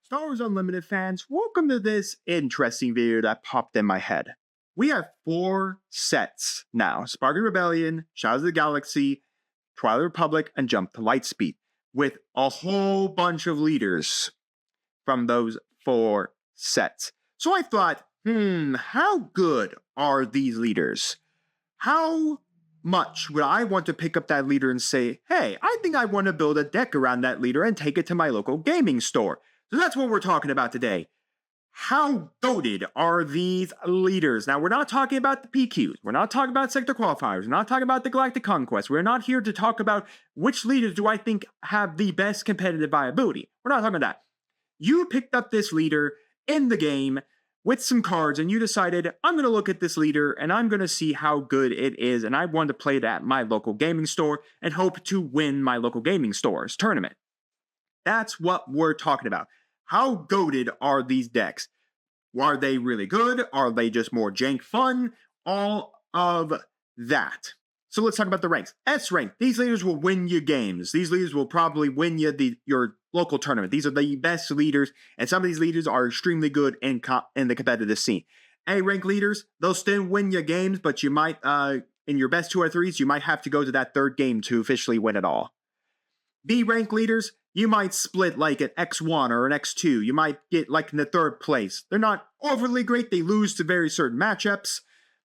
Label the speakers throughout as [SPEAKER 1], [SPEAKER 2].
[SPEAKER 1] Star Wars Unlimited fans, welcome to this interesting video that popped in my head. We have 4 sets now: Sparking Rebellion, Shadows of the Galaxy, Twilight Republic, and Jump to Lightspeed, with a whole bunch of leaders from those 4 sets. So I thought, how good are these leaders? How much would I want to pick up that leader and say, hey, I think I want to build a deck around that leader and take it to my local gaming store? So that's what we're talking about today. How goated are these leaders? Now, we're not talking about the PQs. We're not talking about sector qualifiers. We're not talking about the Galactic Conquest. We're not here to talk about which leaders do I think have the best competitive viability. We're not talking about that. You picked up this leader in the game with some cards, and you decided, I'm going to look at this leader, and I'm going to see how good it is, and I want to play it at my local gaming store and hope to win my local gaming store's tournament. That's what we're talking about. How goated are these decks? Are they really good? Are they just more jank fun? All of that. So let's talk about the ranks. S rank. These leaders will win you games. These leaders will probably win you your local tournament. These are the best leaders, and some of these leaders are extremely good in the competitive scene. A rank leaders, they'll still win you games, but you might, in your best 2 or 3s, you might have to go to that 3rd game to officially win it all. B rank leaders, you might split like an X1 or an X2. You might get like in the 3rd place. They're not overly great. They lose to very certain matchups,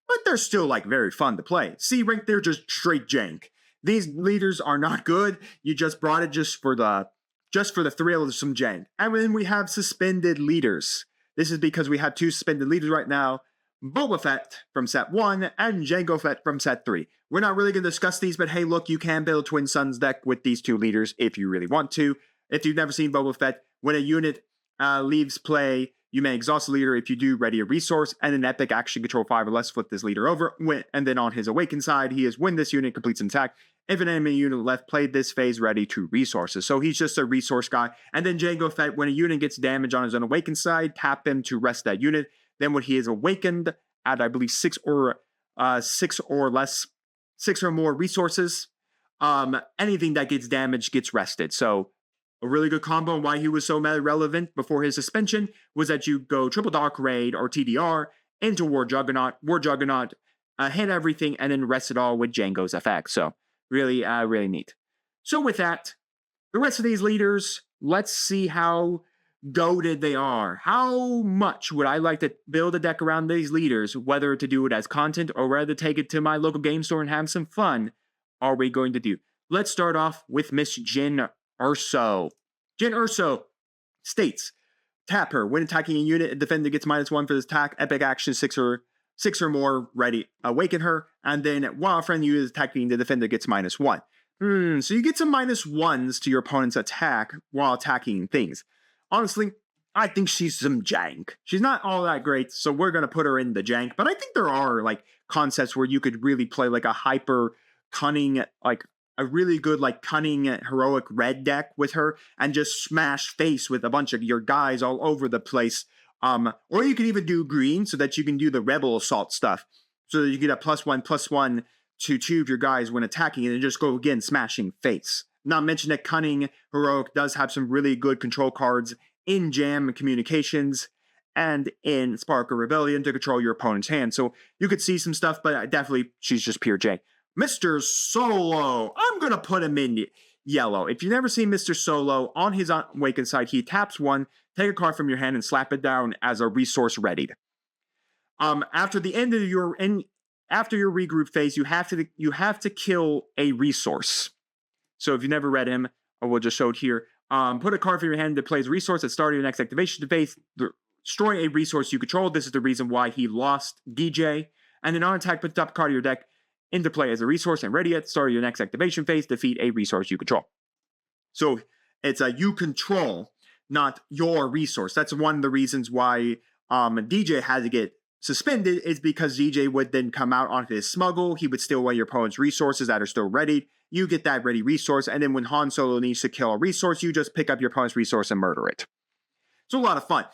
[SPEAKER 1] but they're still like very fun to play. C rank, they're just straight jank. These leaders are not good. You just brought it just for the thrill of some jank. And then we have suspended leaders. This is because we have 2 suspended leaders right now: Boba Fett from set 1 and Jango Fett from set 3. We're not really going to discuss these, but hey, look, you can build a Twin Suns deck with these 2 leaders if you really want to. If you've never seen Boba Fett, when a unit leaves play, you may exhaust the leader. If you do, ready a resource, and an epic action control 5 or less, flip this leader over, and then on his awakened side, he is when this unit completes an attack. If an enemy unit left played this phase, ready 2 resources. So he's just a resource guy. And then Jango Fett, when a unit gets damage on his unawakened side, tap him to rest that unit. Then when he is awakened at, I believe, 6 or less, 6 or more resources, anything that gets damaged gets rested. So a really good combo, and why he was so relevant before his suspension was that you go triple Dark Raid or TDR into War Juggernaut, hit everything, and then rest it all with Jango's effect. So really, really neat. So with that, the rest of these leaders, let's see how goated they are. How much would I like to build a deck around these leaders, whether to do it as content or rather take it to my local game store and have some fun, are we going to do? Let's start off with Miss Jyn Erso. Jyn Erso states, tap her. When attacking a unit, a defender gets -1 for this attack. Epic action 6 or more, ready. Awaken her. And then while a friendly unit is attacking, the defender gets -1. So you get some -1s to your opponent's attack while attacking things. Honestly, I think she's some jank. She's not all that great, so we're going to put her in the jank. But I think there are like concepts where you could really play like a hyper cunning, like a really good like cunning heroic red deck with her and just smash face with a bunch of your guys all over the place. Or you could even do green so that you can do the rebel assault stuff. So that you get a +1/+1 to 2 of your guys when attacking and just go again smashing face. Not mention that cunning heroic does have some really good control cards in Jam Communications and in Spark of Rebellion to control your opponent's hand. So you could see some stuff, but definitely she's just pure J. Mr. Solo, I'm going to put him in yellow. If you've never seen Mr. Solo, on his awakened side, he taps 1, take a card from your hand and slap it down as a resource readied. After the end of after your regroup phase, you have to kill a resource. So if you've never read him, I will just show it here. Put a card from your hand that plays a resource at the start of your next activation phase. Destroy a resource you control. This is the reason why he lost DJ. And then on attack, put the top card of your deck into play as a resource and ready at the start of your next activation phase. Defeat a resource you control. So it's a you control, not your resource. That's one of the reasons why DJ had to get suspended, is because DJ would then come out onto his smuggle. He would steal away your opponent's resources that are still ready. You get that ready resource, and then when Han Solo needs to kill a resource, you just pick up your opponent's resource and murder it. It's a lot of fun.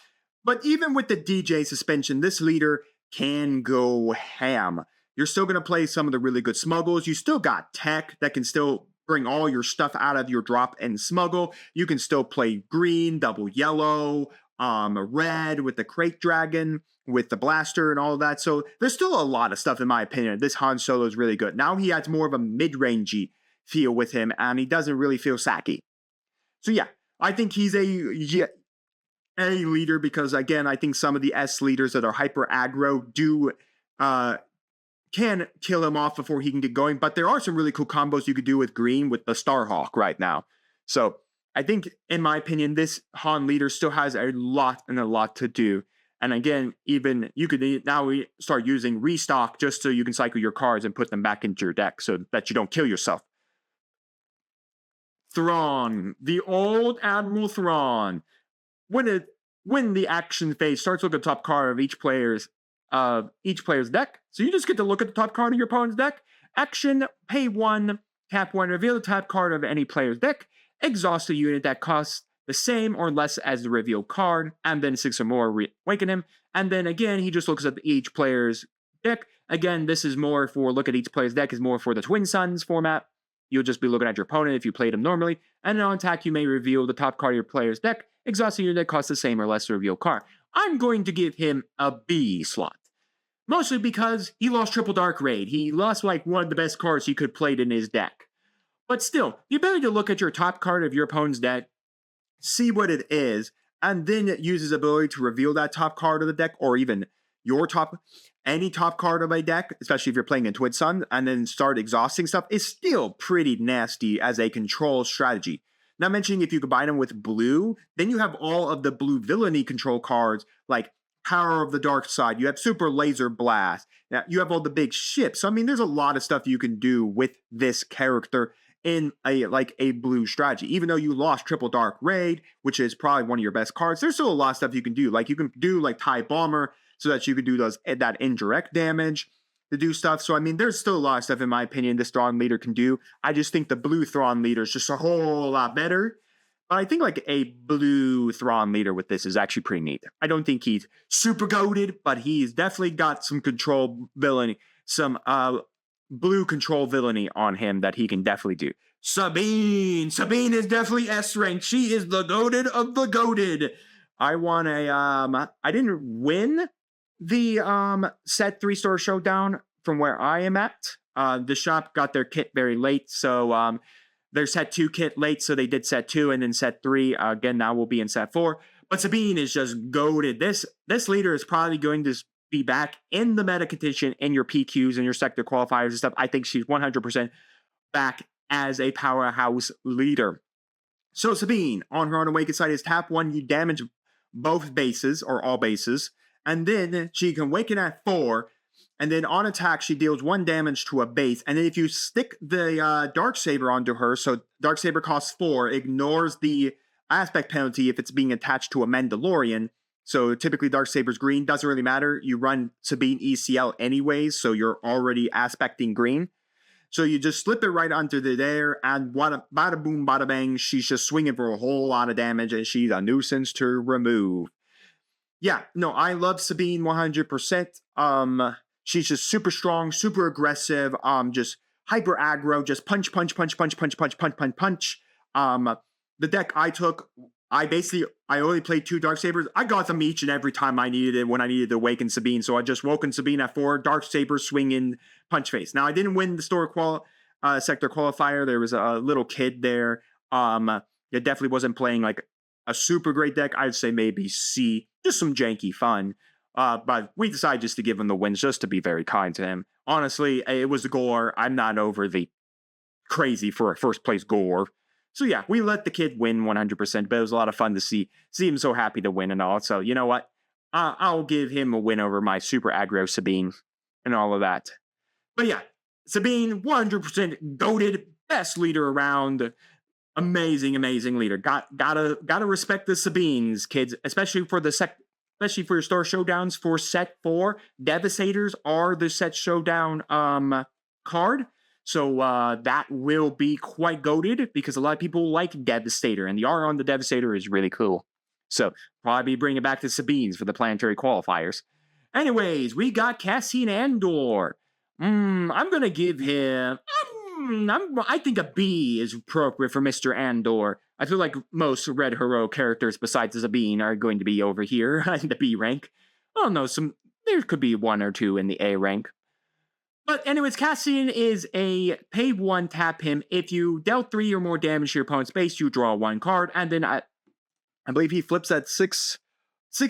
[SPEAKER 1] But even with the DJ suspension, this leader can go ham. You're still going to play some of the really good smuggles. You still got tech that can still bring all your stuff out of your drop and smuggle. You can still play green, double yellow, red with the crate dragon, with the blaster and all of that. So there's still a lot of stuff, in my opinion. This Han Solo is really good. Now he has more of a mid-rangey feel with him, and he doesn't really feel sacky. So yeah, I think he's a leader because, again, I think some of the S leaders that are hyper aggro do can kill him off before he can get going. But there are some really cool combos you could do with green with the Starhawk right now. So I think, in my opinion, this Han leader still has a lot to do. And again, even you could now start using restock just so you can cycle your cards and put them back into your deck so that you don't kill yourself. Thrawn, the old Admiral Thrawn. When the action phase starts, look at the top card of each player's deck. So you just get to look at the top card of your opponent's deck. Action, pay 1, tap 1, reveal the top card of any player's deck. Exhaust a unit that costs the same or less as the reveal card, and then 6 or more awaken him. And then again, he just looks at each player's deck. Again, this is more for look at each player's deck is more for the Twin Suns format. You'll just be looking at your opponent if you played him normally. And on attack, you may reveal the top card of your player's deck. Exhaust a unit that costs the same or less to reveal card. I'm going to give him a B slot. Mostly because he lost Triple Dark Raid. He lost like one of the best cards he could play in his deck. But still, the ability to look at your top card of your opponent's deck, see what it is, and then use his ability to reveal that top card of the deck, or even any top card of a deck, especially if you're playing in Twin Sun, and then start exhausting stuff, is still pretty nasty as a control strategy. Not mentioning if you combine them with blue, then you have all of the blue villainy control cards, like Power of the Dark Side, you have Super Laser Blast, now you have all the big ships. So, I mean, there's a lot of stuff you can do with this character in a blue strategy. Even though you lost Triple Dark Raid, which is probably one of your best cards, there's still a lot of stuff you can do. Like you can do like TIE Bomber so that you can do that indirect damage to do stuff. So I mean, there's still a lot of stuff, in my opinion, this Thrawn leader can do. I just think the blue Thrawn leader is just a whole lot better. But I think like a blue Thrawn leader with this is actually pretty neat. I don't think he's super goated, but he's definitely got some control villainy, some blue control villainy on him that he can definitely do. Sabine is definitely S rank. She is the goated of the goated. I won I didn't win the set 3-star showdown from where I am at. The shop got their kit very late, so their set 2 kit late, so they did set 2 and then set 3. Again, now we'll be in set 4. But Sabine is just goated. This leader is probably going to be back in the meta contention in your PQs and your sector qualifiers and stuff. I think she's 100% back as a powerhouse leader. So Sabine, on her unawakened side, is tap 1, you damage both bases, or all bases, and then she can awaken at 4, and then on attack, she deals 1 damage to a base, and then if you stick the Darksaber onto her, so Darksaber costs 4, ignores the aspect penalty if it's being attached to a Mandalorian. So typically Darksaber's green, doesn't really matter. You run Sabine ECL anyways, so you're already aspecting green. So you just slip it right onto there, and bada boom, bada bang, she's just swinging for a whole lot of damage, and she's a nuisance to remove. Yeah, no, I love Sabine 100%. She's just super strong, super aggressive, just hyper aggro, just punch. The deck I took, I only played 2 Darksabers. I got them each and every time I needed it when I needed to awaken Sabine. So I just woken Sabine at 4, Darksaber swinging punch face. Now I didn't win the sector qualifier. There was a little kid there. It definitely wasn't playing like a super great deck. I'd say maybe C, just some janky fun. But we decided just to give him the wins just to be very kind to him. Honestly, it was the gore. I'm not over the crazy for a first place gore. So yeah, we let the kid win 100%, but it was a lot of fun to see him so happy to win and all. So you know what? I'll give him a win over my super aggro Sabine and all of that. But yeah, Sabine, 100% goated, best leader around. Amazing leader. Gotta respect the Sabines, kids, especially for your store showdowns for set 4. Devastators are the set showdown card. So that will be quite goated because a lot of people like Devastator, and the art on the Devastator is really cool. So probably bring it back to Sabines for the planetary qualifiers. Anyways, we got Cassian Andor. I'm gonna give him I think a B is appropriate for Mr. Andor. I feel like most red hero characters besides Sabine are going to be over here in the B rank. Oh no, there could be one or two in the A rank. But anyways, Cassian is a pay 1, tap him. If you dealt 3 or more damage to your opponent's base, you draw 1 card, and then I believe he flips at 6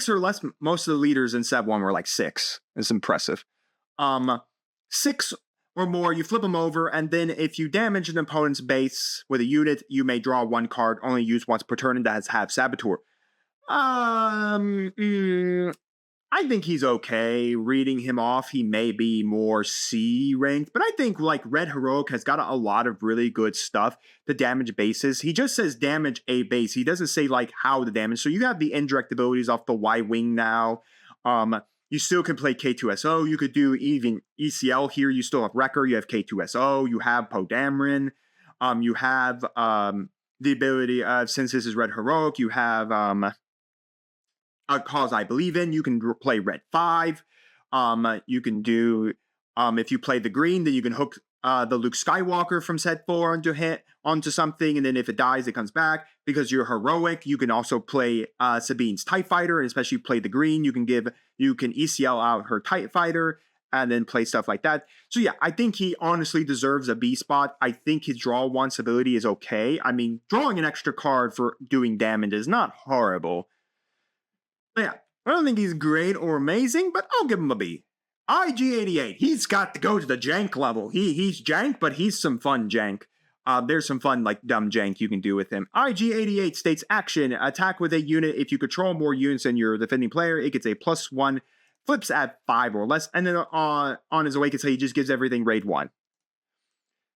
[SPEAKER 1] or less. Most of the leaders in set 1 were like 6. It's impressive. 6 or more, you flip them over, and then if you damage an opponent's base with a unit, you may draw 1 card, only used once per turn, and that has Saboteur. I think he's okay. Reading him off, he may be more C ranked, but I think like Red Heroic has got a lot of really good stuff to damage bases. He just says damage a base. He doesn't say like how to damage. So you have the indirect abilities off the Y wing now. You still can play K2SO. You could do even ECL here. You still have Wrecker. You have K2SO. You have Poe Dameron. You have the ability of, since this is Red Heroic, you have Cause I Believe In. You can play Red 5. You can do, if you play the green, then you can hook the Luke Skywalker from set 4 onto something, and then if it dies, it comes back. Because you're heroic, you can also play Sabine's TIE Fighter, and especially play the green, you can ECL out her TIE Fighter, and then play stuff like that. So yeah, I think he honestly deserves a B spot. I think his draw once ability is okay. I mean, drawing an extra card for doing damage is not horrible. But yeah, I don't think he's great or amazing, but I'll give him a B. IG-88, he's got to go to the jank level. He's jank, but he's some fun jank. There's some fun, like, dumb jank you can do with him. IG-88 states action, attack with a unit. If you control more units than your defending player, it gets a +1, flips at 5 or less, and then on his _𝐒𝐓𝐾𝐒, he just gives everything raid 1.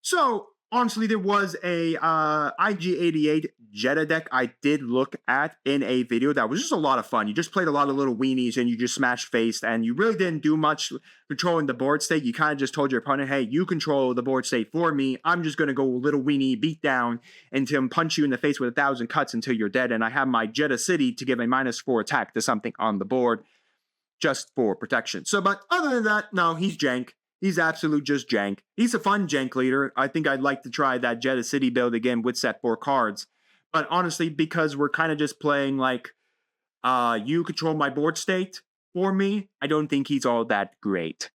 [SPEAKER 1] So, honestly, there was a IG-88 Jedha deck I did look at in a video that was just a lot of fun. You just played a lot of little weenies and you just smashed face, and you really didn't do much controlling the board state. You kind of just told your opponent, hey, you control the board state for me. I'm just going to go little weenie beat down until punch you in the face with 1,000 cuts until you're dead, and I have my Jedha City to give a -4 attack to something on the board just for protection. So, but other than that, no, he's jank. He's absolute just jank. He's a fun jank leader. I think I'd like to try that Jedha City build again with set 4 cards. But honestly, because we're kind of just playing like, you control my board state for me, I don't think he's all that great.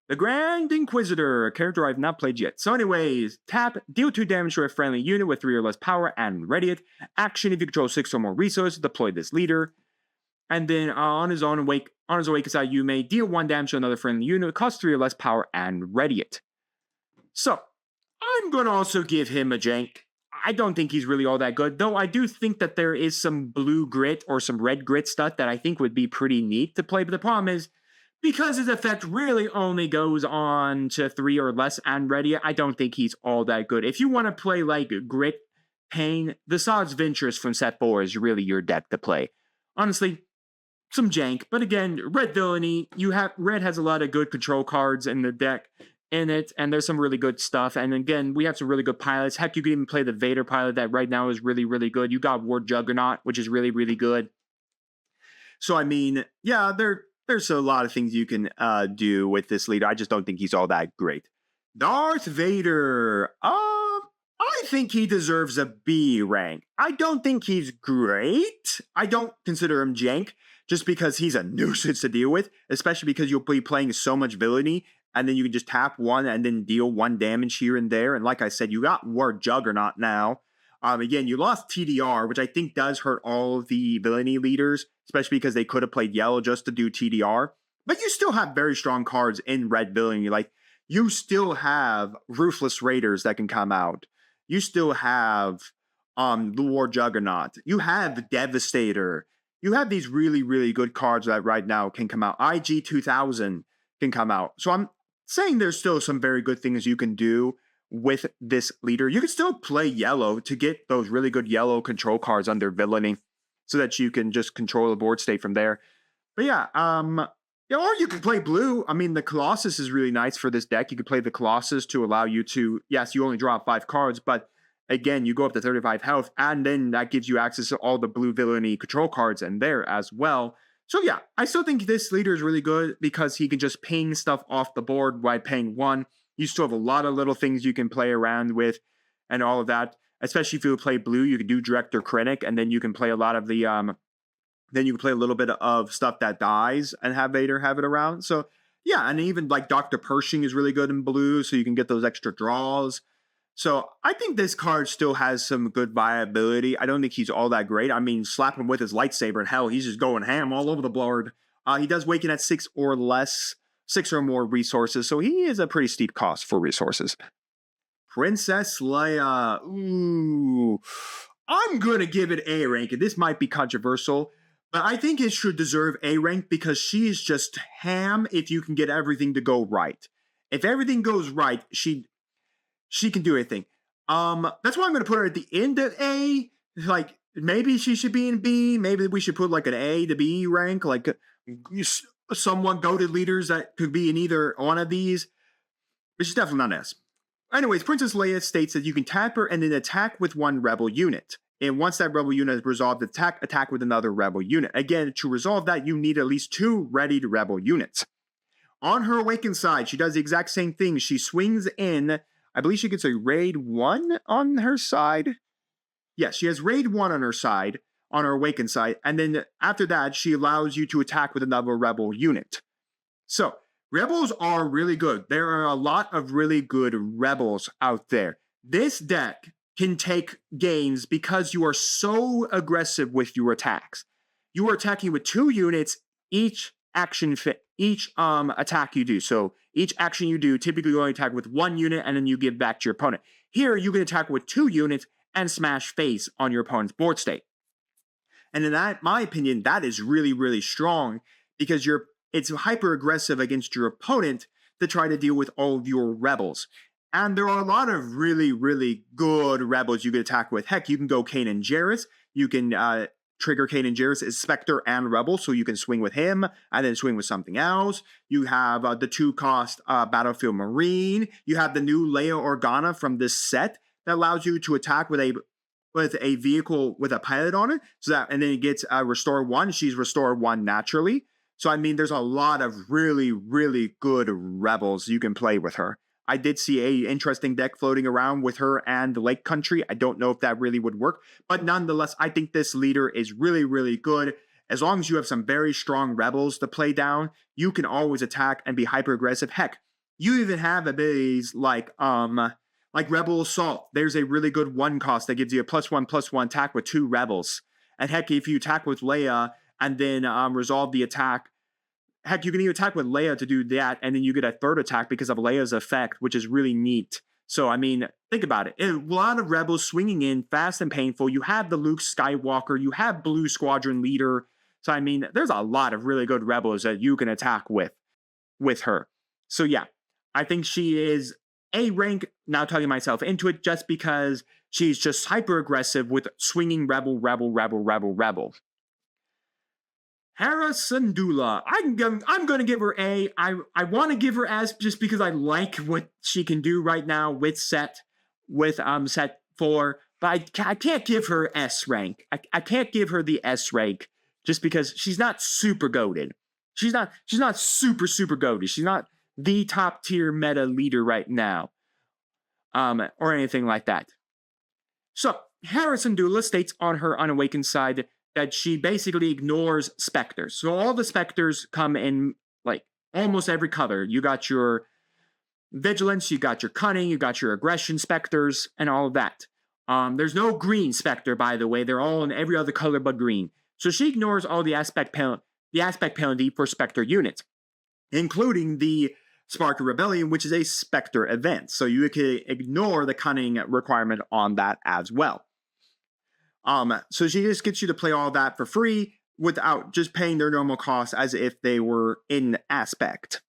[SPEAKER 1] The Grand Inquisitor, a character I've not played yet. So anyways, tap, deal 2 damage to a friendly unit with 3 or less power and ready it. Action, if you control 6 or more resources, deploy this leader. And then on his awakened side, you may deal 1 damage to another friendly unit, cost 3 or less power, and ready it. So, I'm going to also give him a jank. I don't think he's really all that good, though I do think that there is some blue grit or some red grit stuff that I think would be pretty neat to play. But the problem is, because his effect really only goes on to 3 or less and ready, I don't think he's all that good. If you want to play like Grit, Pain, the 𝐒𝐍𝐍𝐄𝐄 Venturous from set 4 is really your deck to play. Honestly, some jank, but again, red villainy. Red has a lot of good control cards in the deck in it, and there's some really good stuff. And again, we have some really good pilots. Heck, you can even play the Vader pilot that right now is really, really good. You got War Juggernaut, which is really, really good. So I mean, yeah, there's a lot of things you can do with this leader. I just don't think he's all that great. Darth Vader. I think he deserves a B rank. I don't think he's great. I don't consider him jank, just because he's a nuisance to deal with, especially because you'll be playing so much villainy, and then you can just tap 1 and then deal 1 damage here and there. And like I said, you got War Juggernaut now. Again, you lost TDR, which I think does hurt all of the villainy leaders, especially because they could have played yellow just to do TDR. But you still have very strong cards in red villainy. Like, you still have Ruthless Raiders that can come out. You still have the War Juggernaut. You have Devastator. You have these really, really good cards that right now can come out. IG-2000 can come out. So I'm saying there's still some very good things you can do with this leader. You can still play yellow to get those really good yellow control cards under villainy so that you can just control the board state from there. But yeah, or you can play blue. I mean, the Colossus is really nice for this deck. You could play the Colossus to allow you to, yes, you only draw 5 cards, but again, you go up to 35 health, and then that gives you access to all the blue villainy control cards in there as well. So yeah, I still think this leader is really good because he can just ping stuff off the board by paying 1. You still have a lot of little things you can play around with and all of that. Especially if you play blue, you can do Director Critic, and then you can play a lot of the then you can play a little bit of stuff that dies and have Vader have it around. So yeah, and even like Dr. Pershing is really good in blue, so you can get those extra draws. So I think this card still has some good viability. I don't think he's all that great. I mean, slap him with his lightsaber, and hell, he's just going ham all over the board. He does waken at 6 or less, 6 or more resources, so he is a pretty steep cost for resources. Princess Leia. Ooh. I'm going to give it A rank, and this might be controversial, but I think it should deserve A rank because she is just ham if you can get everything to go right. If everything goes right, she can do anything. That's why I'm going to put her at the end of A. Like, maybe she should be in B. Maybe we should put like an A to B rank, like somewhat goated leaders that could be in either one of these. But she's definitely not an S. Anyways, Princess Leia states that you can tap her and then attack with one rebel unit. And once that rebel unit is resolved, attack with another rebel unit. Again, to resolve that, you need at least 2 readied rebel units. On her awakened side, she does the exact same thing. She swings in. I believe she gets a raid 1 on her side. Yes, she has raid 1 on her side, on her awakened side. And then after that, she allows you to attack with another rebel unit. So, rebels are really good. There are a lot of really good rebels out there. This deck can take gains because you are so aggressive with your attacks. You are attacking with 2 units each attack you do. So each action you do, typically you only attack with 1 unit and then you give back to your opponent. Here you can attack with 2 units and smash face on your opponent's board state. And in my opinion, that is really, really strong because it's hyper aggressive against your opponent to try to deal with all of your rebels. And there are a lot of really, really good rebels you can attack with. Heck, you can go Kanan Jarrus. You can trigger Kanan Jarrus as Spectre and Rebel, so you can swing with him and then swing with something else. You have the 2-cost Battlefield Marine. You have the new Leia Organa from this set that allows you to attack with a vehicle with a pilot on it. And then it gets Restore 1. She's Restore 1 naturally. So, I mean, there's a lot of really, really good rebels you can play with her. I did see an interesting deck floating around with her and the Lake Country. I don't know if that really would work. But nonetheless, I think this leader is really, really good. As long as you have some very strong rebels to play down, you can always attack and be hyper-aggressive. Heck, you even have abilities like Rebel Assault. There's a really good 1-cost that gives you a +1/+1 attack with 2 rebels. And heck, if you attack with Leia and then resolve the attack, heck, you can even attack with Leia to do that, and then you get a 3rd attack because of Leia's effect, which is really neat. So, I mean, think about it. A lot of rebels swinging in, fast and painful. You have the Luke Skywalker. You have Blue Squadron Leader. So, I mean, there's a lot of really good rebels that you can attack with her. So, yeah, I think she is A rank, now talking myself into it, just because she's just hyper-aggressive with swinging rebel. Hera Syndulla. I'm going to give her A. I want to give her S just because I like what she can do right now with set 4, but I can't give her S rank. I can't give her the S rank just because she's not super goated. She's not super goated. She's not the top tier meta leader right now. Or anything like that. So, Hera Syndulla states on her unawakened side that she basically ignores specters. So all the specters come in like almost every color. You got your vigilance, you got your cunning, you got your aggression specters, and all of that. There's no green specter, by the way. They're all in every other color but green. So she ignores all the aspect penalty for specter units, including the Spark of Rebellion, which is a specter event. So you can ignore the cunning requirement on that as well. So she just gets you to play all that for free without just paying their normal cost as if they were in aspect.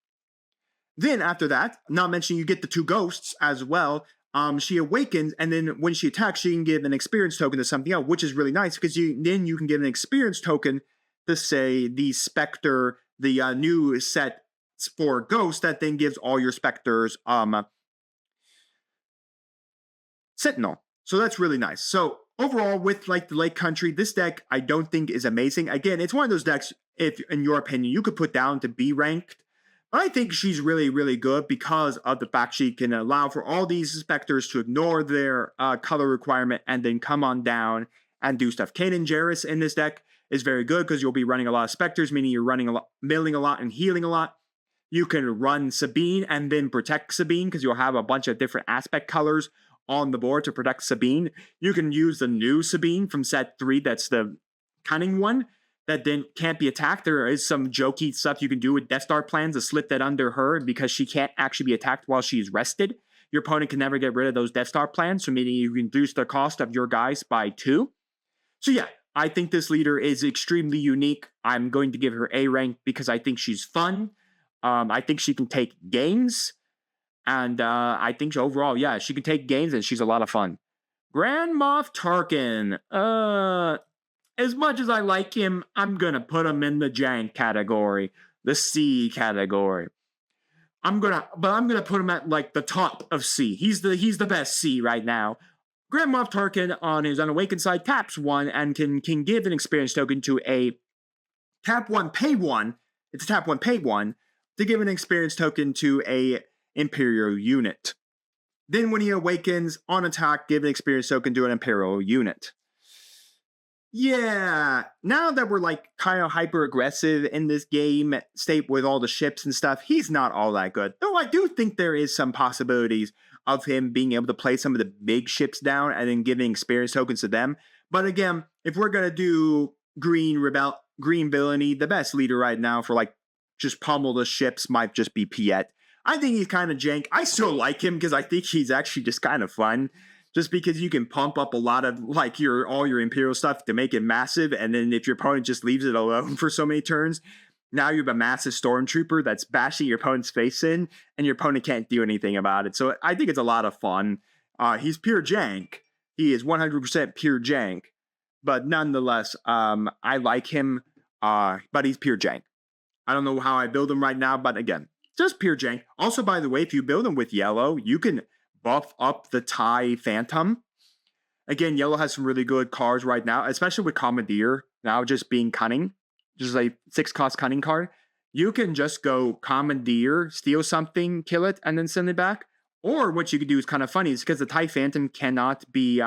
[SPEAKER 1] Then after that, not mentioning you get the 2 ghosts as well. She awakens, and then when she attacks, she can give an experience token to something else, which is really nice because then you can give an experience token to say the Spectre, the new set for Ghost that then gives all your Spectres Sentinel. So that's really nice. So overall, with like the Lake Country, this deck I don't think is amazing. Again, it's one of those decks, if in your opinion, you could put down to B ranked, I think she's really, really good because of the fact she can allow for all these specters to ignore their color requirement and then come on down and do stuff. Kanan Jarrus in this deck is very good because you'll be running a lot of specters, meaning you're running a lot, milling a lot, and healing a lot. You can run Sabine and then protect Sabine because you'll have a bunch of different aspect colors on the board to protect Sabine. You can use the new Sabine from set 3, that's the cunning one, that then can't be attacked. There is some jokey stuff you can do with Death Star plans to slip that under her because she can't actually be attacked while she's rested. Your opponent can never get rid of those Death Star plans, so meaning you can reduce the cost of your guys by 2. So yeah, I think this leader is extremely unique. I'm going to give her A rank because I think she's fun. I think she can take games. And I think overall, yeah, she can take games and she's a lot of fun. Grand Moff Tarkin. As much as I like him, I'm going to put him in the jank category. The C category. I'm gonna put him at like the top of C. He's the best C right now. Grand Moff Tarkin on his unawakened side taps 1 and can give an experience token to a tap 1, pay 1. It's a tap 1, pay 1 to give an experience token to a Imperial unit. Then when he awakens on attack, give an experience token to an Imperial unit. Yeah, now that we're like kind of hyper aggressive in this game state with all the ships and stuff, he's not all that good. Though I do think there is some possibilities of him being able to play some of the big ships down and then giving experience tokens to them. But again, if we're gonna do green villainy, the best leader right now for like just pummel the ships might just be Piet. I think he's kind of jank. I still like him because I think he's actually just kind of fun. Just because you can pump up a lot of like all your Imperial stuff to make it massive, and then if your opponent just leaves it alone for so many turns, now you have a massive Stormtrooper that's bashing your opponent's face in, and your opponent can't do anything about it. So I think it's a lot of fun. He's pure jank. He is 100% pure jank, but nonetheless, I like him. But he's pure jank. I don't know how I build him right now, but again, just pure jank. Also, by the way, if you build him with yellow, you can buff up the TIE Phantom. Again, yellow has some really good cards right now, especially with Commandeer now just being cunning, just a 6-cost cunning card. You can just go Commandeer, steal something, kill it, and then send it back. Or what you could do is kind of funny, is because the TIE Phantom can't be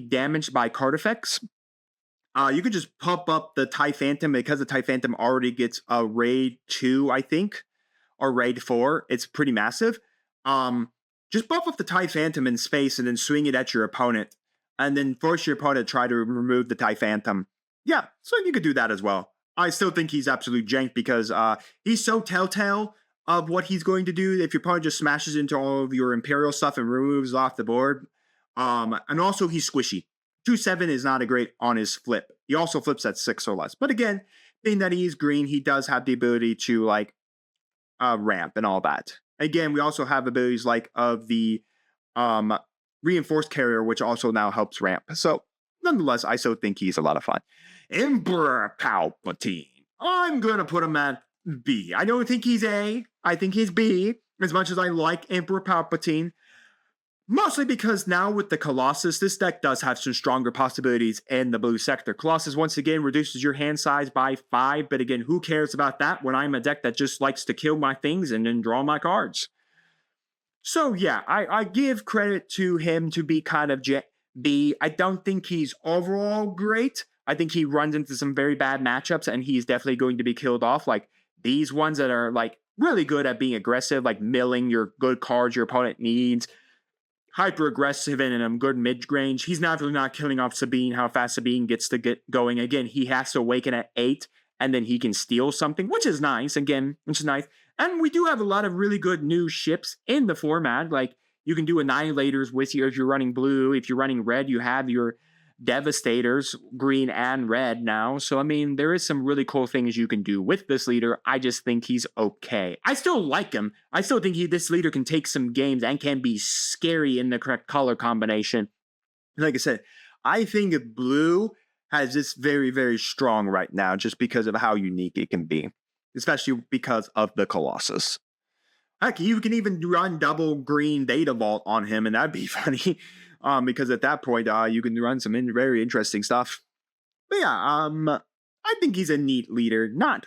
[SPEAKER 1] damaged by card effects. You could just pump up the TIE Phantom because the TIE Phantom already gets a raid 2, I think, or raid 4. It's pretty massive. Just buff up the TIE Phantom in space and then swing it at your opponent, and then force your opponent to try to remove the TIE Phantom. Yeah, so you could do that as well. I still think he's absolute jank because he's so telltale of what he's going to do if your opponent just smashes into all of your Imperial stuff and removes off the board. And also he's squishy. 2/7 is not a great on his flip. He also flips at 6 or less. But again, being that he's green, he does have the ability to like ramp and all that. Again, we also have abilities like of the reinforced carrier, which also now helps ramp. So nonetheless, I still think he's a lot of fun. Emperor Palpatine. I'm going to put him at B. I don't think he's A. I think he's B, as much as I like Emperor Palpatine. Mostly because now with the Colossus, this deck does have some stronger possibilities in the blue sector. Colossus, once again, reduces your hand size by 5, but again, who cares about that when I'm a deck that just likes to kill my things and then draw my cards? So yeah, I give credit to him to be kind of B. I don't think he's overall great. I think he runs into some very bad matchups, and he's definitely going to be killed off. Like these ones that are like really good at being aggressive, like milling your good cards your opponent needs. Hyper aggressive and in a good mid range. He's definitely not killing off Sabine. How fast Sabine gets to get going. Again, he has to awaken at 8, and then he can steal something, which is nice. Again, which is nice. And we do have a lot of really good new ships in the format. Like you can do Annihilators with you if you're running blue. If you're running red, you have your Devastators, green and red now. So I mean, there is some really cool things you can do with this leader. I just think he's okay. I still like him. I still think this leader can take some games and can be scary in the correct color combination. Like I said, I think blue has this very, very strong right now just because of how unique it can be, especially because of the Colossus. Heck, you can even run double green Data Vault on him, and that'd be funny. Because at that point, you can run some very interesting stuff. But yeah, I think he's a neat leader. Not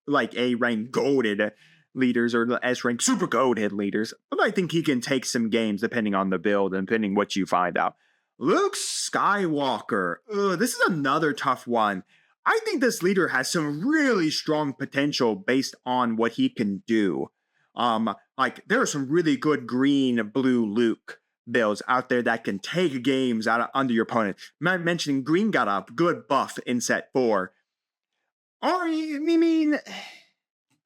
[SPEAKER 1] like A-rank golded leaders or S-rank super golded leaders. But I think he can take some games depending on the build and depending what you find out. Luke Skywalker. This is another tough one. I think this leader has some really strong potential based on what he can do. Like there are some really good green, blue Luke builds out there that can take games out of under your opponent. Mentioning green got a good buff in set 4. I mean,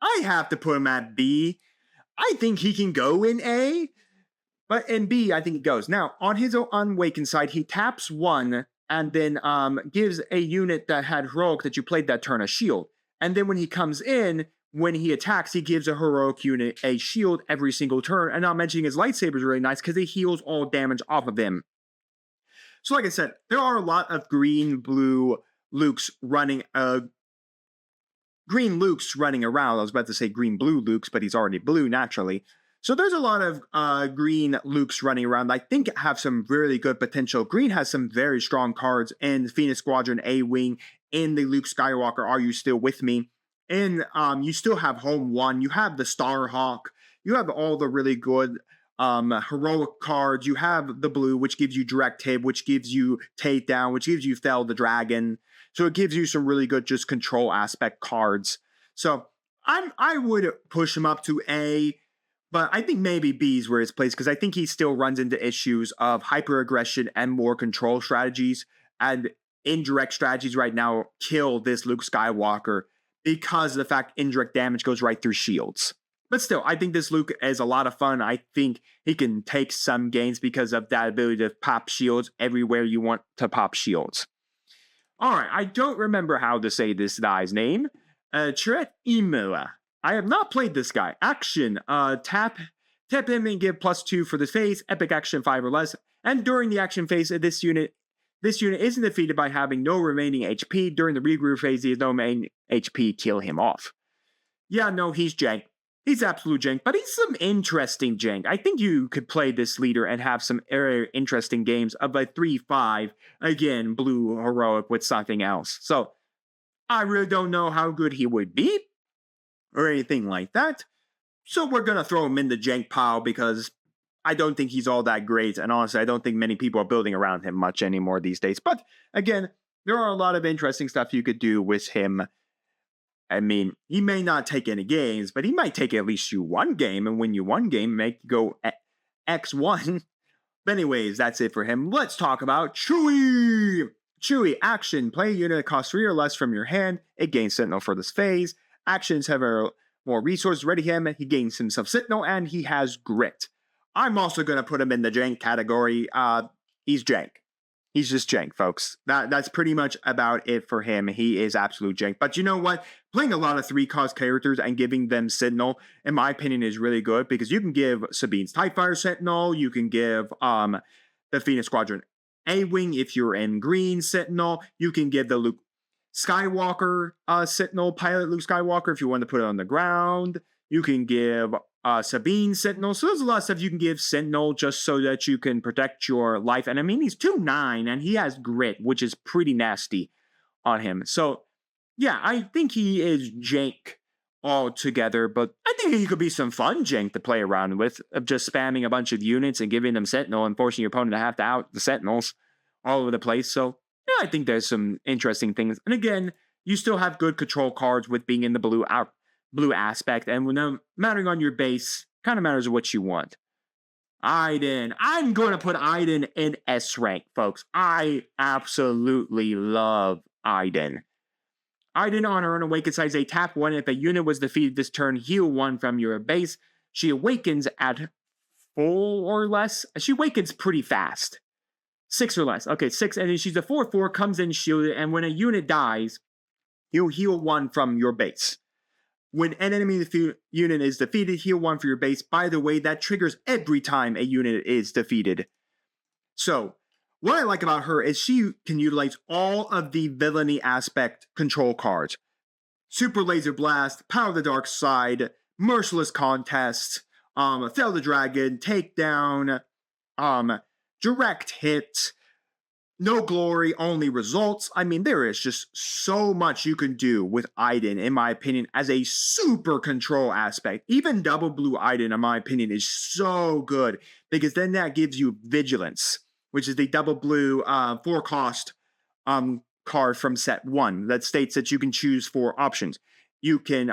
[SPEAKER 1] I have to put him at B. I think he can go in A, but in B, I think he goes. Now, on his Unawakened side, he taps 1 and then gives a unit that had heroic that you played that turn a shield. And then when he comes in, when he attacks, he gives a heroic unit a shield every single turn. And not mentioning his lightsaber is really nice because it heals all damage off of him. So like I said, there are a lot of green-blue Lukes running green Lukes running around. I was about to say green-blue Lukes, but he's already blue naturally. So there's a lot of green Lukes running around. I think have some really good potential. Green has some very strong cards in Phoenix Squadron A-Wing, in the Luke Skywalker Are You Still With Me? And you still have Home 1. You have the Starhawk. You have all the really good heroic cards. You have the blue, which gives you direct hit, which gives you takedown, which gives you Fell the Dragon. So it gives you some really good just control aspect cards. So I would push him up to A. But I think maybe B is where his place, because I think he still runs into issues of hyper-aggression and more control strategies. And indirect strategies right now kill this Luke Skywalker because of the fact indirect damage goes right through shields. But still, I think this Luke is a lot of fun. I think he can take some gains because of that ability to pop shields everywhere you want to pop shields. Alright, I don't remember how to say this guy's name. Tret Imua. I have not played this guy. Action, tap him and give +2 for the phase, epic action 5 or less, and during the action phase of this unit isn't defeated by having no remaining HP. During the regroup phase, he has no main HP, kill him off. Yeah, no, he's jank. He's absolute jank, but he's some interesting jank. I think you could play this leader and have some very interesting games of a 3-5, again, blue heroic with something else. So, I really don't know how good he would be, or anything like that. So we're going to throw him in the jank pile because I don't think he's all that great. And honestly, I don't think many people are building around him much anymore these days. But again, there are a lot of interesting stuff you could do with him. I mean, he may not take any games, but he might take at least you one game and win you one game, make you go X1. But anyways, that's it for him. Let's talk about Chewie. Chewie, action. Play a unit that costs 3 or less from your hand. It gains Sentinel for this phase. Actions have more resources ready him. He gains himself Sentinel, and he has Grit. I'm also going to put him in the jank category. He's jank. He's just jank, folks. That's pretty much about it for him. He is absolute jank. But you know what? Playing a lot of 3-cost characters and giving them Sentinel, in my opinion, is really good because you can give Sabine's TIE Fighter Sentinel. You can give the Phoenix Squadron A-Wing if you're in green Sentinel. You can give the Luke Skywalker Sentinel, pilot Luke Skywalker if you want to put it on the ground. You can give Sabine Sentinel. So there's a lot of stuff you can give Sentinel just so that you can protect your life. And I mean, he's 2-9 and he has Grit, which is pretty nasty on him. So yeah, I think he is jank altogether, but I think he could be some fun jank to play around with, of just spamming a bunch of units and giving them Sentinel and forcing your opponent to have to out the Sentinels all over the place. So yeah, I think there's some interesting things. And again, you still have good control cards with being in the blue aspect. And when mattering on your base, kind of matters what you want. Iden. I'm going to put Iden in S rank, folks. I absolutely love Iden. Iden on her Unawakened size a tap 1. If a unit was defeated this turn, heal 1 from your base. She awakens at 4 or less. She awakens pretty fast. 6 or less. Okay, 6. And then she's a 4/4, comes in shielded, and when a unit dies, you heal 1 from your base. When an enemy unit is defeated, heal 1 for your base. By the way, that triggers every time a unit is defeated. So, what I like about her is she can utilize all of the villainy aspect control cards. Super Laser Blast, Power of the Dark Side, Merciless Contest, Fell the Dragon, Takedown, Direct Hit, No glory, only results. I mean, there is just so much you can do with Iden, in my opinion, as a super control aspect. Even double blue Iden, in my opinion, is so good because then that gives you vigilance, which is the double blue 4-cost card from set 1 that states that you can choose 4 options. You can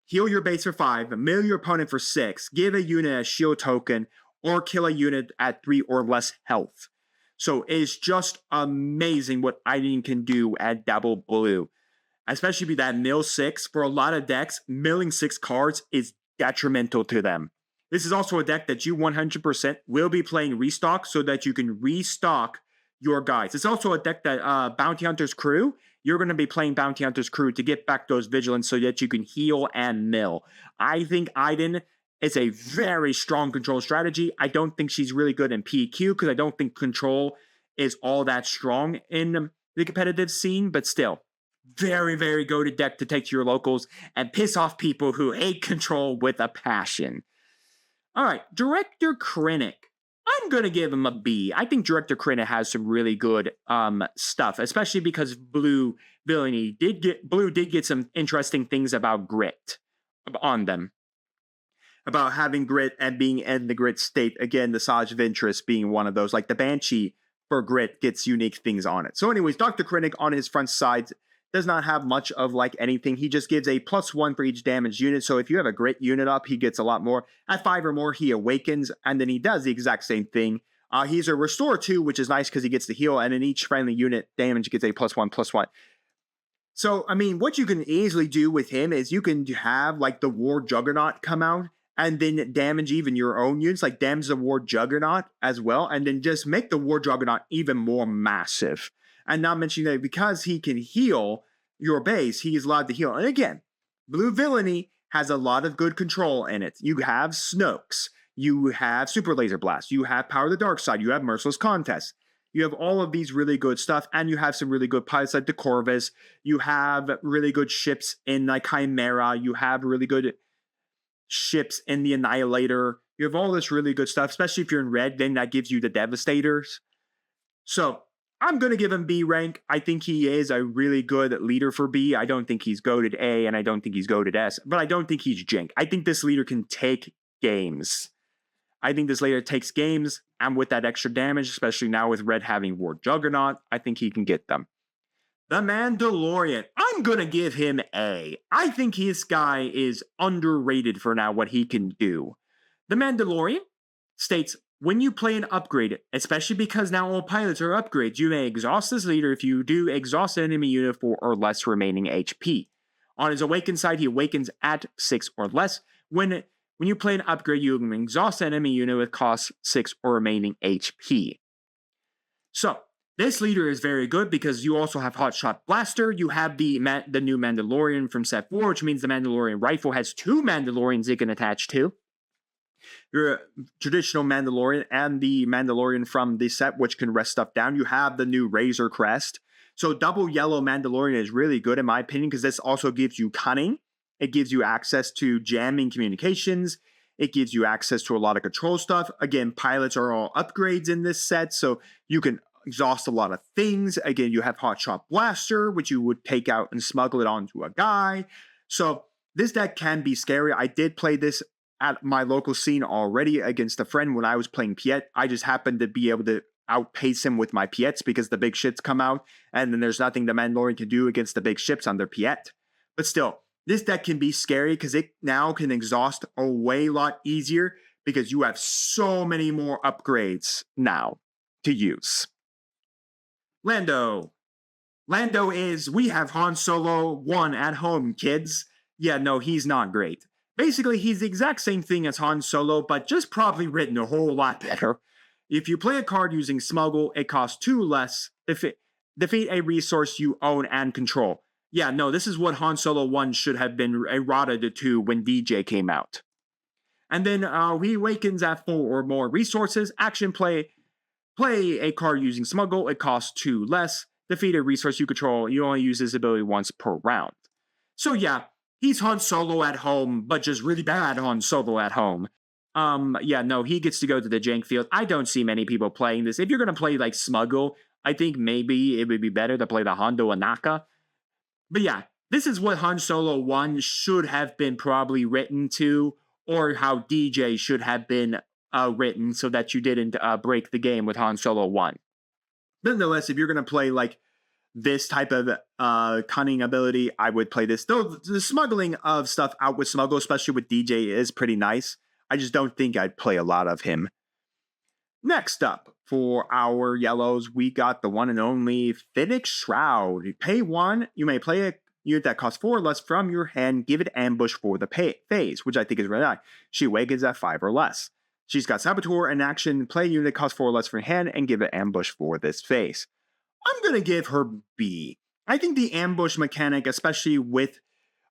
[SPEAKER 1] heal your base for 5, mill your opponent for 6, give a unit a shield token, or kill a unit at 3 or less health. So it's just amazing what Iden can do at double blue. Especially with that mill 6. For a lot of decks, milling 6 cards is detrimental to them. This is also a deck that you 100% will be playing restock so that you can restock your guys. It's also a deck that Bounty Hunter's Crew, you're going to be playing Bounty Hunter's Crew to get back those vigilance so that you can heal and mill. I think Iden is a very strong control strategy. I don't think she's really good in PQ because I don't think control is all that strong in the competitive scene, but still, very, very goated deck to take to your locals and piss off people who hate control with a passion. All right, Director Krennic. I'm going to give him a B. I think Director Krennic has some really good stuff, especially because Blue did get some interesting things about grit on them. About having grit and being in the grit state. Again, the 𝐒𝐍𝐍𝐄𝐄 being one of those. Like the Banshee for grit gets unique things on it. So anyways, Dr. Krennic on his front side does not have much of like anything. He just gives a +1 for each damaged unit. So if you have a grit unit up, he gets a lot more. At 5 or more, he awakens. And then he does the exact same thing. He's a restore 2, which is nice because he gets the heal. And in each friendly unit, damage gets a +1/+1. So, I mean, what you can easily do with him is you can have like the War Juggernaut come out and then damage even your own units, like damage the War Juggernaut as well, and then just make the War Juggernaut even more massive. And not mentioning that because he can heal your base, he is allowed to heal. And again, Blue Villainy has a lot of good control in it. You have Snokes, you have Super Laser Blast, you have Power of the Dark Side, you have Merciless Contest. You have all of these really good stuff, and you have some really good pilots like the Corvus. You have really good ships in like Chimera. You have really good ships in the Annihilator. You have all this really good stuff, especially if you're in red, then that gives you the Devastators. So I'm going to give him B rank. I think he is a really good leader for B. I don't think he's goated A, and I don't think he's goated S, but I don't think he's jank. I think this leader can take games. I think this leader takes games, and with that extra damage, especially now with red having War Juggernaut, I think he can get them. The Mandalorian. I'm going to give him A. I think this guy is underrated for now what he can do. The Mandalorian states, when you play an upgrade, especially because now all pilots are upgrades, you may exhaust this leader if you do exhaust an enemy unit for or less remaining HP. On his awakened side, he awakens at 6 or less. When you play an upgrade, you can exhaust an enemy unit with cost 6 or remaining HP. So, this leader is very good because you also have Hotshot Blaster. You have the new Mandalorian from set 4, which means the Mandalorian rifle has 2 Mandalorians it can attach to. Your traditional Mandalorian and the Mandalorian from the set, which can rest stuff down. You have the new Razor Crest. So double yellow Mandalorian is really good in my opinion because this also gives you cunning. It gives you access to jamming communications. It gives you access to a lot of control stuff. Again, pilots are all upgrades in this set, so you can exhaust a lot of things. Again, you have Hotshot Blaster, which you would take out and smuggle it onto a guy. So this deck can be scary. I did play this at my local scene already against a friend when I was playing Piet. I just happened to be able to outpace him with my Piets because the big ships come out, and then there's nothing the Mandalorian can do against the big ships on their Piet. But still, this deck can be scary because it now can exhaust a way lot easier because you have so many more upgrades now to use. Lando. Lando is, we have Han Solo 1 at home, kids. Yeah, no, he's not great. Basically, he's the exact same thing as Han Solo, but just probably written a whole lot better. If you play a card using Smuggle, it costs 2 less. Defeat a resource you own and control. Yeah, no, this is what Han Solo 1 should have been errata to when DJ came out. And then he awakens at 4 or more resources. Action play a card using Smuggle. It costs 2 less. Defeat a resource you control. You only use this ability once per round. So yeah, he's Han Solo at home, but just really bad Han Solo at home. Yeah, no, he gets to go to the jank field. I don't see many people playing this. If you're going to play like Smuggle, I think maybe it would be better to play the Hondo Anaka. But yeah, this is what Han Solo 1 should have been probably written to, or how DJ should have been written so that you didn't break the game with Han Solo 1. Nonetheless, if you're going to play like this type of cunning ability, I would play this. Though the smuggling of stuff out with Smuggle, especially with DJ, is pretty nice. I just don't think I'd play a lot of him. Next up, for our yellows, we got the one and only Phoenix Shroud. You pay 1, you may play a unit that costs 4 or less from your hand, give it ambush for the phase, which I think is really nice. She awakens at 5 or less. She's got Saboteur and action, play a unit that costs 4 or less from your hand, and give it ambush for this phase. I'm going to give her B. I think the ambush mechanic, especially with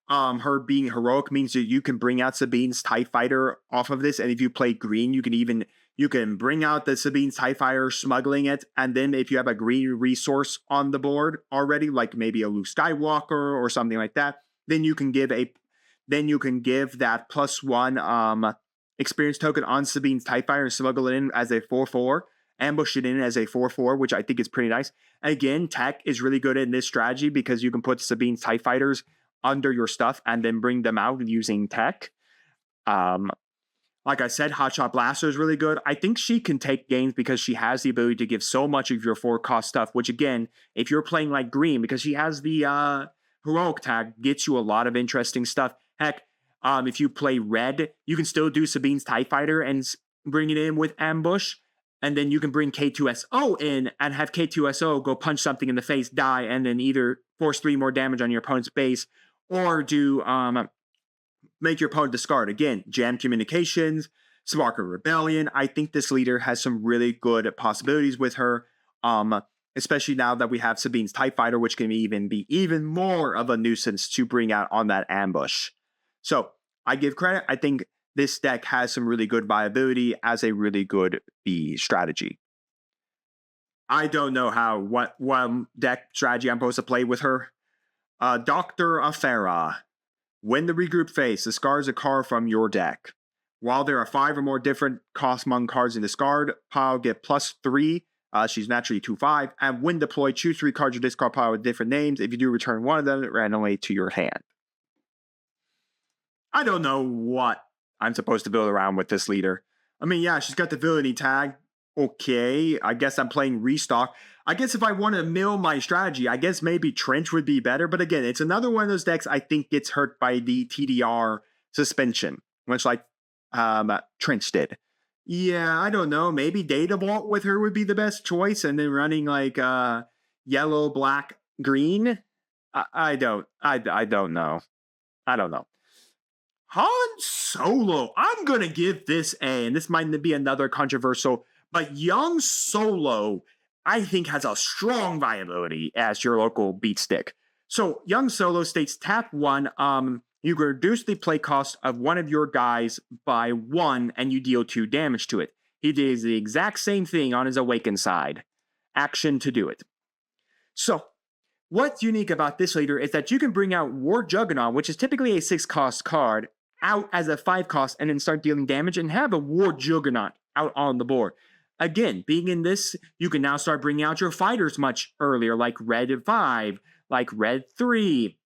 [SPEAKER 1] her being heroic, means that you can bring out Sabine's TIE Fighter off of this, and if you play green, you can bring out the Sabine's TIE Fighter, smuggling it, and then if you have a green resource on the board already, like maybe a Luke Skywalker or something like that, then you can give that +1 experience token on Sabine's TIE Fighter and smuggle it in as a 4/4. Ambush it in as a 4/4, which I think is pretty nice. Again, tech is really good in this strategy because you can put Sabine's TIE Fighters under your stuff and then bring them out using tech. Like I said, Hotshot Blaster is really good. I think she can take games because she has the ability to give so much of your 4-cost stuff, which again, if you're playing like green, because she has the heroic tag, gets you a lot of interesting stuff. Heck, if you play red, you can still do Sabine's TIE Fighter and bring it in with ambush. And then you can bring K2SO in and have K2SO go punch something in the face, die, and then either force 3 more damage on your opponent's base, or do make your opponent discard. Again, jam communications, spark of rebellion. I think this leader has some really good possibilities with her, especially now that we have Sabine's TIE Fighter, which can be even more of a nuisance to bring out on that ambush. So I give credit. I think this deck has some really good viability as a really good B strategy. I don't know what deck strategy I'm supposed to play with her. Dr. Afera. When the regroup phase, discards a card from your deck. While there are 5 or more different cost among cards in discard pile, get +3. She's naturally 2/5. And when deployed, choose 3 cards of discard pile with different names. If you do, return one of them randomly to your hand. I don't know what I'm supposed to build around with this leader. I mean, yeah, she's got the villainy tag. Okay, I guess I'm playing restock. I guess if I want to mill my strategy, I guess maybe Trench would be better. But again, it's another one of those decks I think gets hurt by the TDR suspension, much like Trench did. Yeah, I don't know. Maybe Data Vault with her would be the best choice, and then running like yellow, black, green. I don't know. I don't know. Han Solo. I'm going to give this A, and this might be another controversial, but Young Solo, I think, has a strong viability as your local beat stick. So Young Solo states tap 1, you can reduce the play cost of one of your guys by 1, and you deal 2 damage to it. He does the exact same thing on his Awakened side. Action to do it. So, what's unique about this leader is that you can bring out War Juggernaut, which is typically a 6-cost card, out as a 5-cost and then start dealing damage and have a War Juggernaut out on the board. Again, being in this, you can now start bringing out your fighters much earlier, like Red 5, like Red 3.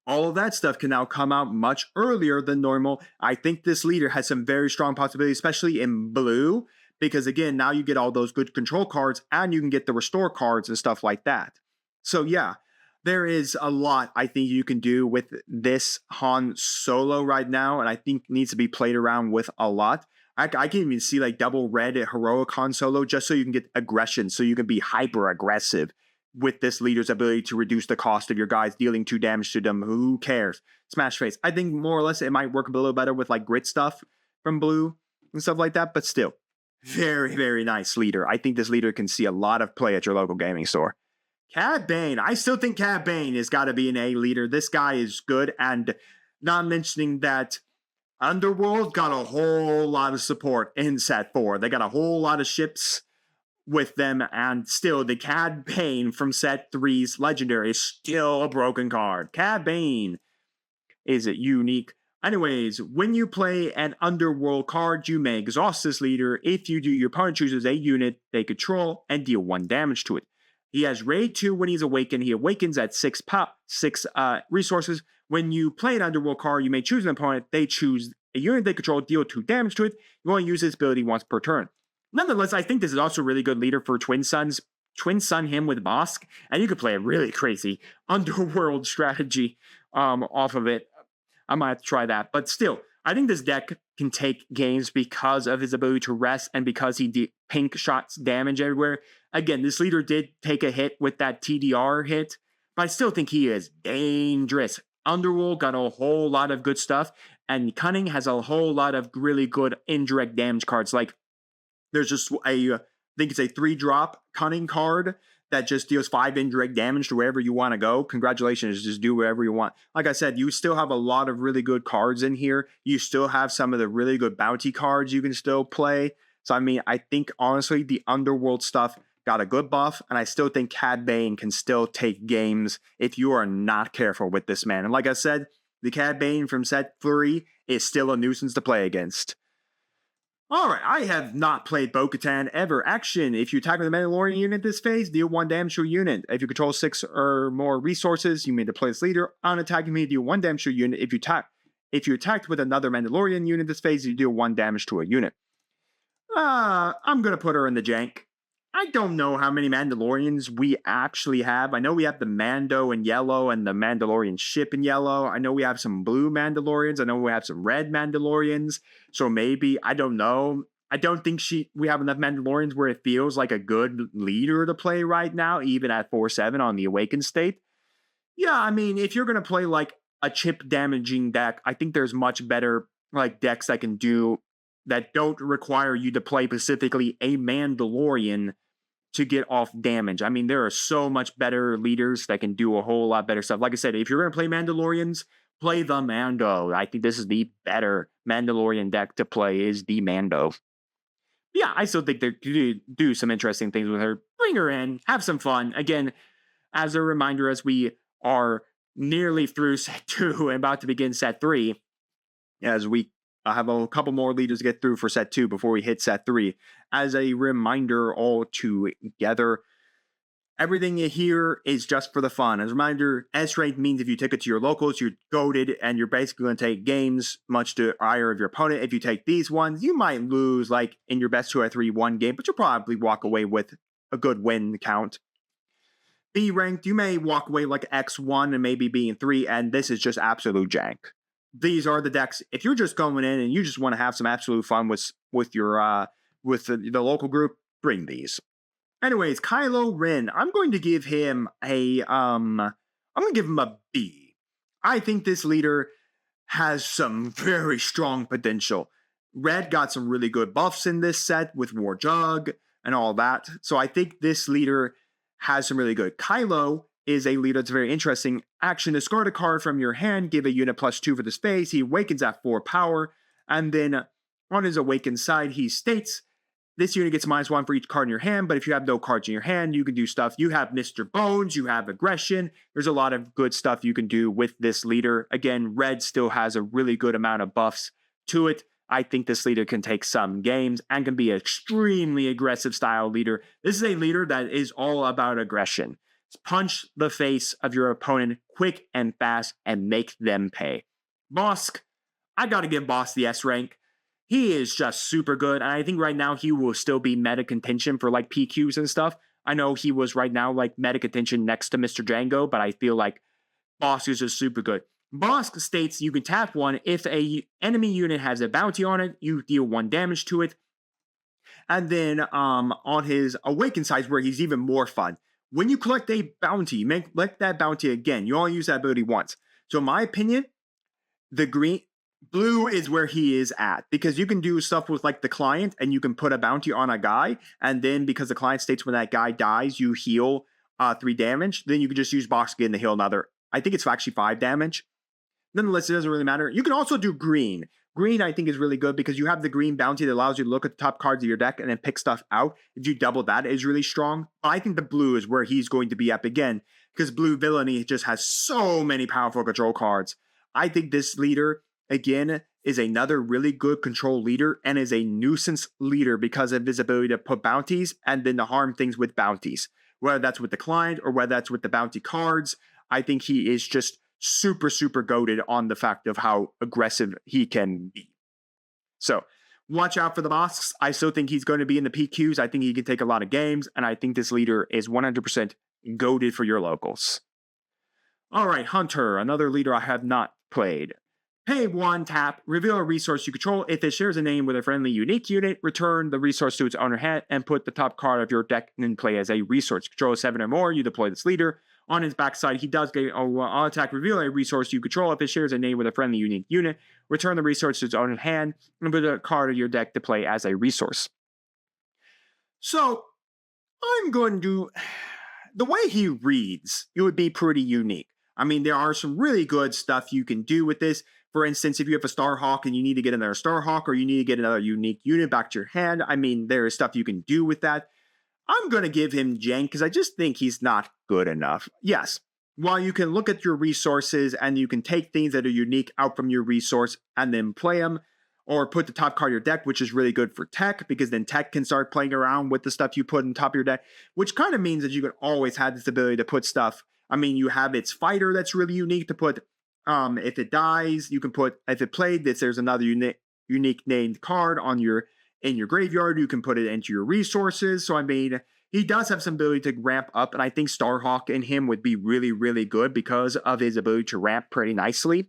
[SPEAKER 1] All of that stuff can now come out much earlier than normal. I think this leader has some very strong possibilities, especially in blue, because again, now you get all those good control cards and you can get the restore cards and stuff like that. So yeah, there is a lot I think you can do with this Han Solo right now, and I think needs to be played around with a lot. I can even see like double red heroic Han Solo just so you can get aggression, so you can be hyper aggressive with this leader's ability to reduce the cost of your guys, dealing 2 damage to them. Who cares? Smash face. I think more or less it might work a little better with like grit stuff from blue and stuff like that, but still, very, very nice leader. I think this leader can see a lot of play at your local gaming store. Cad Bane. I still think Cad Bane has got to be an A leader. This guy is good, and not mentioning that Underworld got a whole lot of support in set 4. They got a whole lot of ships with them, and still the Cad Bane from set 3's Legendary is still a broken card. Cad Bane is unique. Anyways, when you play an Underworld card, you may exhaust this leader. If you do, your opponent chooses a unit they control and deal 1 damage to it. He has Raid 2 when he's awakened. He awakens at 6 resources. When you play an Underworld card, you may choose an opponent. They choose a unit they control, deal 2 damage to it. You only use this ability once per turn. Nonetheless, I think this is also a really good leader for Twin Suns. Twin Sun him with Bosk, and you could play a really crazy Underworld strategy off of it. I might have to try that. But still, I think this deck can take games because of his ability to rest and because he pink shots damage everywhere. Again, this leader did take a hit with that TDR hit, but I still think he is dangerous. Underworld got a whole lot of good stuff, and Cunning has a whole lot of really good indirect damage cards. Like, there's just I think it's a 3-drop Cunning card that just deals 5 indirect damage to wherever you want to go. Congratulations, just do whatever you want. Like I said, you still have a lot of really good cards in here. You still have some of the really good bounty cards you can still play. So, I mean, I think, honestly, the Underworld stuff got a good buff, and I still think Cad Bane can still take games if you are not careful with this man. And like I said, the Cad Bane from set 3 is still a nuisance to play against. Alright, I have not played Bo-Katan ever. Action: if you attack with a Mandalorian unit this phase, deal 1 damage to a unit. If you control 6 or more resources, you may deploy this leader. On attack, you may deal 1 damage to a unit. If you attacked with another Mandalorian unit this phase, you deal 1 damage to a unit. I'm gonna put her in the jank. I don't know how many Mandalorians we actually have. I know we have the Mando in yellow and the Mandalorian ship in yellow. I know we have some blue Mandalorians. I know we have some red Mandalorians. So maybe, I don't know. I don't think we have enough Mandalorians where it feels like a good leader to play right now, even at 4-7 on the Awakened state. Yeah, I mean, if you're going to play like a chip damaging deck, I think there's much better like decks that can do, that don't require you to play specifically a Mandalorian to get off damage. I mean, there are so much better leaders that can do a whole lot better stuff. Like I said, if you're going to play Mandalorians, play the Mando. I think this is the better Mandalorian deck to play, is the Mando. Yeah, I still think they could do some interesting things with her. Bring her in, have some fun. Again, as a reminder, as we are nearly through set 2 and about to begin set 3, as we have a couple more leaders to get through for set 2 before we hit set 3. As a reminder all together, everything here is just for the fun. As a reminder, S rank means if you take it to your locals, you're goated and you're basically going to take games, much to ire of your opponent. If you take these ones, you might lose, like in your best 2 out of 3 one game, but you'll probably walk away with a good win count. B ranked, you may walk away like X1 and maybe being 3, and this is just absolute jank. These are the decks. If you're just going in and you just want to have some absolute fun with your the local group, bring these. Anyways, Kylo Ren, I'm going to give him a B. I think this leader has some very strong potential. Red got some really good buffs in this set with War Jug and all that. So I think this leader has some really good. Kylo is a leader that's very interesting. Action: discard a card from your hand, give a unit +2 for this phase. He awakens at 4 power, and then on his awakened side, he states, this unit gets -1 for each card in your hand, but if you have no cards in your hand, you can do stuff. You have Mr. Bones, you have aggression. There's a lot of good stuff you can do with this leader. Again, red still has a really good amount of buffs to it. I think this leader can take some games and can be an extremely aggressive style leader. This is a leader that is all about aggression. Punch the face of your opponent quick and fast and make them pay. Bosk, I gotta give Bosk the S rank. He is just super good, and I think right now he will still be meta contention for like PQs and stuff. I know he was right now like meta contention next to Mr. Django, but I feel like Bosk is just super good. Bosk states you can tap 1 if a enemy unit has a bounty on it, you deal 1 damage to it. And then on his awakened side, where he's even more fun. When you collect a bounty, you may collect that bounty again. You only use that ability once. So in my opinion, blue is where he is at, because you can do stuff with like the client and you can put a bounty on a guy, and then because the client states when that guy dies, you heal 3 damage. Then you can just use Bosk again to heal another. I think it's actually 5 damage. Nonetheless, it doesn't really matter. You can also do green. Green, I think, is really good because you have the green bounty that allows you to look at the top cards of your deck and then pick stuff out. If you double that, it is really strong. I think the blue is where he's going to be up again, because blue villainy just has so many powerful control cards. I think this leader, again, is another really good control leader and is a nuisance leader because of his ability to put bounties and then to harm things with bounties. whether that's with the client or whether that's with the bounty cards. I think he is just super, super goated on the fact of how aggressive he can be. So watch out for the Mosques. I still think he's going to be in the PQs. I think he can take a lot of games, and I think this leader is 100% goated for your locals. All right, Hunter, another leader I have not played. Pay 1, tap, reveal a resource you control. If it shares a name with a friendly unique unit, return the resource to its owner hand and put the top card of your deck in play as a resource. Control 7 or more, you deploy this leader. On his backside, he does get on attack, reveal a resource you control. If it shares a name with a friendly unique unit, return the resource to its owner hand and put a card of your deck to play as a resource. So, I'm going to... The way he reads, it would be pretty unique. I mean, there are some really good stuff you can do with this. For instance, if you have a Starhawk and you need to get another Starhawk or you need to get another unique unit back to your hand, I mean, there is stuff you can do with that. I'm going to give him jank because I just think he's not good enough. Yes, while you can look at your resources and you can take things that are unique out from your resource and then play them, or put the top card of your deck, which is really good for tech, because then tech can start playing around with the stuff you put on top of your deck, which kind of means that you can always have this ability to put stuff. I mean, you have its fighter that's really unique to put. If it dies, you can put, if it played this, there's another unique named card on in your graveyard, you can put it into your resources. So I mean, he does have some ability to ramp up, and I think Starhawk in him would be really, really good because of his ability to ramp pretty nicely,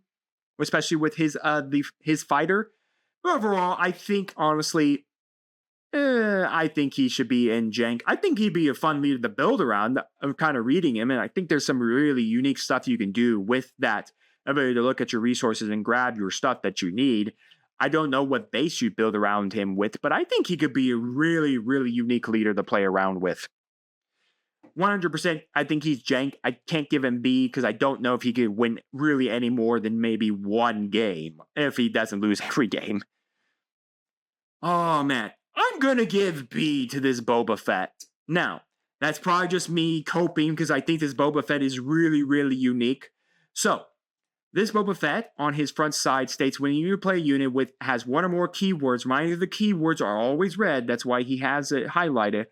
[SPEAKER 1] especially with his fighter. But overall, I think, honestly, I think he should be in jank. I think he'd be a fun leader to build around. I'm kind of reading him, and I think there's some really unique stuff you can do with that ability to look at your resources and grab your stuff that you need. I don't know what base you build around him with, but I think he could be a really, really unique leader to play around with. 100%, I think he's jank. I can't give him B because I don't know if he could win really any more than maybe one game if he doesn't lose every game. Oh, man. I'm going to give B to this Boba Fett. Now, that's probably just me coping because I think this Boba Fett is really, really unique. So, this Boba Fett on his front side states when you play a unit with has one or more keywords, mind you, the keywords are always red, that's why he has it highlighted.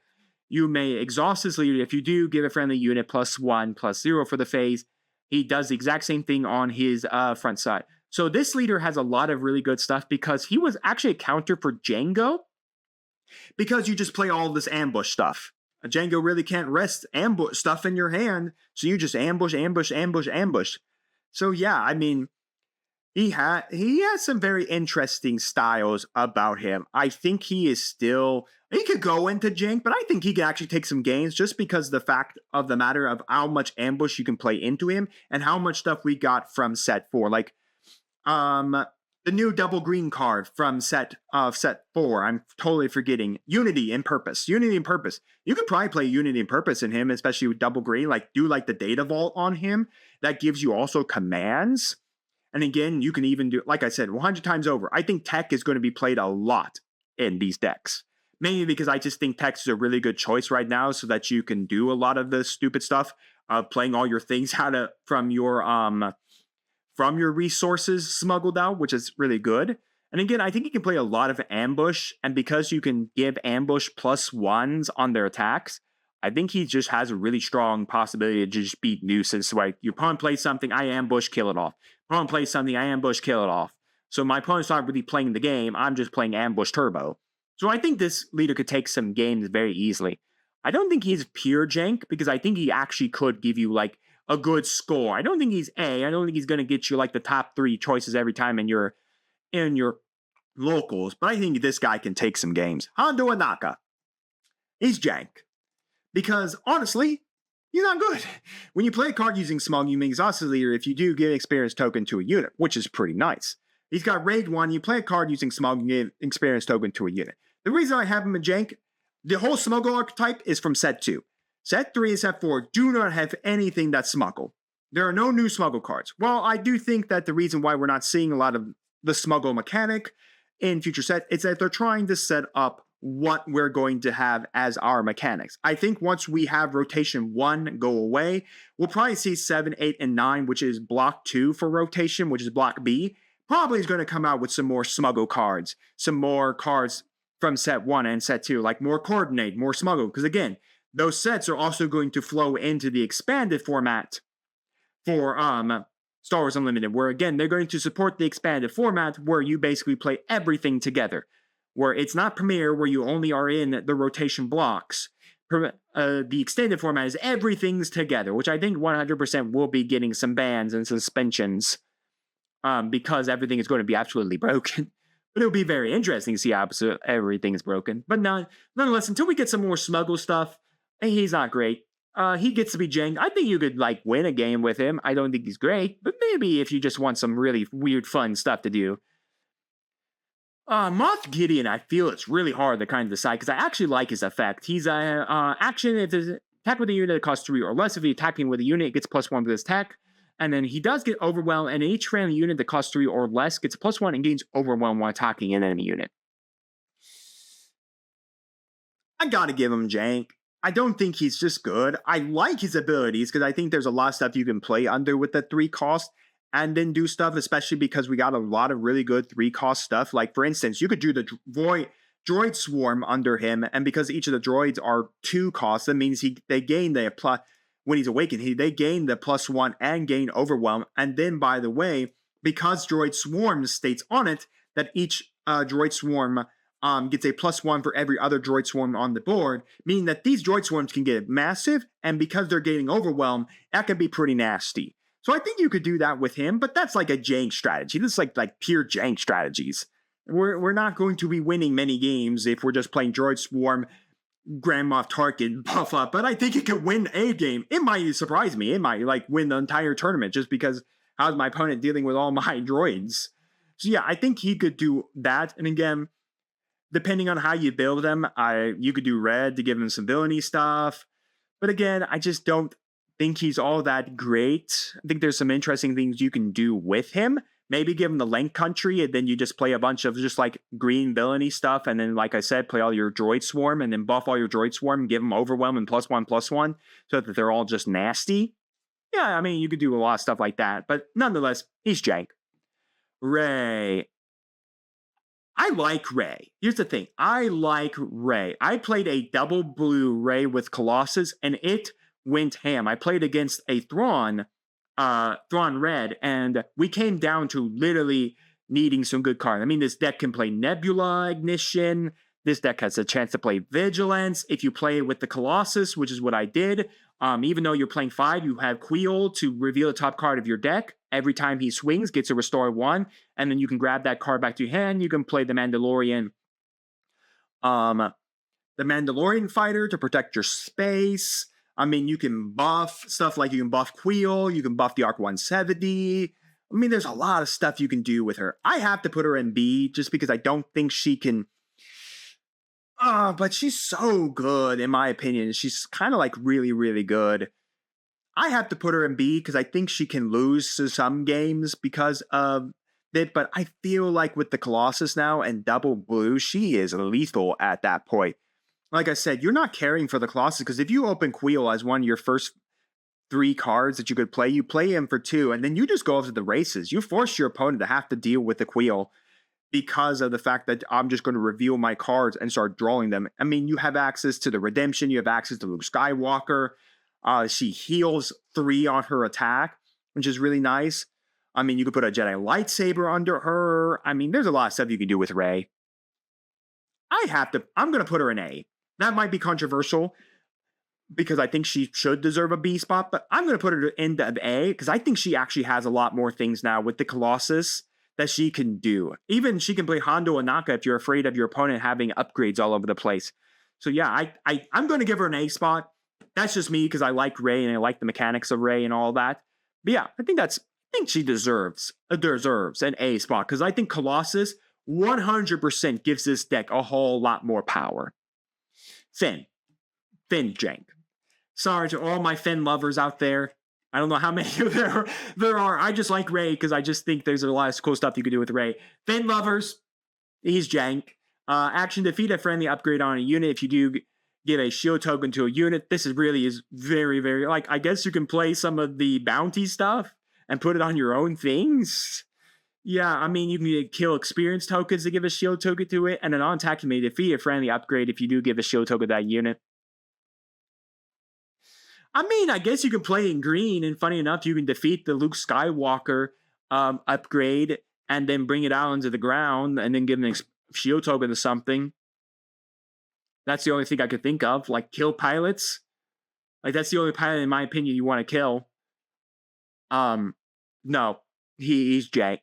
[SPEAKER 1] You may exhaust this leader. If you do, give a friendly unit +1/+0 for the phase. He does the exact same thing on his front side. So this leader has a lot of really good stuff because he was actually a counter for Jango. Because you just play all this ambush stuff. Jango really can't rest ambush stuff in your hand, so you just ambush. So yeah, I mean, he has some very interesting styles about him. I think he could go into jank, but I think he can actually take some games just because the fact of the matter of how much ambush you can play into him and how much stuff we got from set 4. Like, the new double green card from set 4. I'm totally forgetting. Unity and Purpose. You could probably play Unity and Purpose in him, especially with double green. Like, do like the data vault on him. That gives you also commands. And again, you can even do, like I said, 100 times over. I think tech is going to be played a lot in these decks. Mainly because I just think tech is a really good choice right now so that you can do a lot of the stupid stuff of playing all your things from your resources smuggled out, which is really good. And again, I think you can play a lot of ambush, and because you can give ambush +1s on their attacks, I think he just has a really strong possibility to just beat nuisance. Like, your opponent plays something, I ambush, kill it off. Opponent plays something, I ambush, kill it off. So my opponent's not really playing the game, I'm just playing ambush turbo. So I think this leader could take some games very easily. I don't think he's pure jank, because I think he actually could give you, like, a good score. I don't think he's A. I don't think he's going to get you like the top 3 choices every time in your locals, but I think this guy can take some games. Hondo Anaka. He's jank. Because honestly, he's not good. When you play a card using Smug, you may exhaust the leader if you do give experience token to a unit, which is pretty nice. He's got raid 1, you play a card using Smug, you give experience token to a unit. The reason I have him in jank, the whole Smuggle archetype is from set 2. Set 3 and Set 4 do not have anything that's smuggle. There are no new smuggle cards. Well, I do think that the reason why we're not seeing a lot of the smuggle mechanic in future set is that they're trying to set up what we're going to have as our mechanics. I think once we have rotation 1 go away, we'll probably see 7, 8, and 9, which is block 2 for rotation, which is block B, probably is going to come out with some more smuggle cards, some more cards from set 1 and set 2, like more coordinate, more smuggle, because again, those sets are also going to flow into the expanded format for Star Wars Unlimited, where again they're going to support the expanded format where you basically play everything together, where it's not Premiere where you only are in the rotation blocks. The extended format is everything's together, which I think 100% will be getting some bans and suspensions because everything is going to be absolutely broken. But it'll be very interesting to see how everything is broken. But nonetheless, until we get some more smuggle stuff, he's not great. He gets to be janked. I think you could win a game with him. I don't think he's great, but maybe if you just want some really weird, fun stuff to do. Moff Gideon, I feel it's really hard to kind of decide because I actually like his effect. He's action if there's attack with a unit that costs 3 or less. If you're attacking with a unit, it gets +1 for this attack. And then he does get Overwhelm, and each friendly unit that costs 3 or less gets +1 and gains Overwhelm while attacking an enemy unit. I gotta give him jank. I don't think he's just good. I like his abilities because I think there's a lot of stuff you can play under with the 3 cost and then do stuff, especially because we got a lot of really good 3 cost stuff. Like, for instance, you could do the droid swarm under him, and because each of the droids are 2 costs, that means they gain the plus. When he's awakened, they gain the +1 and gain Overwhelm. And then, by the way, because Droid Swarm states on it that each Droid Swarm gets a +1 for every other Droid Swarm on the board, meaning that these Droid Swarms can get massive, and because they're gaining Overwhelm, that can be pretty nasty. So I think you could do that with him, but that's like a jank strategy. This is like pure jank strategies. We're not going to be winning many games if we're just playing Droid Swarm, Grand Moff Tarkin, buff up, but I think it could win a game. It might surprise me. It might win the entire tournament just because how's my opponent dealing with all my droids? So yeah, I think he could do that. And again, depending on how you build them, you could do red to give him some villainy stuff. But again, I just don't think he's all that great. I think there's some interesting things you can do with him. Maybe give him the Link Country, and then you just play a bunch of just green villainy stuff, and then, like I said, play all your Droid Swarm, and then buff all your Droid Swarm, give them Overwhelm and +1/+1, so that they're all just nasty. Yeah, I mean, you could do a lot of stuff like that, but nonetheless, he's jank. Rey. I like Rey. Here's the thing. I like Rey. I played a double blue Rey with Colossus, and it went ham. I played against a Thrawn red, and we came down to literally needing some good cards. I mean, this deck can play Nebula Ignition. This deck has a chance to play Vigilance. If you play with the Colossus, which is what I did, even though you're playing 5, you have Queel to reveal the top card of your deck. Every time he swings, gets a restore 1, and then you can grab that card back to your hand. You can play the Mandalorian fighter to protect your space. I mean, you can buff stuff like you can buff Queel, you can buff the Arc 170. I mean, there's a lot of stuff you can do with her. I have to put her in B just because I don't think she can. But she's so good, in my opinion. She's kind of really, really good. I have to put her in B because I think she can lose to some games because of it. But I feel like with the Colossus now and double blue, she is lethal at that point. Like I said, you're not caring for the Colossus because if you open Queel as one of your first 3 cards that you could play, you play him for 2, and then you just go off to the races. You force your opponent to have to deal with the Queel because of the fact that I'm just going to reveal my cards and start drawing them. I mean, you have access to the Redemption, you have access to Luke Skywalker. She heals 3 on her attack, which is really nice. I mean, you could put a Jedi lightsaber under her. I mean, there's a lot of stuff you can do with Rey. I'm going to put her in A. That might be controversial because I think she should deserve a B spot, but I'm going to put her into A because I think she actually has a lot more things now with the Colossus that she can do. Even she can play Hondo Anaka if you're afraid of your opponent having upgrades all over the place. So yeah, I'm going to give her an A spot. That's just me because I like Rey and I like the mechanics of Rey and all that. But yeah, I think she deserves an A spot because I think Colossus 100% gives this deck a whole lot more power. Finn jank. Sorry to all my Finn lovers out there. I don't know how many there are. I just like Rey because I just think there's a lot of cool stuff you can do with Rey. Finn lovers, he's jank. Action, defeat a friendly upgrade on a unit. If you do give a shield token to a unit, this is very, very, I guess you can play some of the bounty stuff and put it on your own things. Yeah, I mean, you can kill experience tokens to give a shield token to it, and an on attack you may defeat a friendly upgrade if you do give a shield token to that unit. I mean, I guess you can play in green, and funny enough, you can defeat the Luke Skywalker upgrade and then bring it out onto the ground and then give an shield token to something. That's the only thing I could think of. Like, kill pilots. Like, that's the only pilot, in my opinion, you want to kill. No. He's jank.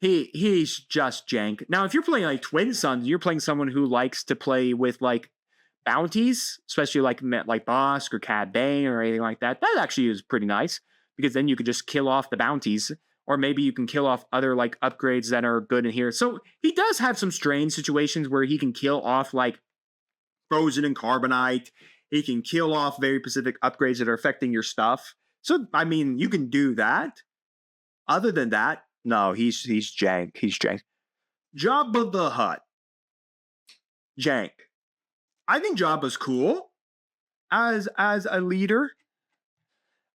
[SPEAKER 1] He's just jank. Now, if you're playing, like, Twin Suns, you're playing someone who likes to play with, like, bounties, especially like Bossk or Cad Bane or anything like that. That actually is pretty nice, because then you could just kill off the bounties, or maybe you can kill off other, like, upgrades that are good in here. So, he does have some strange situations where he can kill off, like, Frozen and Carbonite. He can kill off very specific upgrades that are affecting your stuff. So, I mean, you can do that. Other than that, no, he's jank. He's jank. Jabba the Hutt. Jank. I think Jabba's cool as a leader.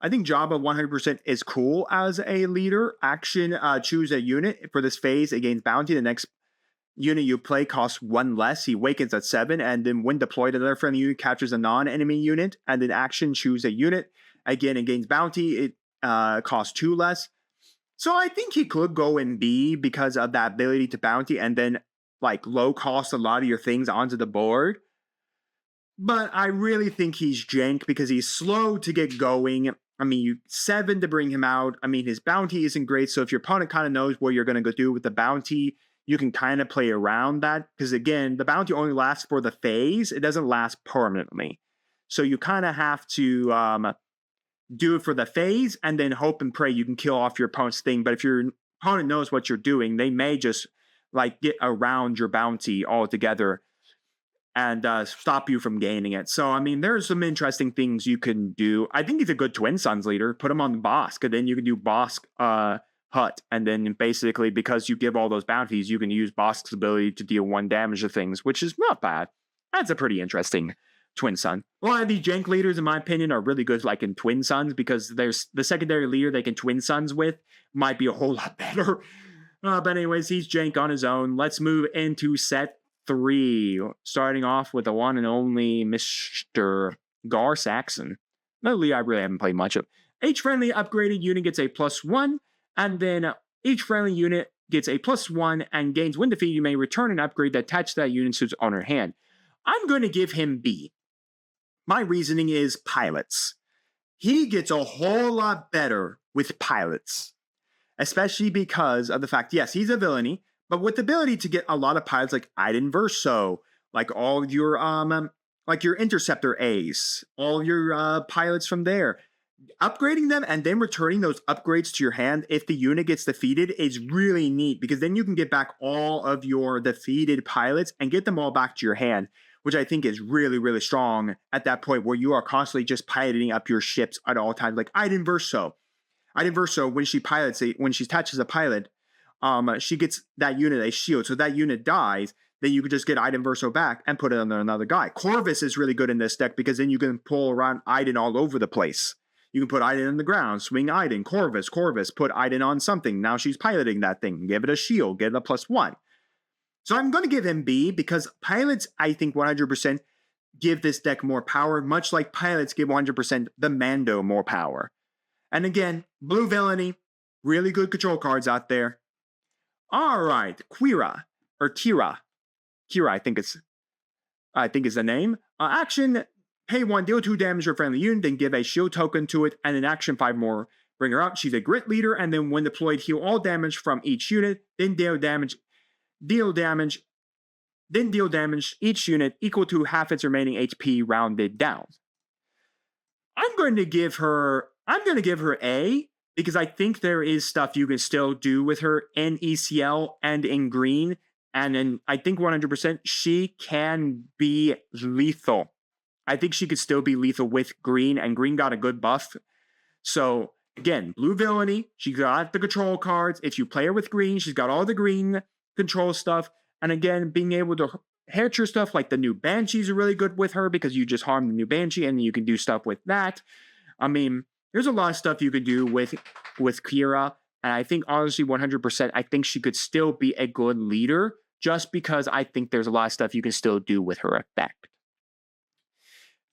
[SPEAKER 1] I think Jabba 100% is cool as a leader. Action, choose a unit for this phase against bounty. The next unit you play costs 1 less. He wakens at 7, and then when deployed, another friendly unit captures a non-enemy unit. And then action, choose a unit. Again, against bounty, it costs 2 less. So I think he could go in B because of that ability to bounty and then, like, low cost a lot of your things onto the board. But I really think he's jank because he's slow to get going. I mean, 7 to bring him out. I mean, his bounty isn't great, so if your opponent kind of knows what you're going to go do with the bounty, you can kind of play around that. Because again, the bounty only lasts for the phase. It doesn't last permanently. So you kind of have to do it for the phase and then hope and pray you can kill off your opponent's thing. But if your opponent knows what you're doing, they may just, like, get around your bounty altogether and stop you from gaining it. So, I mean, there's some interesting things you can do. I think he's a good Twin Suns leader. Put him on Bossk, and then you can do Bossk Hutt. And then basically, because you give all those bounties, you can use Bossk's ability to deal 1 damage to things, which is not bad. That's a pretty interesting Twin Sun. A lot of these jank leaders, in my opinion, are really good, like, in Twin Suns, because there's the secondary leader they can Twin Suns with might be a whole lot better. But anyways, he's jank on his own. Let's move into set 3, starting off with the one and only Mr. Gar Saxon. Lately, I really haven't played much of. Each friendly upgraded unit gets a +1, and then each friendly unit gets a +1, and gains when defeated, you may return an upgrade that attached to that unit to its owner hand. I'm going to give him B. My reasoning is pilots. He gets a whole lot better with pilots, especially because of the fact, yes, he's a villainy, but with the ability to get a lot of pilots like Iden Verso, like all of your like your Interceptor Ace, all of your pilots from there, upgrading them and then returning those upgrades to your hand if the unit gets defeated is really neat, because then you can get back all of your defeated pilots and get them all back to your hand, which I think is really, really strong at that point where you are constantly just piloting up your ships at all times. Like Iden Verso. Iden Verso, when she attaches a pilot, she gets that unit a shield. So that unit dies, then you can just get Iden Verso back and put it on another guy. Corvus is really good in this deck because then you can pull around Iden all over the place. You can put Iden on the ground, swing Iden, Corvus, put Iden on something. Now she's piloting that thing. Give it a shield, get it a +1. So I'm going to give him B because pilots, I think 100% give this deck more power, much like pilots give 100% the Mando more power. And again, blue villainy, really good control cards out there. All right, Kira, I think is the name. Action, pay 1, deal 2 damage to a friendly unit, then give a shield token to it, and an action 5 more, bring her up. She's a grit leader, and then when deployed, heal all damage from each unit, then deal damage each unit equal to half its remaining HP rounded down. I'm going to give her A because I think there is stuff you can still do with her in ECL and in green, and then I think 100% she can be lethal. I think she could still be lethal with green, and green got a good buff. So again, blue villainy, she got the control cards. If you play her with green, she's got all the green control stuff. And again, being able to hurt your stuff, like the new Banshees are really good with her because you just harm the new Banshee and you can do stuff with that. I mean, there's a lot of stuff you could do with Kira. And I think honestly, 100%, I think she could still be a good leader just because I think there's a lot of stuff you can still do with her effect.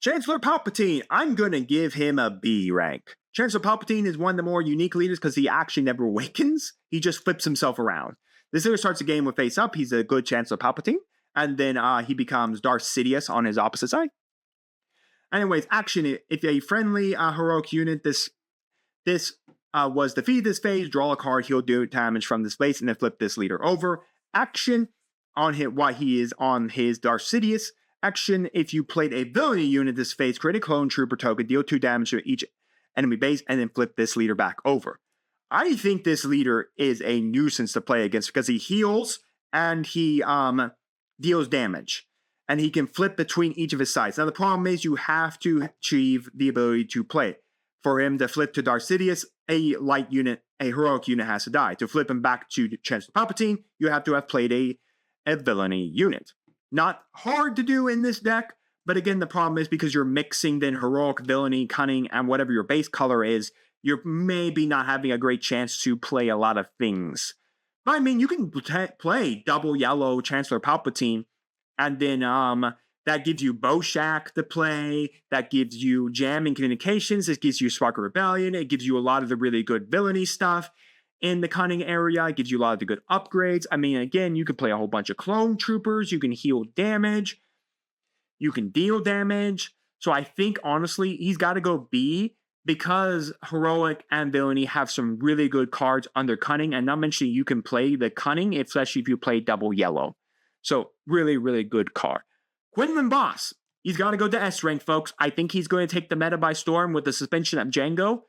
[SPEAKER 1] Chancellor Palpatine, I'm going to give him a B rank. Chancellor Palpatine is one of the more unique leaders because he actually never awakens. He just flips himself around. This leader starts the game with face up. He's a good Chancellor Palpatine. And then he becomes Darth Sidious on his opposite side. Anyways, action. If a friendly heroic unit, this was defeated this phase, draw a card, he'll do damage from this base, and then flip this leader over. Action on him while he is on his Darth Sidious. Action, if you played a villainy unit this phase, create a clone trooper token, deal 2 damage to each enemy base, and then flip this leader back over. I think this leader is a nuisance to play against because he heals and he deals damage. And he can flip between each of his sides. Now the problem is you have to achieve the ability to play. For him to flip to Darth Sidious, a light unit, a heroic unit has to die. To flip him back to Chancellor Palpatine, you have to have played a villainy unit. Not hard to do in this deck, but again, the problem is because you're mixing then heroic, villainy, cunning, and whatever your base color is, you're maybe not having a great chance to play a lot of things. But I mean, you can play double yellow Chancellor Palpatine, and then that gives you Boshak to play, that gives you jamming communications, it gives you Spark of Rebellion, it gives you a lot of the really good villainy stuff in the cunning area, it gives you a lot of the good upgrades. I mean, again, you can play a whole bunch of clone troopers, you can heal damage, you can deal damage. So I think, honestly, he's got to go B because heroic and villainy have some really good cards under cunning, and not mentioning you can play the cunning, especially if you play double yellow. So really, really good card. Quinlan Voss, he's got to go to S rank, folks. I think he's going to take the meta by storm with the suspension of Django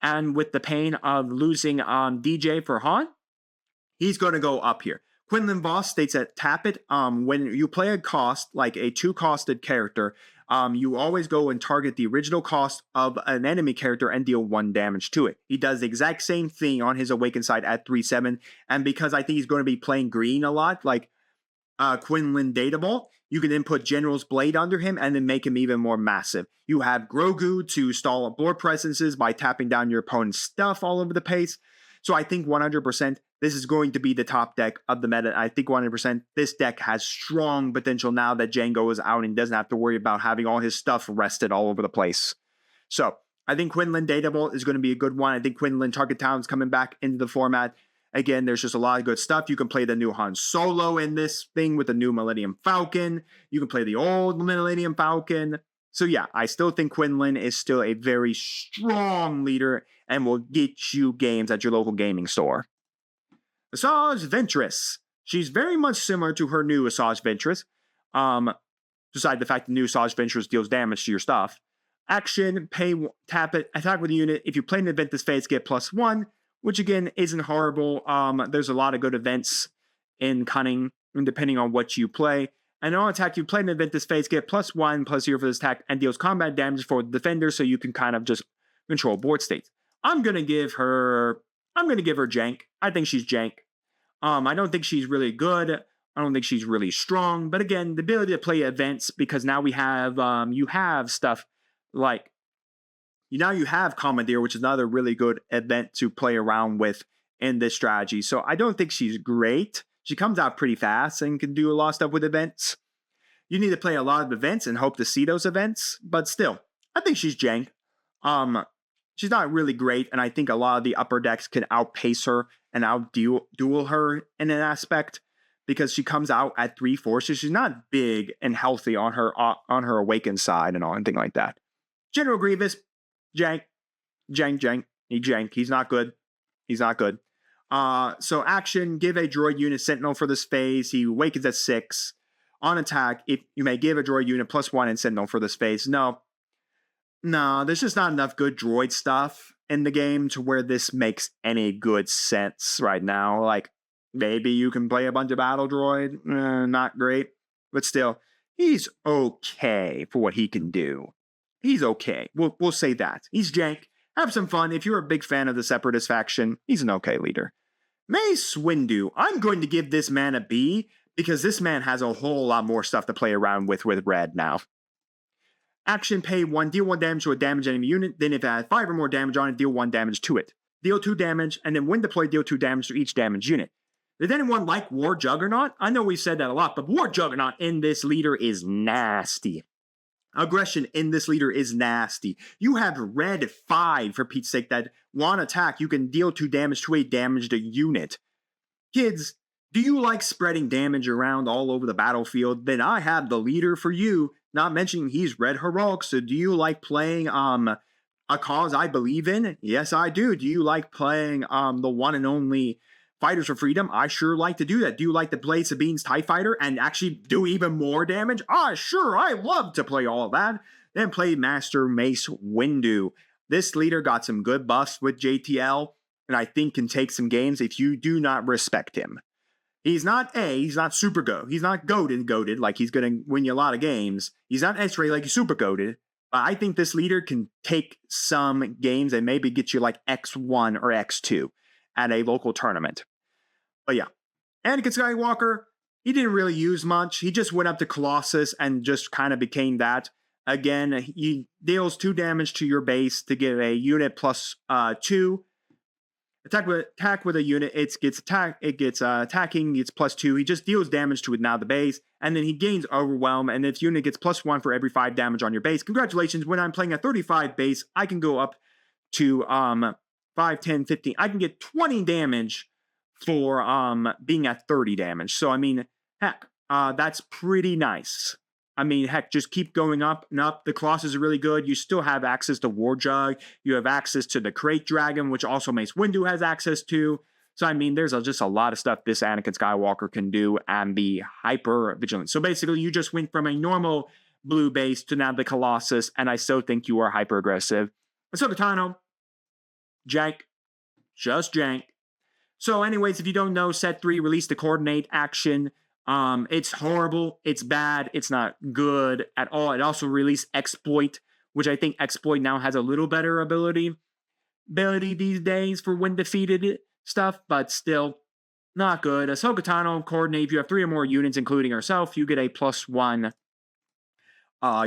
[SPEAKER 1] and with the pain of losing DJ for Han. He's going to go up here. Quinlan Voss states that tap it. When you play a cost, like a 2-costed character, you always go and target the original cost of an enemy character and deal 1 damage to it. He does the exact same thing on his Awakened side at 3/7. And because I think he's going to be playing green a lot, like Quinlan Databall, you can then put General's Blade under him and then make him even more massive. You have Grogu to stall board presences by tapping down your opponent's stuff all over the place. So I think 100% this is going to be the top deck of the meta. I think 100% this deck has strong potential now that Django is out and doesn't have to worry about having all his stuff rested all over the place. So I think Quinlan Databall is going to be a good one. I think Quinlan Target Town's coming back into the format. Again, there's just a lot of good stuff. You can play the new Han Solo in this thing with the new Millennium Falcon. You can play the old Millennium Falcon. So yeah, I still think Quinlan is still a very strong leader and will get you games at your local gaming store. 𝐒𝐓𝐀𝐾 Ventress. She's very much similar to her new 𝐒𝐓𝐃 Ventress. Besides the fact the new 𝐒𝐓𝐃 Ventress deals damage to your stuff. Action, tap it, attack with the unit. If you play an event this phase, get +1. Which again isn't horrible. There's a lot of good events in cunning, and depending on what you play. And on attack, you play an event this phase, get +1/+0 for this attack, and deals combat damage for the defender, so you can kind of just control board states. I'm gonna give her jank. I think she's jank. I don't think she's really good. I don't think she's really strong. But again, the ability to play events, because now we have you have stuff like now you have Commandeer, which is another really good event to play around with in this strategy. So I don't think she's great. She comes out pretty fast and can do a lot of stuff with events. You need to play a lot of events and hope to see those events. But still, I think she's jank. She's not really great, and I think a lot of the upper decks can outpace her and outduel her in an aspect because she comes out at 3/4, so she's not big and healthy on her Awakened side and all anything like that. General Grievous, jank. He's not good. So action, give a droid unit Sentinel for this phase. He awakens at 6. On attack, if you may give a droid unit +1 and Sentinel for this phase. No, there's just not enough good droid stuff in the game to where this makes any good sense right now. Like, maybe you can play a bunch of battle droid. Not great. But still, he's okay for what he can do. He's okay. We'll say that. He's jank. Have some fun. If you're a big fan of the Separatist faction, he's an okay leader. Mace Windu. I'm going to give this man a B because this man has a whole lot more stuff to play around with red now. Action, pay 1, deal 1 damage to a damaged enemy unit. Then if it has 5 or more damage on it, deal 1 damage to it. Deal 2 damage, and then when deployed, deal 2 damage to each damaged unit. Did anyone like War Juggernaut? I know we said that a lot, but War Juggernaut in this leader is nasty. Aggression in this leader is nasty. You have red 5, for Pete's sake, that one attack, you can deal 2 damage to a damaged unit. Kids, do you like spreading damage around all over the battlefield? Then I have the leader for you, not mentioning he's red heroic. So do you like playing a cause I believe in? Yes, I do. Do you like playing the one and only Fighters for Freedom? I sure like to do that. Do you like to play Sabine's TIE Fighter and actually do even more damage? Sure, I love to play all of that. Then play Master Mace Windu. This leader got some good buffs with JTL, and I think can take some games if you do not respect him. He's not he's not super go. He's not goated, like he's going to win you a lot of games. He's not X-ray like he's super goated. But I think this leader can take some games and maybe get you like X1 or X2 at a local tournament. But yeah, Anakin Skywalker, he didn't really use much. He just went up to Colossus and just kind of became that. Again, he deals 2 damage to your base to give a unit plus 2. Attack with a unit, it gets attacking, it's plus 2. He just deals damage to it now the base, and then he gains overwhelm, and this unit gets plus 1 for every 5 damage on your base. Congratulations, when I'm playing a 35 base, I can go up to 5, 10, 15. I can get 20 damage for being at 30 damage. So I mean, heck, that's pretty nice. I mean, heck, just keep going up and up. The Colossus are really good. You still have access to War Jug. You have access to the Crate Dragon, which also Mace Windu has access to. So, I mean, there's just a lot of stuff this Anakin Skywalker can do and be hyper vigilant. So, basically, you just went from a normal blue base to now the Colossus, and I still think you are hyper aggressive. Ahsoka Tano, jank, just jank. So, anyways, if you don't know, set 3 released the coordinate action. It's horrible, it's bad, it's not good at all. It also released Exploit, which I think Exploit now has a little better ability these days for when defeated stuff, but still not good. Ahsoka Tano coordinate, if you have 3 or more units, including herself, you get a +1.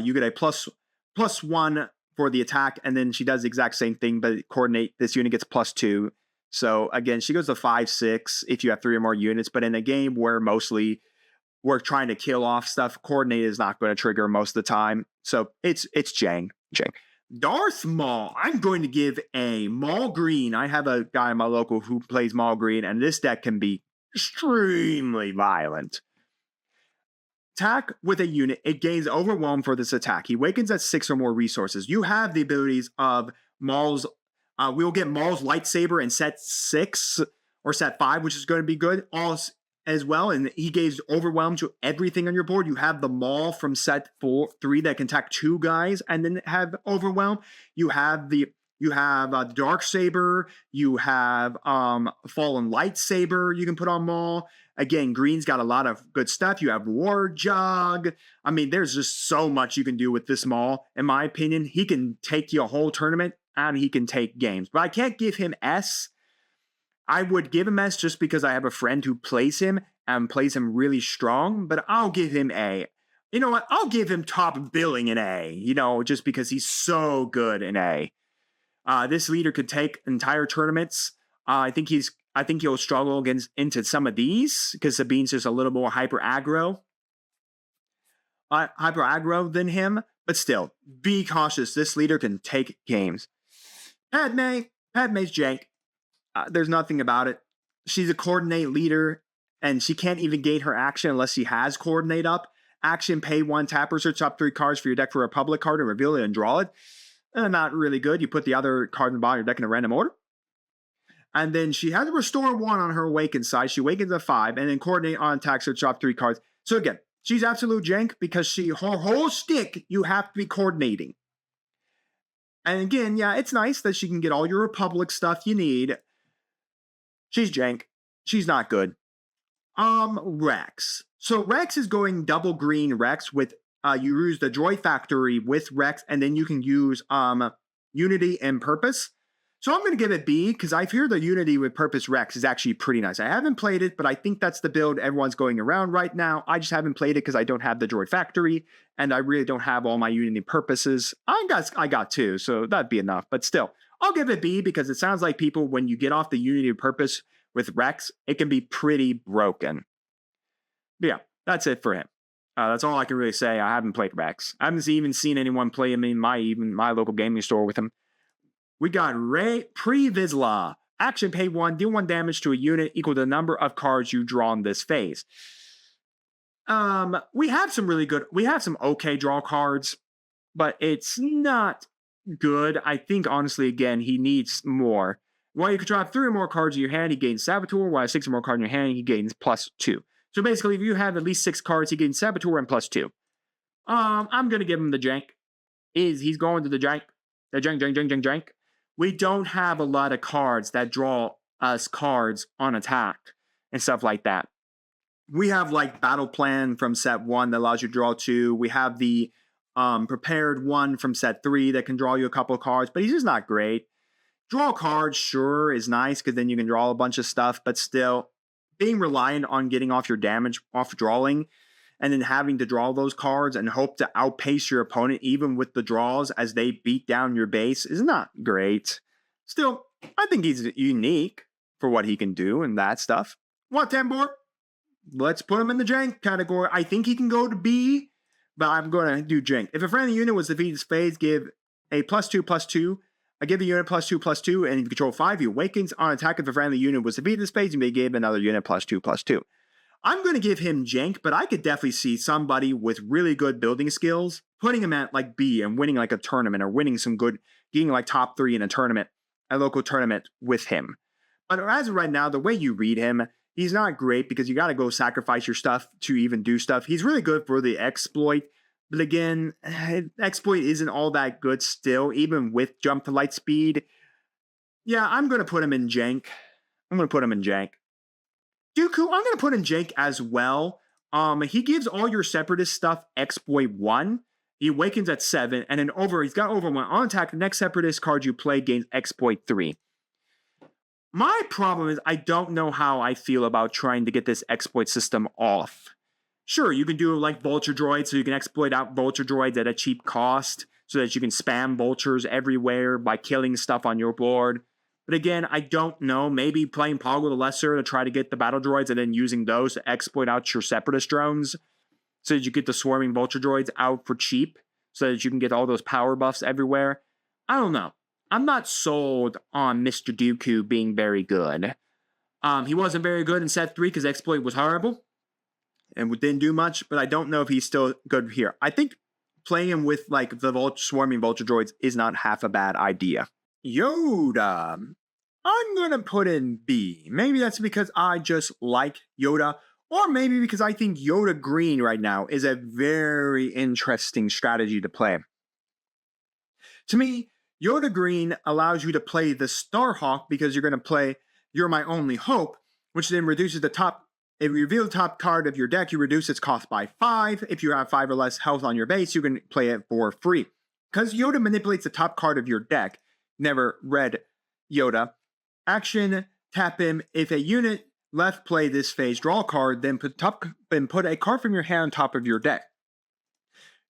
[SPEAKER 1] You get a plus 1 for the attack, and then she does the exact same thing, but coordinate, this unit gets +2. So again, she goes to 5-6 if you have 3 or more units, but in a game where mostly we're trying to kill off stuff, coordinate is not going to trigger most of the time. So it's Jang. Darth Maul, I'm going to give a Maul Green. I have a guy in my local who plays Maul Green, and this deck can be extremely violent. Attack with a unit, it gains Overwhelm for this attack. He wakens at 6 or more resources. You have the abilities of Maul's we'll get Maul's lightsaber in set 6 or set 5, which is going to be good as well. And he gives Overwhelm to everything on your board. You have the Maul from set 3 that can attack 2 guys and then have Overwhelm. You have the Dark Saber. You have Fallen Lightsaber you can put on Maul. Again, Green's got a lot of good stuff. You have War Jug. I mean, there's just so much you can do with this Maul. In my opinion, he can take you a whole tournament, and he can take games. But I can't give him S. I would give him S just because I have a friend who plays him and plays him really strong, but I'll give him A. You know what? I'll give him top billing in A, just because he's so good in A. This leader could take entire tournaments. I think he'll struggle into some of these because Sabine's just a little more hyper aggro than him, but still, be cautious. This leader can take games. Padme's jank. There's nothing about it. She's a coordinate leader, and she can't even gain her action unless she has coordinate up. Action, pay 1, tap or search top 3 cards for your deck for a public card and reveal it and draw it. Not really good. You put the other card in the bottom of your deck in a random order. And then she has a restore 1 on her awaken side. She awakens at 5, and then coordinate on attack, search top 3 cards. So again, she's absolute jank because her whole stick, you have to be coordinating. And again, yeah, it's nice that she can get all your Republic stuff you need. She's jank. She's not good. Rex. So Rex is going double green Rex with, you use the Droid Factory with Rex, and then you can use Unity and Purpose. So I'm going to give it B because I hear the Unity with Purpose Rex is actually pretty nice. I haven't played it, but I think that's the build everyone's going around right now. I just haven't played it because I don't have the Droid Factory, and I really don't have all my Unity purposes. I got 2, so that'd be enough. But still, I'll give it B because it sounds like people, when you get off the Unity Purpose with Rex, it can be pretty broken. But yeah, that's it for him. That's all I can really say. I haven't played Rex. I haven't even seen anyone play him in my local gaming store with him. We got Pre-Vizsla. Action, pay 1, deal 1 damage to a unit equal to the number of cards you draw in this phase. We have some okay draw cards, but it's not good. I think, honestly, again, he needs more. While you can draw 3 or more cards in your hand, he gains Saboteur. While 6 or more cards in your hand, he gains +2. So basically, if you have at least 6 cards, he gains Saboteur and +2. I'm going to give him the jank. He's going to the jank. The jank. We don't have a lot of cards that draw us cards on attack and stuff like that. We have like Battle Plan from set 1 that allows you to draw 2. We have the Prepared 1 from set 3 that can draw you a couple of cards, but he's just not great. Draw cards, sure, is nice because then you can draw a bunch of stuff, but still, being reliant on getting off your damage off drawing and then having to draw those cards and hope to outpace your opponent even with the draws as they beat down your base is not great. Still, I think he's unique for what he can do and that stuff. What, Tambor? Let's put him in the jank category. I think he can go to B, but I'm going to do jank. If a friendly unit was defeated this phase, give a +2/+2. I give the unit +2/+2, and if you control 5, he awakens on attack. If a friendly unit was defeated this phase, you may give another unit +2/+2. I'm going to give him jank, but I could definitely see somebody with really good building skills putting him at like B and winning like a tournament or winning some good, getting like top 3 in a tournament, a local tournament with him. But as of right now, the way you read him, he's not great because you got to go sacrifice your stuff to even do stuff. He's really good for the exploit. But again, exploit isn't all that good still, even with jump to light speed. Yeah, I'm going to put him in jank. Dooku, I'm going to put in jank as well. He gives all your separatist stuff exploit 1. He awakens at 7, and then he's got over 1. On attack, the next separatist card you play gains exploit 3. My problem is I don't know how I feel about trying to get this exploit system off. Sure, you can do like vulture droids, so you can exploit out vulture droids at a cheap cost, so that you can spam vultures everywhere by killing stuff on your board. But again, I don't know. Maybe playing Poggle the Lesser to try to get the battle droids and then using those to exploit out your separatist drones, so that you get the swarming vulture droids out for cheap, so that you can get all those power buffs everywhere. I don't know. I'm not sold on Mr. Dooku being very good. He wasn't very good in set 3 because exploit was horrible and didn't do much, but I don't know if he's still good here. I think playing him with like the swarming vulture droids is not half a bad idea. Yoda. I'm going to put in B. Maybe that's because I just like Yoda, or maybe because I think Yoda Green right now is a very interesting strategy to play. To me, Yoda Green allows you to play the Starhawk because you're going to play You're My Only Hope, which then reduces the top. If you reveal the top card of your deck, you reduce its cost by 5. If you have 5 or less health on your base, you can play it for free. Because Yoda manipulates the top card of your deck. Never read Yoda. Action, tap him. If a unit left play this phase, draw a card, then put a card from your hand on top of your deck.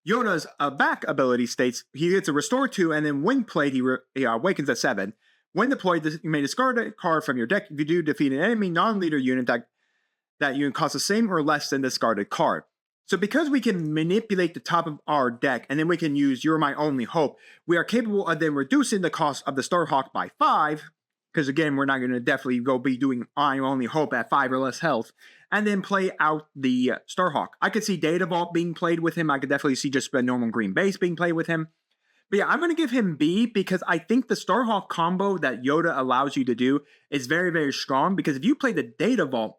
[SPEAKER 1] Yoda's back ability states he gets a restore 2, and then when played, he awakens at 7. When deployed, you may discard a card from your deck. If you do, defeat an enemy non-leader unit that unit costs the same or less than discarded card. So because we can manipulate the top of our deck, and then we can use You're My Only Hope, we are capable of then reducing the cost of the Starhawk by 5, because again, we're not going to definitely go be doing I Only Hope at 5 or less health, and then play out the Starhawk. I could see Data Vault being played with him. I could definitely see just a normal green base being played with him. But yeah, I'm going to give him B because I think the Starhawk combo that Yoda allows you to do is very, very strong, because if you play the Data Vault,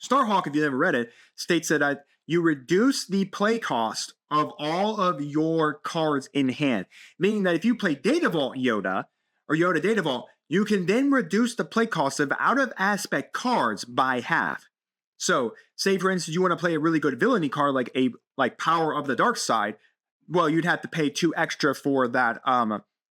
[SPEAKER 1] Starhawk, if you never read it, states that you reduce the play cost of all of your cards in hand. Meaning that if you play Data Vault Yoda, or Yoda Data Vault, you can then reduce the play cost of out-of-aspect cards by half. So, say for instance, you want to play a really good villainy card like Power of the Dark Side, well, you'd have to pay 2 extra for that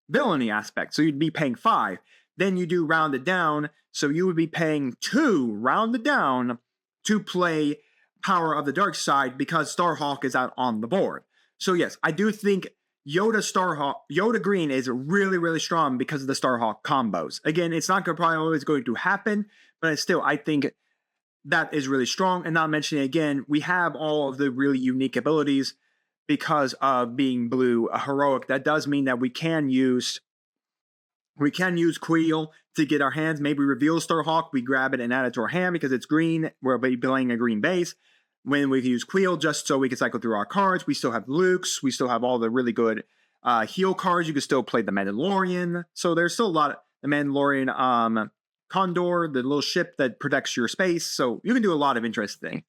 [SPEAKER 1] villainy aspect. So you'd be paying 5. Then you do round it down, so you would be paying 2 rounded down to play Power of the Dark Side because Starhawk is out on the board. So yes, I do think Yoda Green is really, really strong because of the Starhawk combos. Again, it's not probably always going to happen, but still, I think that is really strong. And not mentioning again, we have all of the really unique abilities because of being blue, a heroic. That does mean that we can use 𝐒𝐲 to get our hands. Maybe reveal Starhawk, we grab it and add it to our hand because it's green. We're playing a green base. When we use 𝐒𝐲 just so we can cycle through our cards, we still have Luke's, we still have all the really good heal cards. You can still play the Mandalorian. So there's still a lot of the Mandalorian Condor, the little ship that protects your space. So you can do a lot of interesting things.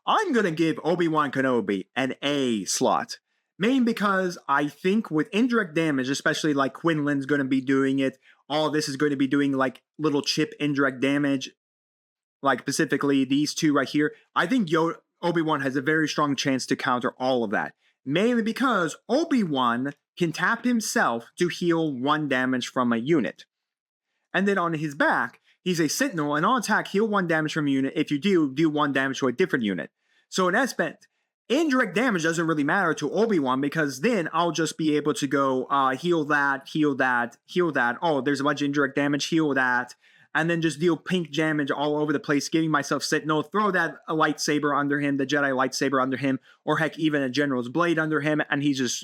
[SPEAKER 1] I'm going to give Obi-Wan Kenobi an A slot. Mainly because I think with indirect damage, especially like Quinlan's going to be doing it, all this is going to be doing like little chip indirect damage, like specifically these two right here. I think Obi-Wan has a very strong chance to counter all of that. Mainly because Obi-Wan can tap himself to heal 1 damage from a unit. And then on his back, he's a Sentinel, and on attack, heal 1 damage from a unit. If you do 1 damage to a different unit. So in aspect, indirect damage doesn't really matter to Obi-Wan because then I'll just be able to go heal that, heal that, heal that. Oh, there's a bunch of indirect damage, heal that. And then just deal pink damage all over the place, giving myself Sentinel, throw that a lightsaber under him, the Jedi lightsaber under him, or heck, even a General's Blade under him, and he's just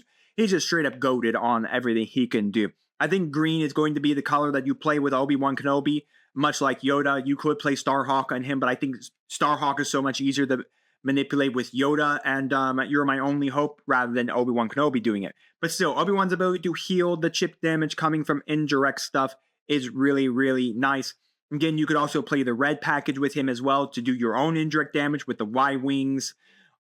[SPEAKER 1] straight up goated on everything he can do. I think green is going to be the color that you play with Obi-Wan Kenobi, much like Yoda. You could play Starhawk on him, but I think Starhawk is so much easier to manipulate with Yoda, and you're my only hope rather than Obi-Wan Kenobi doing it. But still, Obi-Wan's ability to heal the chip damage coming from indirect stuff is really, really nice. Again, you could also play the red package with him as well to do your own indirect damage with the Y-Wings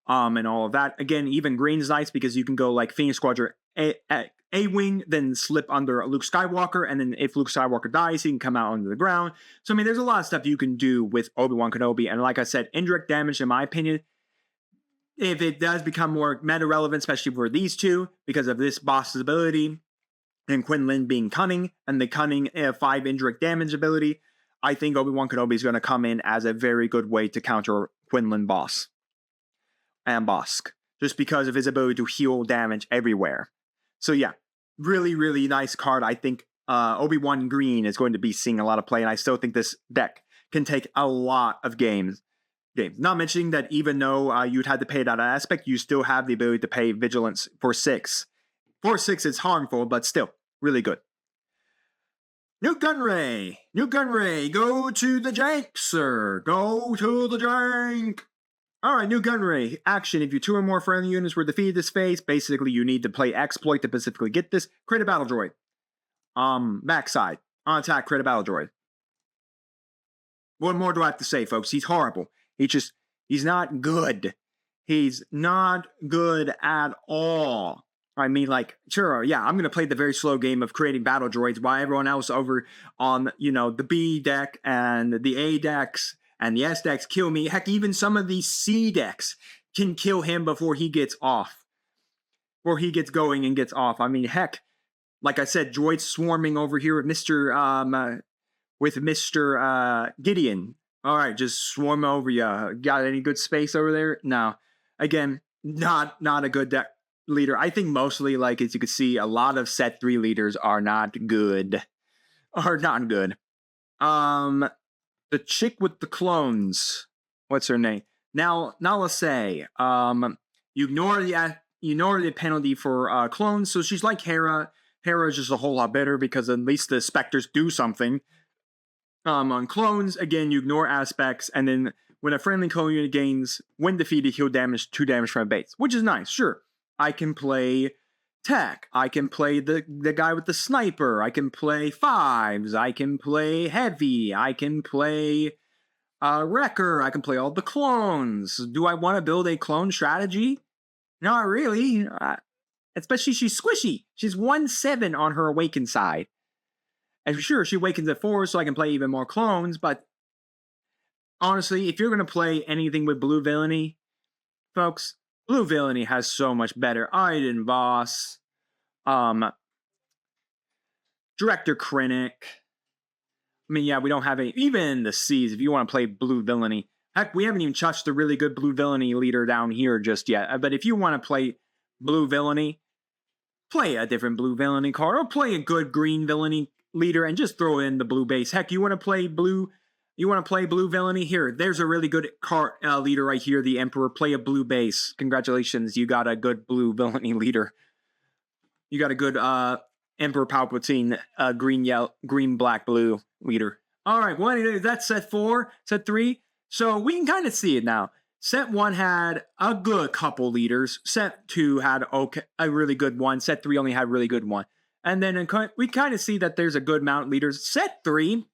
[SPEAKER 1] and all of that. Again, even green's nice because you can go like Phoenix Squadron A-Wing, then slip under Luke Skywalker, and then if Luke Skywalker dies, he can come out under the ground. So, I mean, there's a lot of stuff you can do with Obi-Wan Kenobi, and like I said, indirect damage, in my opinion, if it does become more meta-relevant, especially for these two, because of this boss's ability, and Quinlan being cunning, and the cunning 5 indirect damage ability, I think Obi-Wan Kenobi is going to come in as a very good way to counter Quinlan Boss and Bosk, just because of his ability to heal damage everywhere. So yeah, really, really nice card. I think Obi-Wan Green is going to be seeing a lot of play, and I still think this deck can take a lot of games. Not mentioning that even though you'd had to pay that aspect, you still have the ability to pay Vigilance for 6. For 6, it's harmful, but still, really good. New Gunray, go to the jank, sir. Go to the jank. Alright, New Gunray. Action. If you 2 or more friendly units were defeated this phase, basically you need to play Exploit to specifically get this. Create a battle droid. Backside. On attack, create a battle droid. What more do I have to say, folks? He's horrible. He's not good. He's not good at all. I mean, like, sure, yeah, I'm going to play the very slow game of creating battle droids while everyone else over on, the B deck and the A decks and the S decks kill me. Heck, even some of these C decks can kill him before he gets off. Before he gets going and gets off. I mean, heck, like I said, droids swarming over here with Mr. Gideon. All right, just swarm over you. Got any good space over there? No. Again, not a good deck leader. I think mostly, like, as you can see, a lot of set 3 leaders are not good. The chick with the clones, what's her name? Now let's say, you ignore the penalty for clones, so she's like Hera. Hera is just a whole lot better because at least the Spectres do something. On clones, again, you ignore aspects, and then when a friendly clone unit gains, when defeated, heal damage 2 damage from a base, which is nice, sure. I can play Tech. I can play the guy with the sniper. I can play 5s. I can play Heavy. I can play Wrecker. I can play all the clones. Do I want to build a clone strategy? Not really. Especially she's squishy. She's 1/7 on her awakened side. And sure, she awakens at 4, so I can play even more clones, but honestly, if you're going to play anything with blue villainy, folks, blue villainy has so much better Iden Voss, Director Krennic. I mean, yeah, we don't have any, even the C's, if you want to play blue villainy. Heck, we haven't even touched the really good blue villainy leader down here just yet. But if you want to play blue villainy, play a different blue villainy card, or play a good green villainy leader and just throw in the blue base. Heck, you want to play blue You want to play blue villainy? Here, there's a really good card leader right here, the Emperor. Play a blue base. Congratulations, you got a good blue villainy leader. You got a good Emperor Palpatine, green, black, blue leader. All right, that's set 4, set 3. So we can kind of see it now. Set 1 had a good couple leaders. Set 2 had a really good one. Set 3 only had a really good one. And then we kind of see that there's a good amount of leaders. Set 3,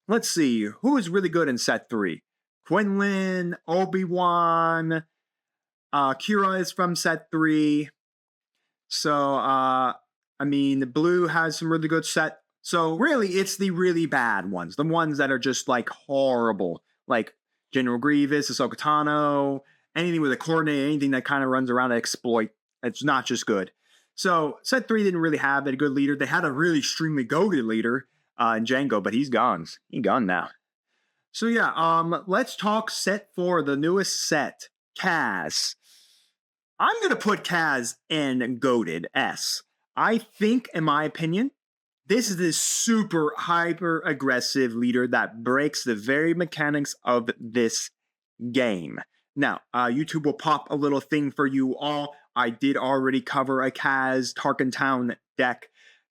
[SPEAKER 1] let's see, who is really good in set 3? Quinlan, Obi-Wan, Kira is from set 3. So, I mean, blue has some really good set. So really, it's the really bad ones. The ones that are just like horrible. Like General Grievous, Ahsoka Tano, anything with a coordinate, anything that kind of runs around to exploit. It's not just good. So set 3 didn't really have a good leader. They had a really extremely goated leader in Django, but he's gone. He's gone now. So yeah, let's talk set 4, the newest set, Kaz. I'm going to put Kaz in goated S. I think, in my opinion, this is this super hyper aggressive leader that breaks the very mechanics of this game. Now, YouTube will pop a little thing for you all. I did already cover a Kaz Tarkin Town deck.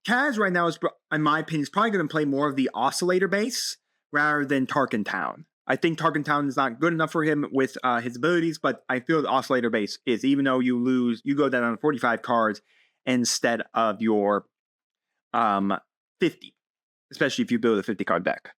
[SPEAKER 1] Kaz right now is, in my opinion, is probably going to play more of the Oscillator base rather than Tarkin Town. I think Tarkin Town is not good enough for him with his abilities, but I feel the Oscillator base is, even though you lose, you go down on 45 cards instead of your 50, especially if you build a 50-card deck.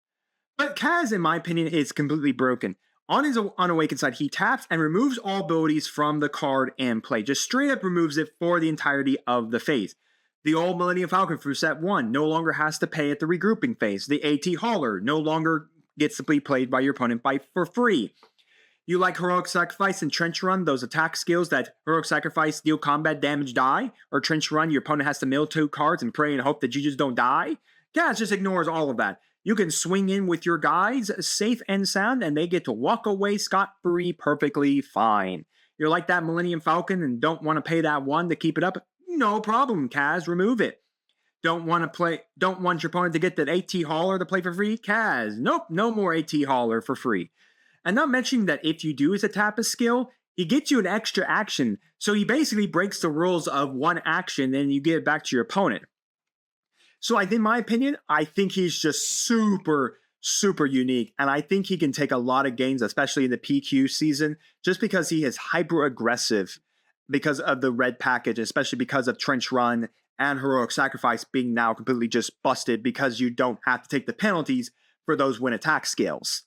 [SPEAKER 1] But Kaz, in my opinion, is completely broken. On his Unawakened side, he taps and removes all abilities from the card and play. Just straight up removes it for the entirety of the phase. The old Millennium Falcon for set 1 no longer has to pay at the regrouping phase. The AT Hauler no longer gets to be played by your opponent for free. You like Heroic Sacrifice and Trench Run, those attack skills that Heroic Sacrifice deal combat damage, die, or Trench Run, your opponent has to mill 2 cards and pray and hope that you just don't die? Kaz just ignores all of that. You can swing in with your guys, safe and sound, and they get to walk away scot-free perfectly fine. You're like that Millennium Falcon and don't want to pay that 1 to keep it up? No problem, Kaz, remove it. Don't want your opponent to get that AT Hauler to play for free? Kaz, nope, no more AT Hauler for free. And not mentioning that if you do his tap a skill, he gets you an extra action. So he basically breaks the rules of 1 action and you get it back to your opponent. So in my opinion, I think he's just super, super unique. And I think he can take a lot of games, especially in the PQ season, just because he is hyper aggressive because of the red package, especially because of Trench Run and Heroic Sacrifice being now completely just busted because you don't have to take the penalties for those win attack skills.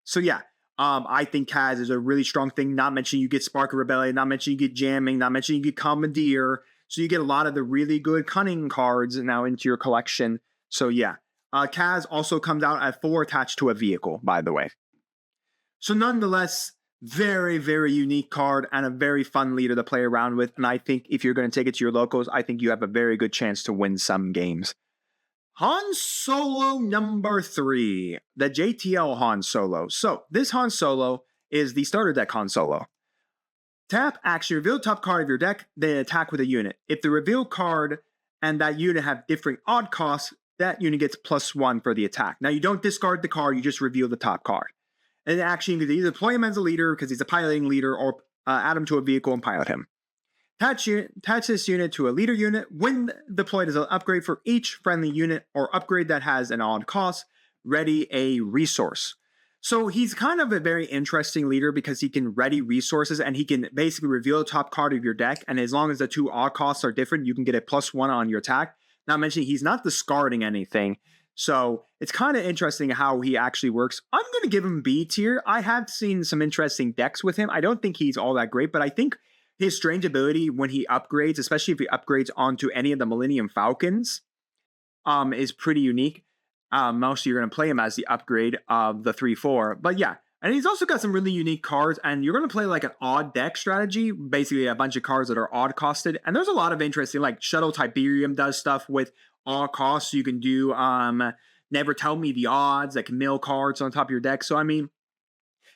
[SPEAKER 1] So yeah, I think Kaz is a really strong thing, not mentioning you get Spark of Rebellion, not mentioning you get Jamming, not mentioning you get Commandeer. So you get a lot of the really good Cunning cards now into your collection. So yeah, Kaz also comes out at 4 attached to a vehicle, by the way. So nonetheless, very, very unique card and a very fun leader to play around with. And I think if you're going to take it to your locals, I think you have a very good chance to win some games. Han Solo number 3, the JTL Han Solo. So this Han Solo is the starter deck Han Solo. Tap, action, reveal the top card of your deck, then attack with a unit. If the reveal card and that unit have different odd costs, that unit gets +1 for the attack. Now you don't discard the card, you just reveal the top card. And actually, you can either deploy him as a leader because he's a piloting leader, or add him to a vehicle and pilot him. Attach this unit to a leader unit. When deployed as an upgrade for each friendly unit or upgrade that has an odd cost, ready a resource. So he's kind of a very interesting leader because he can ready resources and he can basically reveal the top card of your deck. And as long as the 2 odd costs are different, you can get a +1 on your attack. Not mentioning he's not discarding anything. So it's kind of interesting how he actually works. I'm going to give him B tier. I have seen some interesting decks with him. I don't think he's all that great, but I think his strange ability when he upgrades, especially if he upgrades onto any of the Millennium Falcons, is pretty unique. Mostly you're going to play him as the upgrade of the 3/4. But yeah, and he's also got some really unique cards, and you're going to play like an odd deck strategy, basically a bunch of cards that are odd costed. And there's a lot of interesting, like Shuttle Tiberium does stuff with odd costs. You can do Never Tell Me the Odds that can mill cards on top of your deck. So I mean,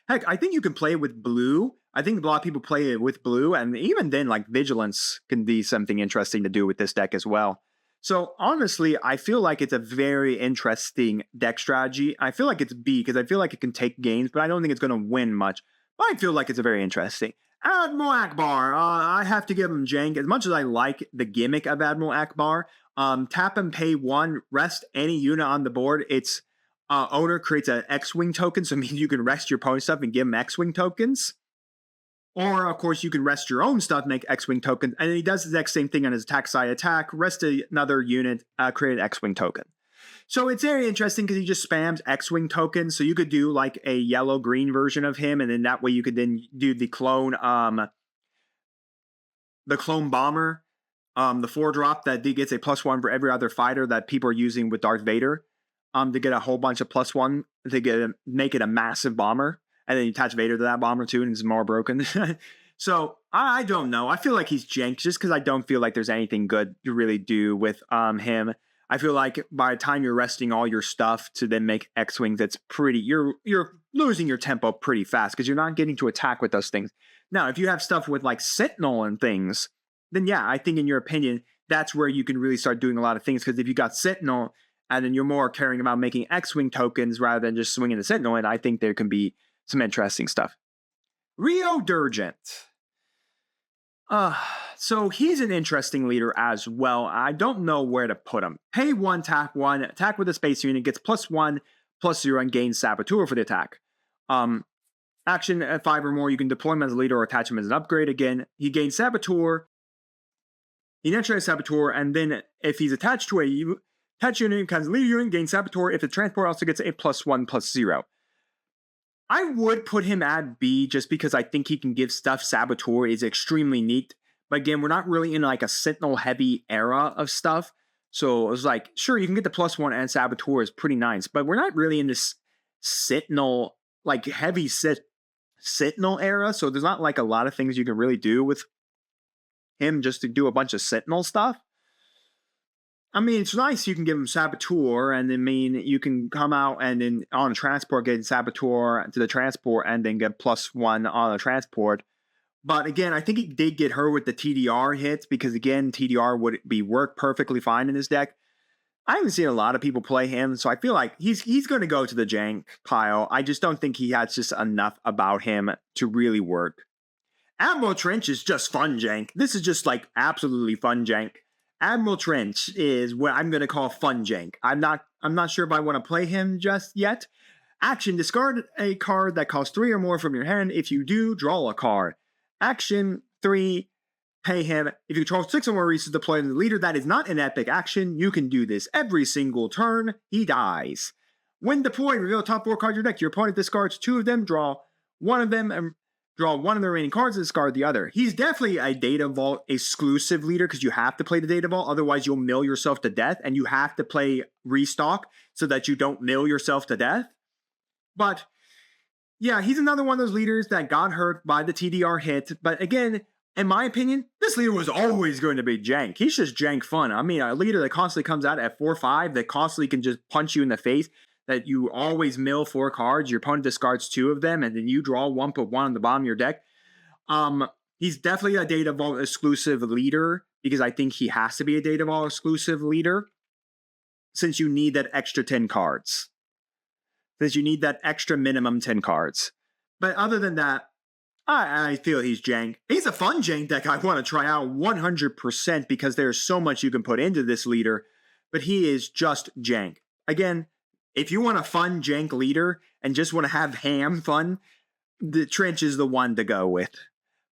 [SPEAKER 1] heck, I think you can play with blue. I think a lot of people play it with blue, and even then, like Vigilance can be something interesting to do with this deck as well. So honestly, I feel like it's a very interesting deck strategy. I feel like it's B because I feel like it can take games, but I don't think it's going to win much. But I feel like it's a very interesting. Admiral Akbar, I have to give him jank. As much as I like the gimmick of Admiral Akbar, tap and pay 1, rest any unit on the board. Its owner creates an X-Wing token, so it means you can rest your opponent's stuff and give him X-Wing tokens. Or, of course, you can rest your own stuff, make X-Wing tokens, and he does the exact same thing on his attack side attack, rest another unit, create an X-Wing token. So it's very interesting because he just spams X-Wing tokens, so you could do like a yellow-green version of him, and then that way you could then do the clone bomber, the 4-drop that gets a +1 for every other fighter that people are using with Darth Vader, to get a whole bunch of +1 to make it a massive bomber. And then you attach Vader to that bomber too, and it's more broken. So, I don't know. I feel like he's jank just because I don't feel like there's anything good to really do with him. I feel like by the time you're resting all your stuff to then make X-Wings, that's pretty... You're losing your tempo pretty fast because you're not getting to attack with those things. Now, if you have stuff with like Sentinel and things, then yeah, I think in your opinion, that's where you can really start doing a lot of things. Because if you got Sentinel, and then you're more caring about making X-Wing tokens rather than just swinging the Sentinel, and I think there can be some interesting stuff. Rio Durgent. So he's an interesting leader as well. I don't know where to put him. Pay 1, tap 1, attack with a space unit, gets +1/+0, and gains Saboteur for the attack. Action at 5 or more, you can deploy him as a leader or attach him as an upgrade. Again, he gains Saboteur. He naturally has Saboteur, and then if he's attached to a attached unit, becomes a leader unit, gains Saboteur. If the transport also gets a +1/+0. I would put him at B just because I think he can give stuff. Saboteur is extremely neat. But again, we're not really in like a Sentinel heavy era of stuff. So it was like, sure, you can get the +1 and Saboteur is pretty nice. But we're not really in this Sentinel, like heavy Sentinel era. So there's not like a lot of things you can really do with him just to do a bunch of Sentinel stuff. I mean, it's nice you can give him Saboteur, and I mean, you can come out and then on a transport get Saboteur to the transport and then get +1 on a transport. But again, I think he did get her with the TDR hits because again, TDR would work perfectly fine in his deck. I haven't seen a lot of people play him, so I feel like he's going to go to the jank pile. I just don't think he has just enough about him to really work. Admiral Trench is just fun jank. This is just like absolutely fun jank. Admiral Trench is what I'm going to call fun jank. I'm not sure if I want to play him just yet. Action, discard a card that costs 3 or more from your hand. If you do, draw a card. Action, 3, pay him. If you control 6 or more resources deployed to the leader, that is not an epic action. You can do this every single turn. He dies. When deployed, reveal the top 4 cards of your deck. Your opponent discards 2 of them, draw 1 of them, and draw 1 of the remaining cards and discard the other. He's definitely a Data Vault exclusive leader because you have to play the Data Vault, otherwise you'll mill yourself to death, and you have to play Restock so that you don't mill yourself to death. But yeah, he's another one of those leaders that got hurt by the TDR hit. But again, in my opinion, this leader was always going to be jank. He's just jank fun. I mean, a leader that constantly comes out at 4/5, that constantly can just punch you in the face, that you always mill 4 cards, your opponent discards 2 of them, and then you draw 1, put 1 on the bottom of your deck. He's definitely a Data Vault exclusive leader because I think he has to be a Data Vault exclusive leader since you need that extra 10 cards. Since you need that extra minimum 10 cards. But other than that, I feel he's jank. He's a fun jank deck I want to try out 100% because there's so much you can put into this leader, but he is just jank. Again, if you want a fun jank leader and just want to have ham fun, the Trench is the one to go with.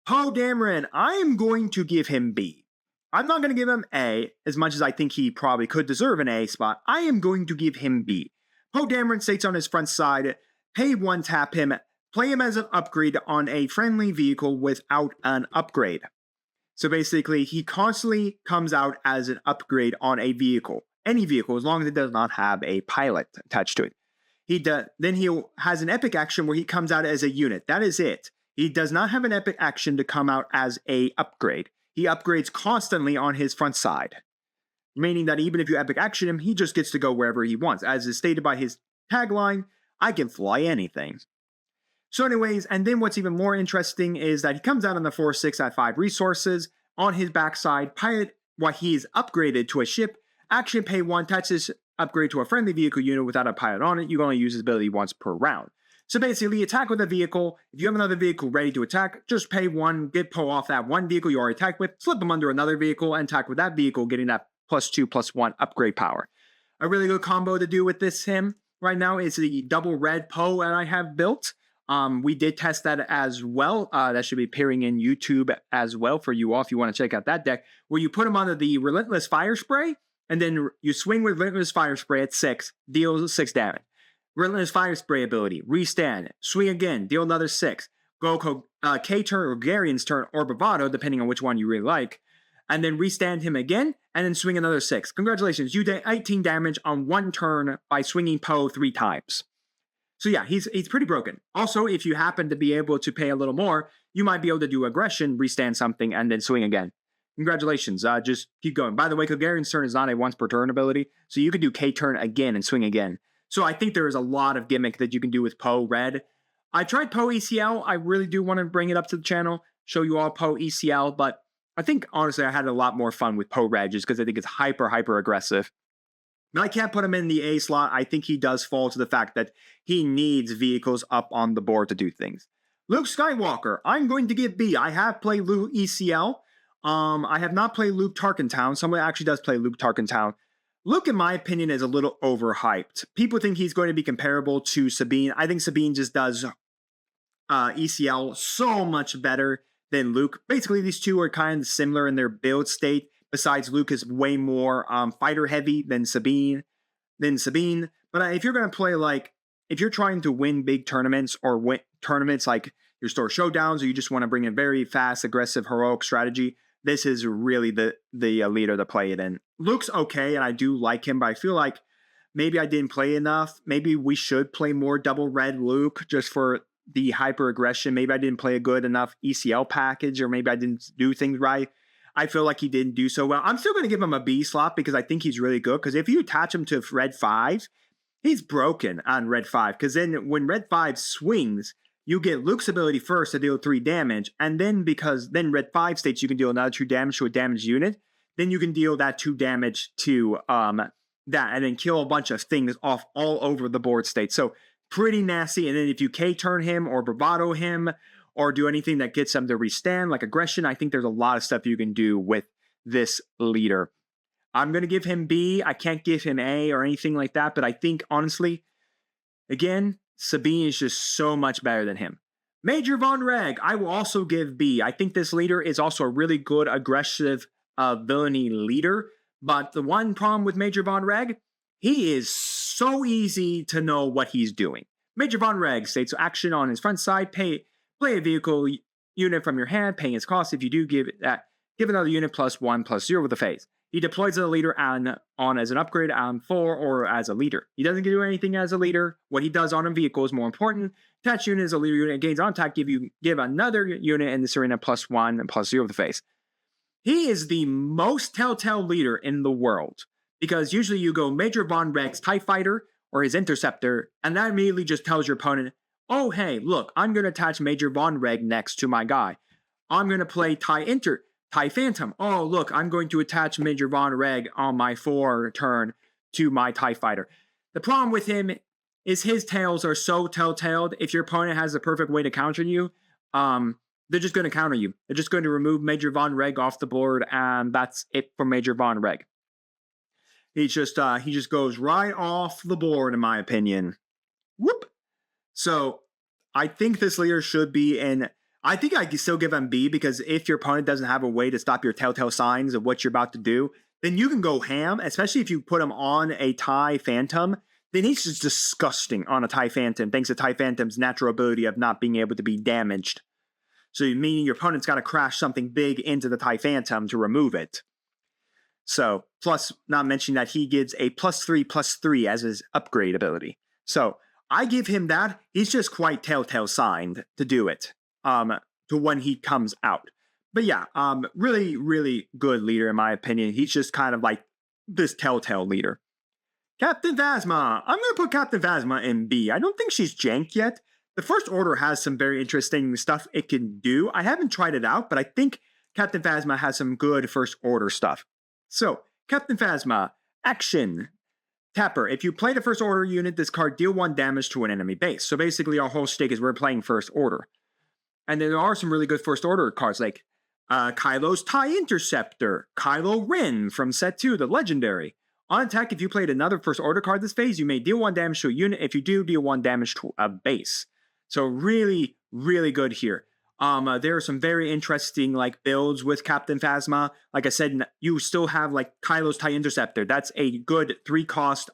[SPEAKER 1] Poe Dameron, I am going to give him B. I'm not going to give him A, as much as I think he probably could deserve an A spot. I am going to give him B. Poe Dameron states on his front side, pay 1, tap him, play him as an upgrade on a friendly vehicle without an upgrade. So basically, he constantly comes out as an upgrade on a vehicle. Any vehicle, as long as it does not have a pilot attached to it. Then he has an epic action where he comes out as a unit. That is it. He does not have an epic action to come out as a upgrade. He upgrades constantly on his front side. Meaning that even if you epic action him, he just gets to go wherever he wants. As is stated by his tagline, I can fly anything. So anyways, and then what's even more interesting is that he comes out on the 4/6 at 5 resources. On his backside, pilot, while he is upgraded to a ship, Action, pay 1, attach this upgrade to a friendly vehicle unit without a pilot on it. You can only use this ability once per round. So basically, attack with a vehicle. If you have another vehicle ready to attack, just pay 1, get Poe off that one vehicle you already attacked with, slip him under another vehicle, and attack with that vehicle, getting that +2/+1 upgrade power. A really good combo to do with this him right now is the double red Poe that I have built. We did test that as well. That should be appearing in YouTube as well for you all if you want to check out that deck, where you put him under the Relentless Fire Spray, and then you swing with Relentless Fire Spray at 6, deals 6 damage. Relentless Fire Spray ability, restand, swing again, deal another 6. Go K turn or Garyon's turn or Bravado, depending on which one you really like, and then restand him again, and then swing another 6. Congratulations, you did 18 damage on 1 turn by swinging Poe 3 times. So yeah, he's pretty broken. Also, if you happen to be able to pay a little more, you might be able to do aggression, restand something, and then swing again. Congratulations, just keep going. By the way, Garyon's turn is not a once per turn ability, so you could do K turn again and swing again. So I think there is a lot of gimmick that you can do with Poe Red. I tried Poe ECL. I really do want to bring it up to the channel, show you all Poe ECL, but I think, honestly, I had a lot more fun with Poe Red just because I think it's hyper aggressive. But I can't put him in the A slot. I think he does fall to the fact that he needs vehicles up on the board to do things. Luke Skywalker, I'm going to give B. I have played Luke ECL. I have not played Luke Tarkentown. Someone actually does play Luke Tarkentown. Luke, in my opinion, is a little overhyped. People think he's going to be comparable to Sabine. I think Sabine just does ECL so much better than Luke. Basically, these two are kind of similar in their build state. Besides, Luke is way more fighter heavy than Sabine. But if you're going to play, like, if you're trying to win big tournaments or win tournaments like your store showdowns, or you just want to bring a very fast, aggressive, heroic strategy, this is really the leader to play it in. Luke's okay, and I do like him, but I feel like maybe I didn't play enough. Maybe we should play more double red Luke just for the hyper aggression. Maybe I didn't play a good enough ECL package, or maybe I didn't do things right. I feel like he didn't do so well. I'm still going to give him a B slot because I think he's really good. Because if you attach him to red 5, he's broken on red 5. Because then when red 5 swings, you get Luke's ability first to deal 3 damage. And then because then red 5 states you can deal another 2 damage to a damaged unit. Then you can deal that 2 damage to that. And then kill a bunch of things off all over the board state. So pretty nasty. And then if you K-turn him or Bravado him, or do anything that gets them to restand, like aggression, I think there's a lot of stuff you can do with this leader. I'm going to give him B. I can't give him A or anything like that, but I think, honestly, again, Sabine is just so much better than him. Major Von Reg, I will also give B. I think this leader is also a really good, aggressive villainy leader, but the one problem with Major Von Reg, he is so easy to know what he's doing. Major Von Reg states action on his front side, play a vehicle unit from your hand, paying its cost. If you do give another unit +1/+0 with a phase. He deploys the leader on as an upgrade on 4 or as a leader. He doesn't do anything as a leader. What he does on a vehicle is more important. Attached unit is a leader unit. Gains on attack. Give another unit in this arena +1 and +0 with the phase. He is the most telltale leader in the world. Because usually you go Major Von Reg's TIE Fighter or his Interceptor, and that immediately just tells your opponent, oh, hey, look, I'm going to attach Major Von Reg next to my guy. I'm going to play TIE Phantom. Oh, look, I'm going to attach Major Von Reg on my 4 turn to my TIE Fighter. The problem with him is his tails are so telltale. If your opponent has the perfect way to counter you, they're just going to counter you. They're just going to remove Major Von Reg off the board, and that's it for Major Von Reg. He just goes right off the board, in my opinion. Whoop. So I think this leader should be in. I think I can still give him B because if your opponent doesn't have a way to stop your telltale signs of what you're about to do, then you can go ham, especially if you put him on a TIE Phantom. Then he's just disgusting on a TIE Phantom, thanks to TIE Phantom's natural ability of not being able to be damaged. So meaning your opponent's got to crash something big into the TIE Phantom to remove it. So, plus, not mentioning that he gives a +3/+3 as his upgrade ability. So, I give him that. He's just quite telltale signed to do it, to when he comes out. But yeah, really, really good leader in my opinion. He's just kind of like this telltale leader. Captain Phasma. I'm going to put Captain Phasma in B. I don't think she's jank yet. The First Order has some very interesting stuff it can do. I haven't tried it out, but I think Captain Phasma has some good First Order stuff. So, Captain Phasma, Action. Tapper. If you play the first order unit, this card deal 1 damage to an enemy base. So basically our whole stake is we're playing first order. And there are some really good first order cards like Kylo's TIE Interceptor, Kylo Ren from set 2, the legendary. On attack, if you played another first order card this phase, you may deal 1 damage to a unit. If you do, deal 1 damage to a base. So really, really good here. There are some very interesting like builds with Captain Phasma. Like I said, you still have like Kylo's TIE Interceptor. That's a good 3-cost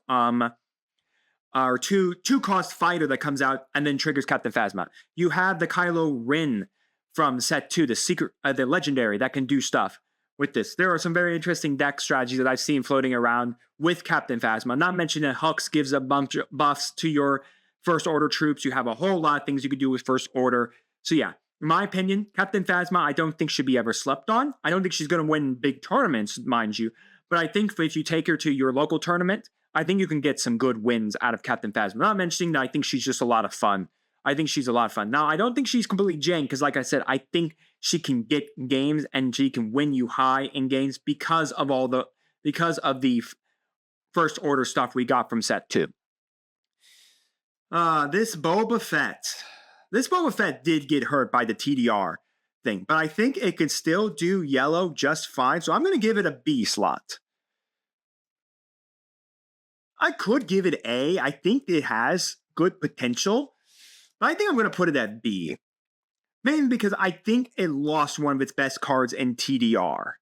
[SPEAKER 1] or two cost fighter that comes out and then triggers Captain Phasma. You have the Kylo Ren from set 2, the legendary that can do stuff with this. There are some very interesting deck strategies that I've seen floating around with Captain Phasma. Not mentioning that Hux gives a bunch of buffs to your first order troops. You have a whole lot of things you could do with first order. So yeah, in my opinion, Captain Phasma, I don't think should be ever slept on. I don't think she's going to win big tournaments, mind you. But I think if you take her to your local tournament, I think you can get some good wins out of Captain Phasma. Not mentioning that I think she's just a lot of fun. I think she's a lot of fun. Now, I don't think she's completely jank because, like I said, I think she can get games and she can win you high in games because of the first order stuff we got from set 2. This Boba Fett did get hurt by the TDR thing, but I think it can still do yellow just fine. So I'm going to give it a B slot. I could give it A. I think it has good potential, but I think I'm going to put it at B. Mainly because I think it lost one of its best cards in TDR.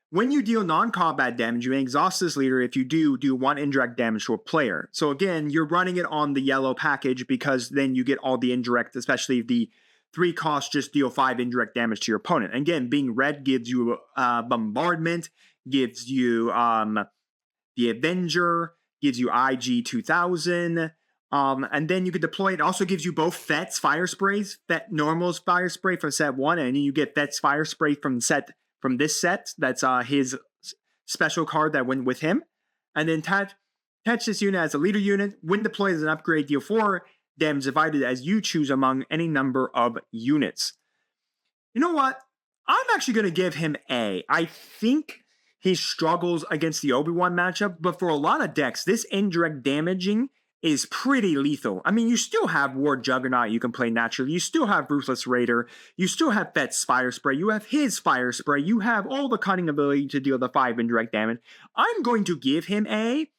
[SPEAKER 1] When you deal non-combat damage, you may exhaust this leader. If you do 1 indirect damage to a player. So again, you're running it on the yellow package because then you get all the indirect, especially if the 3 costs just deal 5 indirect damage to your opponent. And again, being red gives you bombardment, gives you the Avenger, gives you IG-2000, and then you can deploy it. Also gives you both Fett's fire sprays, Fett Normal's fire spray from set 1, and then you get Fett's fire spray from this set. That's his special card that went with him. And then attach this unit as a leader unit. When deployed as an upgrade, deal 4 damage divided as you choose among any number of units. You know what? I'm actually going to give him A. I think he struggles against the Obi-Wan matchup, but for a lot of decks, this indirect damaging is pretty lethal. I mean, you still have War Juggernaut you can play naturally. You still have Ruthless Raider. You still have Fett's Fire Spray. You have his Fire Spray. You have all the cunning ability to deal the 5 indirect damage. I'm going to give him A,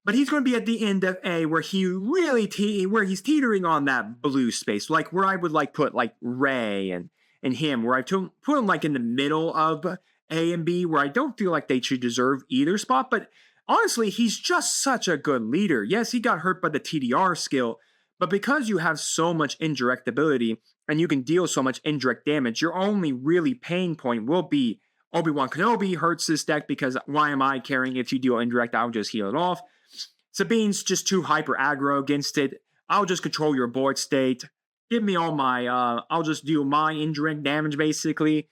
[SPEAKER 1] but he's going to be at the end of A where he's teetering on that blue space, like where I would like put like Rey and him, where I put him like in the middle of A and B, where I don't feel like they should deserve either spot, but honestly, he's just such a good leader. Yes, he got hurt by the TDR skill, but because you have so much indirect ability and you can deal so much indirect damage, your only really pain point will be Obi-Wan Kenobi hurts this deck because why am I caring if you deal indirect? I'll just heal it off. Sabine's just too hyper aggro against it. I'll just control your board state. Give me all my, I'll just do my indirect damage basically.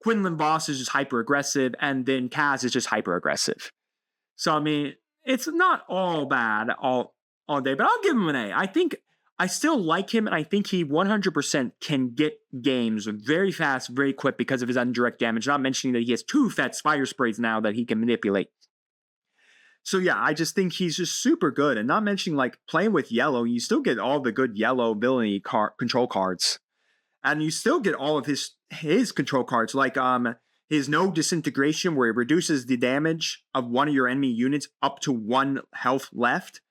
[SPEAKER 1] Quinlan Voss is just hyper aggressive, and then Kaz is just hyper aggressive. So, I mean, it's not all bad all day, but I'll give him an A. I think I still like him, and I think he 100% can get games very fast, very quick because of his indirect damage, not mentioning that he has 2 Fett's fire sprays now that he can manipulate. So, yeah, I just think he's just super good, and not mentioning, like, playing with yellow, you still get all the good yellow ability control cards. And you still get all of his control cards, like, his no disintegration, where it reduces the damage of one of your enemy units up to 1 health left,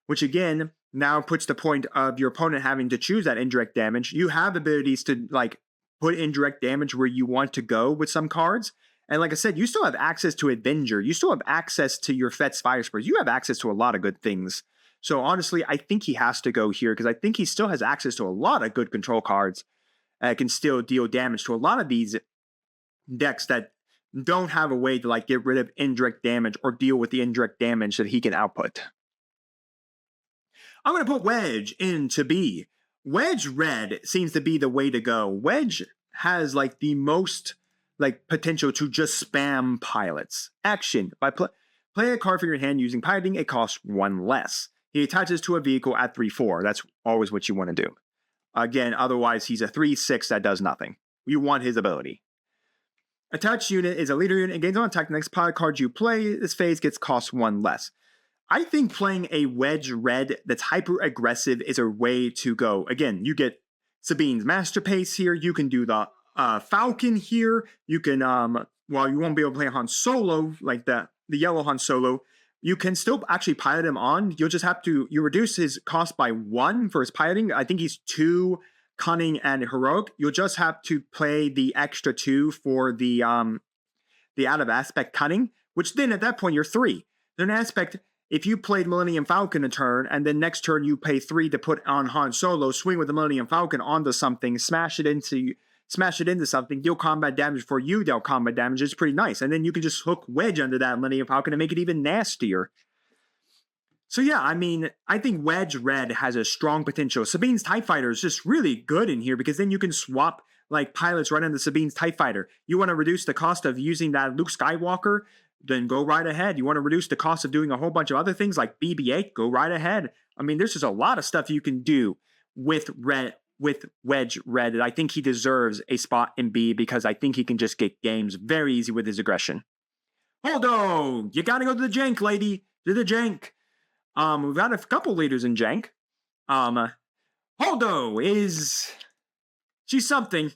[SPEAKER 1] which again now puts the point of your opponent having to choose that indirect damage. You have abilities to like put indirect damage where you want to go with some cards, and like I said, you still have access to Avenger. You still have access to your Fett's Fire Sprays. You have access to a lot of good things. So honestly, I think he has to go here because I think he still has access to a lot of good control cards that can still deal damage to a lot of these decks that don't have a way to like get rid of indirect damage or deal with the indirect damage that he can output. I'm going to put Wedge into B. Wedge red seems to be the way to go. Wedge has like the most like potential to just spam pilots. Action. By play a card from your hand using piloting, it costs 1 less. He attaches to a vehicle at 3/4. That's always what you want to do. Again, otherwise he's a 3/6 that does nothing. You want his ability. Attached unit is a leader unit and gains on attack. The next pile card you play this phase gets cost 1 less. I think playing a wedge red that's hyper aggressive is a way to go. Again, you get Sabine's Master Pace here. You can do the Falcon here. You can, while you won't be able to play Han Solo like the yellow Han Solo, you can still actually pilot him on. You'll just have to, you reduce his cost by 1 for his piloting. I think he's 2 cunning and heroic. You'll just have to play the extra 2 for the out of aspect cunning, which then at that point you're 3. Then aspect, if you played Millennium Falcon a turn, and then next turn you pay 3 to put on Han Solo, swing with the Millennium Falcon onto something, smash it into something, deal combat damage for you, deal combat damage, it's pretty nice. And then you can just hook Wedge under that Millennium Falcon and make it even nastier. So yeah, I mean, I think Wedge Red has a strong potential. Sabine's TIE Fighter is just really good in here because then you can swap like pilots right into Sabine's TIE Fighter. You want to reduce the cost of using that Luke Skywalker, then go right ahead. You want to reduce the cost of doing a whole bunch of other things like BB-8, go right ahead. I mean, there's just a lot of stuff you can do with Wedge Red. I think he deserves a spot in B because I think he can just get games very easy with his aggression. Holdo, you gotta go to the jank, lady. To the jank. We've got a couple leaders in jank. Holdo she's something.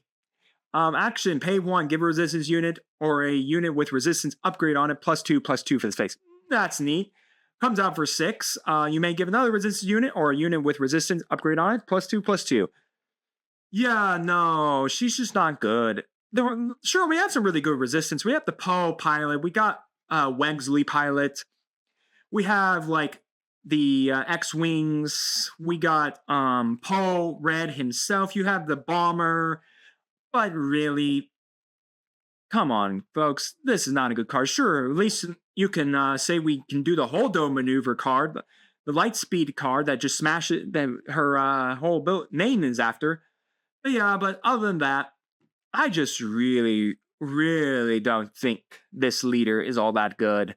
[SPEAKER 1] Action, pay 1, give a resistance unit or a unit with resistance upgrade on it, +2/+2 for this phase. That's neat. Comes out for 6. You may give another resistance unit or a unit with resistance upgrade on it, +2/+2. Yeah, no, she's just not good. Sure, we have some really good resistance. We have the Poe pilot. We got Wegsley pilot. We have like the X-Wings. We got Poe Red himself. You have the bomber. But really, come on, folks. This is not a good card. Sure, at least you can say we can do the Holdo maneuver card, the light speed card that just smashes her whole name is after. But yeah, but other than that, I just really, really don't think this leader is all that good.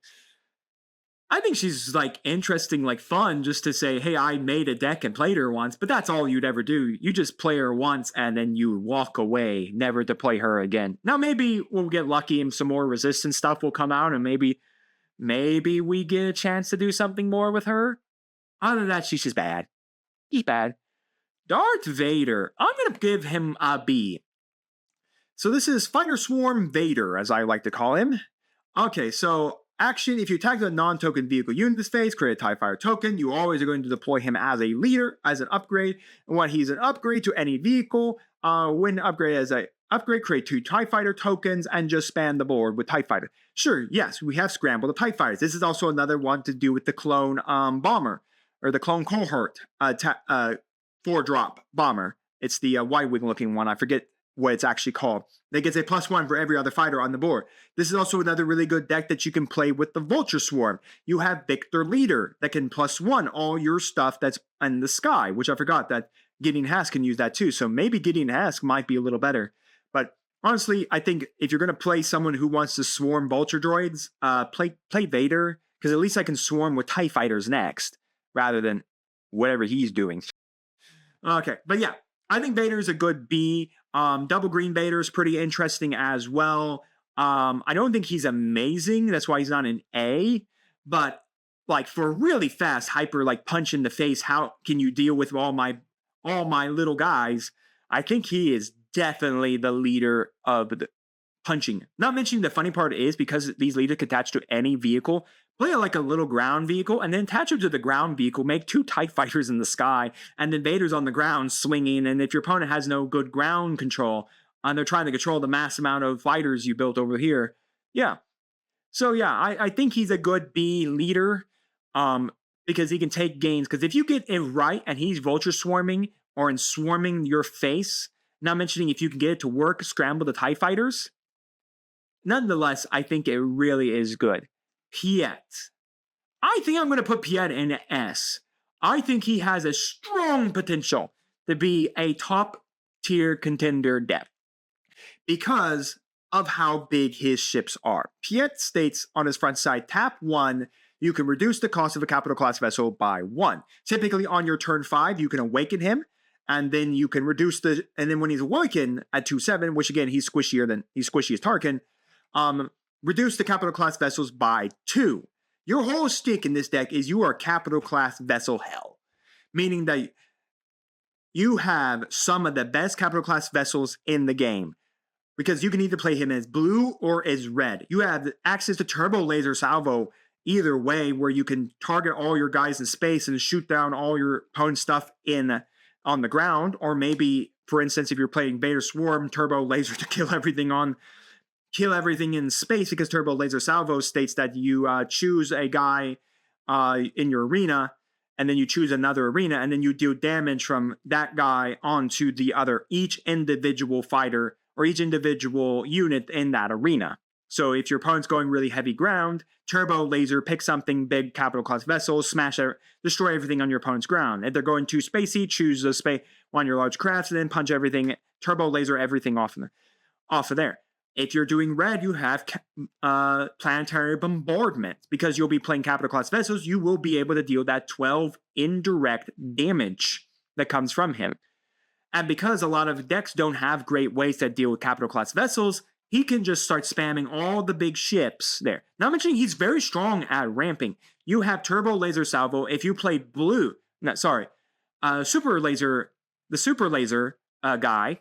[SPEAKER 1] I think she's like interesting, like fun, just to say, hey, I made a deck and played her once, but that's all you'd ever do. You just play her once and then you walk away, never to play her again. Now maybe we'll get lucky and some more resistance stuff will come out and maybe we get a chance to do something more with her. Other than that, she's just bad. She's bad. Darth Vader, I'm going to give him a B. So this is Fighter Swarm Vader, as I like to call him. Okay, so action, if you attack a non-token vehicle unit this phase, create a TIE Fighter token. You always are going to deploy him as a leader, as an upgrade. And when he's an upgrade to any vehicle, when upgrade as an upgrade, create 2 TIE Fighter tokens and just span the board with TIE Fighter. Sure, yes, we have scrambled the TIE Fighters. This is also another one to do with the clone bomber, or the clone cohort 4-drop bomber. It's the Y-wing looking one. I forget what it's actually called. That gets a +1 for every other fighter on the board. This is also another really good deck that you can play with the Vulture Swarm. You have Victor Leader that can +1 all your stuff that's in the sky, which I forgot that Gideon Hask can use that too. So maybe Gideon Hask might be a little better. But honestly, I think if you're going to play someone who wants to swarm Vulture droids, play Vader, because at least I can swarm with TIE Fighters next, rather than whatever he's doing. Okay, but yeah, I think Vader is a good B. Double Green Vader is pretty interesting as well. I don't think he's amazing. That's why he's not an A. But like for really fast hyper like punch in the face, how can you deal with all my little guys? I think he is definitely the leader of the punching. Not mentioning the funny part is because these leaders can attach to any vehicle. Play like a little ground vehicle and then attach them to the ground vehicle, make 2 TIE Fighters in the sky, and then Vader's on the ground swinging, and if your opponent has no good ground control, and they're trying to control the mass amount of fighters you built over here, yeah. So yeah, I think he's a good B leader, because he can take gains, because if you get it right and he's Vulture Swarming, or in swarming your face, not mentioning if you can get it to work, scramble the TIE Fighters, nonetheless, I think it really is good. Piet. I think I'm going to put Piet in S. I think he has a strong potential to be a top tier contender deck because of how big his ships are. Piet states on his front side, tap 1, you can reduce the cost of a capital class vessel by 1. Typically on your turn 5, you can awaken him, and then you can reduce and then when he's awakened at 2/7, which again, he's squishy as Tarkin, reduce the capital class vessels by 2. Your whole stick in this deck is you are capital class vessel hell, meaning that you have some of the best capital class vessels in the game, because you can either play him as blue or as red. You have access to turbo laser salvo either way, where you can target all your guys in space and shoot down all your opponent's stuff on the ground, or maybe, for instance, if you're playing Vader Swarm, turbo laser to kill everything in space, because turbo laser salvo states that you choose a guy in your arena, and then you choose another arena, and then you deal damage from that guy onto the other, each individual fighter or each individual unit in that arena. So if your opponent's going really heavy ground, turbo laser, pick something big, capital class vessel, smash it, destroy everything on your opponent's ground. If they're going too spacey, choose one of your large crafts, and then punch everything, turbo laser everything off of there. If you're doing red, you have planetary bombardment. Because you'll be playing capital class vessels, you will be able to deal that 12 indirect damage that comes from him. And because a lot of decks don't have great ways to deal with capital class vessels, he can just start spamming all the big ships there. Not mentioning he's very strong at ramping. You have turbo laser salvo. If you play blue, super laser, the super laser guy,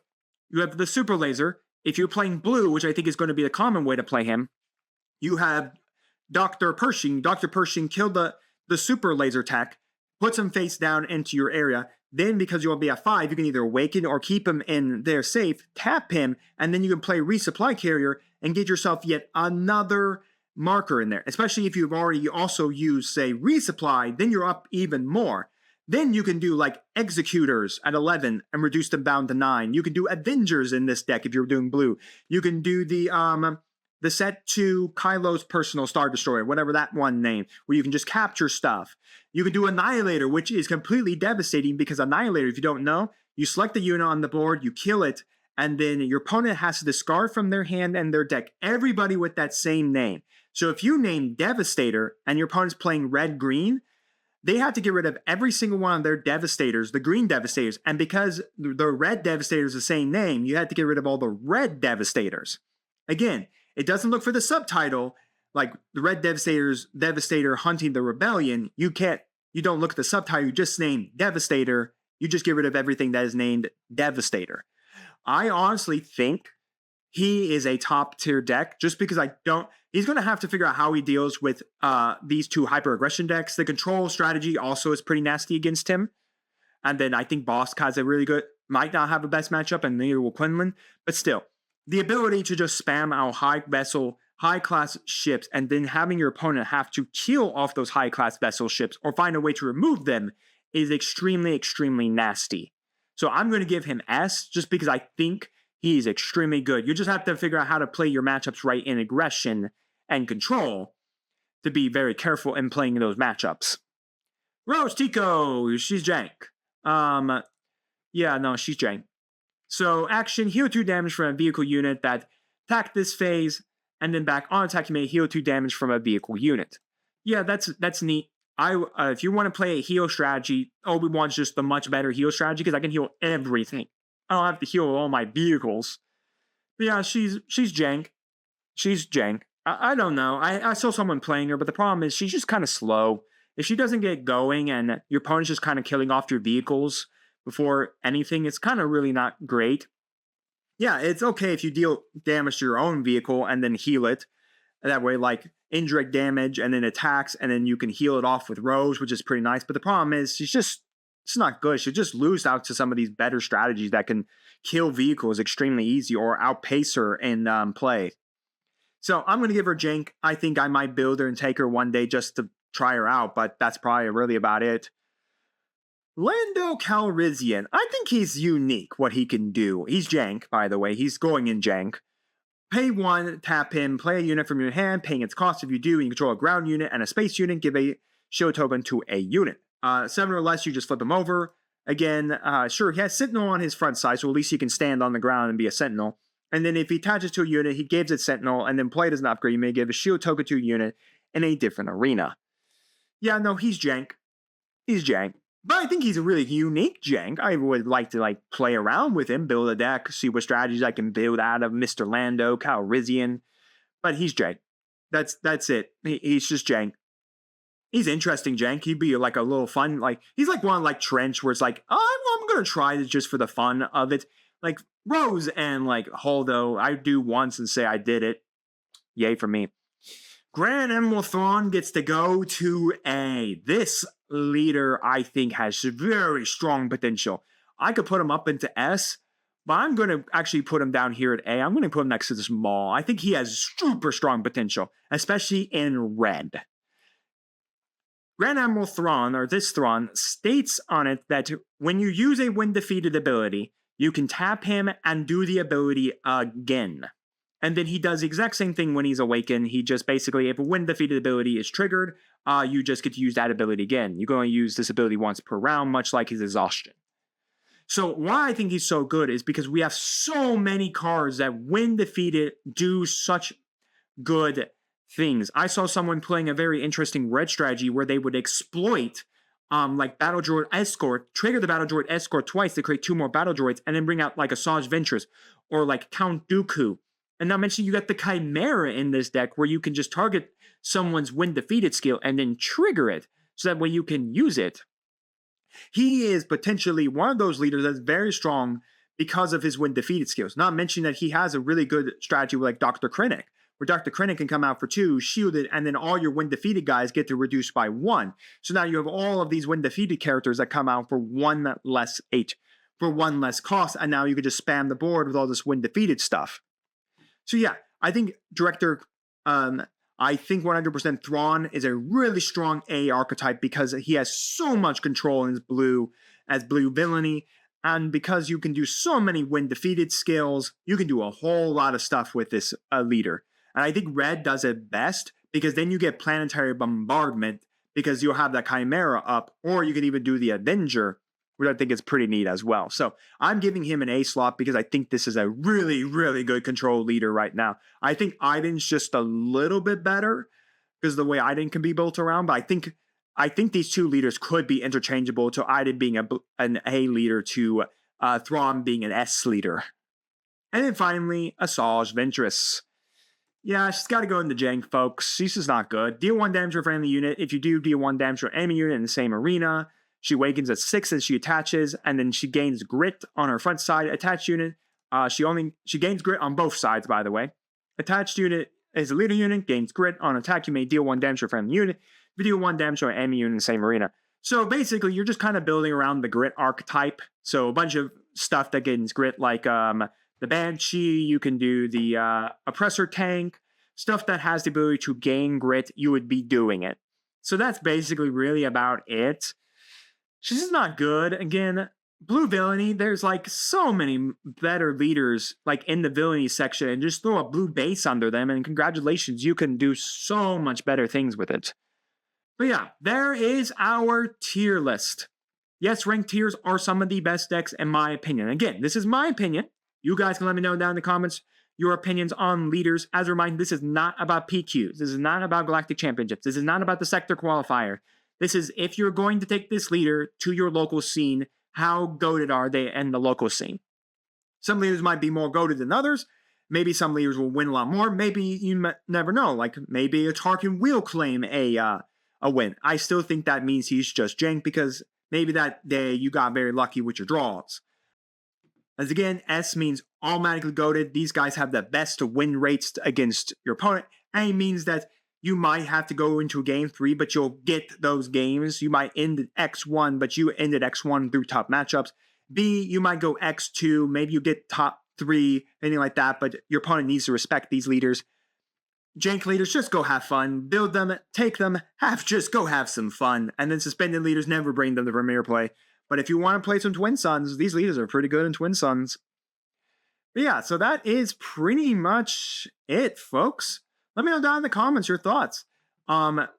[SPEAKER 1] you have the super laser. If you're playing blue, which I think is going to be the common way to play him, you have Dr. Pershing. Dr. Pershing killed the super laser tech, puts him face down into your area. Then, because you'll be at 5, you can either awaken or keep him in there safe, tap him, and then you can play resupply carrier and get yourself yet another marker in there. Especially if you've already also used, say, resupply, then you're up even more. Then you can do like executors at 11 and reduce them down to 9. You can do Avengers in this deck if you're doing blue. You can do the set to Kylo's personal Star Destroyer, whatever that one name, where you can just capture stuff. You can do Annihilator, which is completely devastating, because Annihilator, if you don't know, you select the unit on the board, you kill it, and then your opponent has to discard from their hand and their deck everybody with that same name. So if you name Devastator and your opponent's playing red-green, they have to get rid of every single one of their Devastators, the green Devastators. And because the red Devastator is the same name, you have to get rid of all the red Devastators. Again, it doesn't look for the subtitle, like the red Devastator hunting the rebellion. You don't look at the subtitle, you just name Devastator. You just get rid of everything that is named Devastator. I honestly think he is a top tier deck, just because he's going to have to figure out how he deals with these two hyper aggression decks. The control strategy also is pretty nasty against him. And then I think Boss has a really good, might not have the best matchup, and neither will Quinlan, but still, the ability to just spam out high class ships, and then having your opponent have to kill off those high class vessel ships or find a way to remove them is extremely, extremely nasty. So I'm going to give him S, just because I think he's extremely good. You just have to figure out how to play your matchups right in aggression and control to be very careful in playing those matchups. Rose Tico, she's jank. She's jank. So action, heal 2 damage from a vehicle unit that attacked this phase, and then back on attack, you may heal 2 damage from a vehicle unit. Yeah, that's neat. If you want to play a heal strategy, Obi-Wan's just the much better heal strategy, because I can heal everything. I don't have to heal all my vehicles. But yeah, she's jank. She's jank. I don't know. I saw someone playing her, but the problem is she's just kind of slow. If she doesn't get going and your opponent's just kind of killing off your vehicles before anything, it's kind of really not great. Yeah, it's okay if you deal damage to your own vehicle and then heal it. That way, like, indirect damage and then attacks, and then you can heal it off with Rose, which is pretty nice. But the problem is, it's not good. She'll just lose out to some of these better strategies that can kill vehicles extremely easy or outpace her in play. So I'm going to give her jank. I think I might build her and take her one day just to try her out, but that's probably really about it. Lando Calrissian. I think he's unique, what he can do. He's jank, by the way. He's going in jank. Pay 1, tap him, play a unit from your hand, paying its cost. If you do, you control a ground unit and a space unit, give a shield token to a unit. 7 or less, you just flip him over. Again, sure, he has Sentinel on his front side, so at least he can stand on the ground and be a Sentinel. And then if he attaches to a unit, he gives it Sentinel, and then play doesn't upgrade, you may give a shield token to a unit in a different arena. Yeah, no, he's jank. He's jank. But I think he's a really unique jank. I would like to play around with him, build a deck, see what strategies I can build out of Mr. Lando Calrissian. but he's jank. That's it. He's just jank. He's interesting jank. He'd be like a little fun, like he's like one like Trench where it's like, oh, I'm gonna try this just for the fun of it. Like Rose and like Holdo, I do once and say I did it. Yay for me. Grand Admiral Thrawn gets to go to A. This leader, I think, has very strong potential. I could put him up into S, but I'm going to actually put him down here at A. I'm going to put him next to this Maul. I think he has super strong potential, especially in red. Grand Admiral Thrawn, or this Thrawn, states on it that when you use a when defeated ability, you can tap him and do the ability again. And then he does the exact same thing when he's awakened. He just basically, if a when defeated ability is triggered, you just get to use that ability again. You can only use this ability once per round, much like his exhaustion. So why I think he's so good is because we have so many cards that when defeated do such good things. I saw someone playing a very interesting red strategy where they would exploit like Battle Droid Escort, trigger the Battle Droid Escort twice to create 2 more Battle Droids, and then bring out like a 𝐒𝐍𝐍𝐄𝐄 Ventress or like Count Dooku. And not mention you got the Chimera in this deck where you can just target someone's when defeated skill and then trigger it so that way you can use it. He is potentially one of those leaders that's very strong because of his when defeated skills. Not mentioning that he has a really good strategy with like Dr. Krennic, where Dr. Krennic can come out for 2, shielded, and then all your when defeated guys get to reduce by 1. So now you have all of these when defeated characters that come out for 1 less H, for 1 less cost, and now you can just spam the board with all this when defeated stuff. So yeah, I think I think 100% Thrawn is a really strong A archetype because he has so much control in his blue as blue villainy, and because you can do so many when defeated skills, you can do a whole lot of stuff with this leader. And I think red does it best because then you get planetary bombardment because you'll have that Chimera up, or you can even do the Avenger, which I think is pretty neat as well. So I'm giving him an A slot because I think this is a really, really good control leader right now. I think Iden's just a little bit better because of the way Iden can be built around, but I think these 2 leaders could be interchangeable to Iden being an A leader to Thrawn being an S leader. And then finally, a 𝐒𝐍𝐍𝐄𝐄 Ventress. Yeah, she's got to go in the jank, folks. She's just not good. Deal 1 damage to a friendly unit. If you do deal 1 damage to an enemy unit in the same arena, she awakens at 6 as she attaches, and then she gains grit on her front side. Attached unit, she gains grit on both sides, by the way. Attached unit is a leader unit, gains grit on attack. You may deal 1 damage to a friendly unit. If you deal 1 damage to an enemy unit in the same arena. So basically, you're just kind of building around the grit archetype. So a bunch of stuff that gains grit, like the Banshee, you can do the Oppressor Tank, stuff that has the ability to gain grit, you would be doing it. So that's basically really about it. She's just not good. Again, blue villainy, there's like so many better leaders like in the villainy section, and just throw a blue base under them and congratulations, you can do so much better things with it. But yeah, there is our tier list. Yes, ranked tiers are some of the best decks in my opinion. Again, this is my opinion. You guys can let me know down in the comments your opinions on leaders. As a reminder, this is not about PQs. This is not about Galactic Championships. This is not about the sector qualifier. This is if you're going to take this leader to your local scene, how goated are they in the local scene? Some leaders might be more goated than others. Maybe some leaders will win a lot more. Maybe you never know. Like maybe a Tarkin will claim a win. I still think that means he's just jank because maybe that day you got very lucky with your draws. As again, S means automatically goated. These guys have the best win rates against your opponent. A means that you might have to go into game 3, but you'll get those games. You might end at X1, but you ended X1 through tough matchups. B, you might go X2, maybe you get top 3, anything like that, but your opponent needs to respect these leaders. Jank leaders, just go have fun. Build them, take them, just go have some fun. And then suspended leaders, never bring them to Premier play. But if you want to play some Twin Suns, these leaders are pretty good in Twin Suns. But yeah, so that is pretty much it, folks. Let me know down in the comments your thoughts.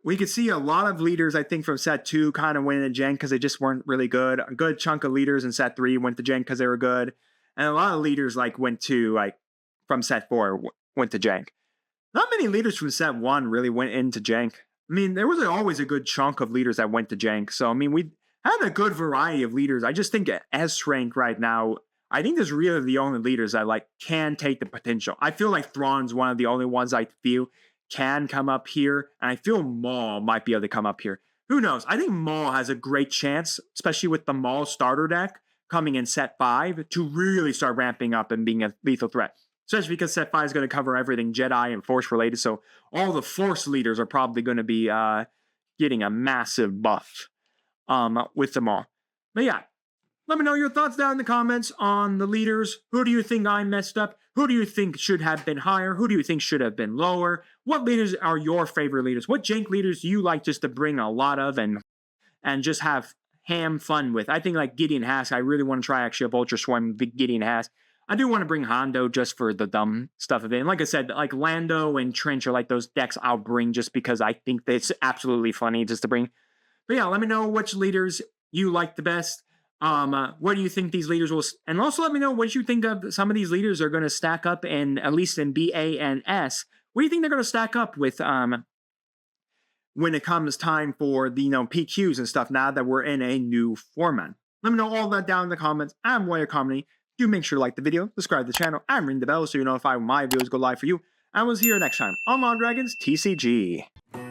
[SPEAKER 1] We could see a lot of leaders, I think, from set 2 kind of went in jank because they just weren't really good. A good chunk of leaders in set 3 went to jank because they were good. And a lot of leaders went to, from set 4, went to jank. Not many leaders from set 1 really went into jank. I mean, there was always a good chunk of leaders that went to jank. So, I mean, we had a good variety of leaders. I just think S rank right now, I think there's really the only leaders that like can take the potential. I feel like Thrawn's one of the only ones I feel can come up here, and I feel Maul might be able to come up here. Who knows? I think Maul has a great chance, especially with the Maul starter deck coming in set 5, to really start ramping up and being a lethal threat. Especially because set 5 is going to cover everything Jedi and Force related, so all the Force leaders are probably going to be getting a massive buff with them all. But yeah, let me know your thoughts down in the comments on the leaders. Who do you think I messed up? Who do you think should have been higher? Who do you think should have been lower? What leaders are your favorite leaders? What jank leaders do you like just to bring a lot of and just have ham fun with? I think like Gideon Hask, I really want to try actually a Vulture Swarm with Gideon Hask. I do want to bring Hondo just for the dumb stuff of it. And like I said, like Lando and Trench are like those decks I'll bring just because I think that it's absolutely funny just to bring. But yeah, let me know which leaders you like the best. What do you think these leaders will, and also let me know what you think of some of these leaders are going to stack up in, at least in BA and S. What do you think they're going to stack up with, when it comes time for the, PQs and stuff now that we're in a new format? Let me know all that down in the comments. I'm Warrior Comedy. Do make sure to like the video, subscribe to the channel, and ring the bell so you're notified when my videos go live for you. And we'll see you next time on Lawn Dragons TCG.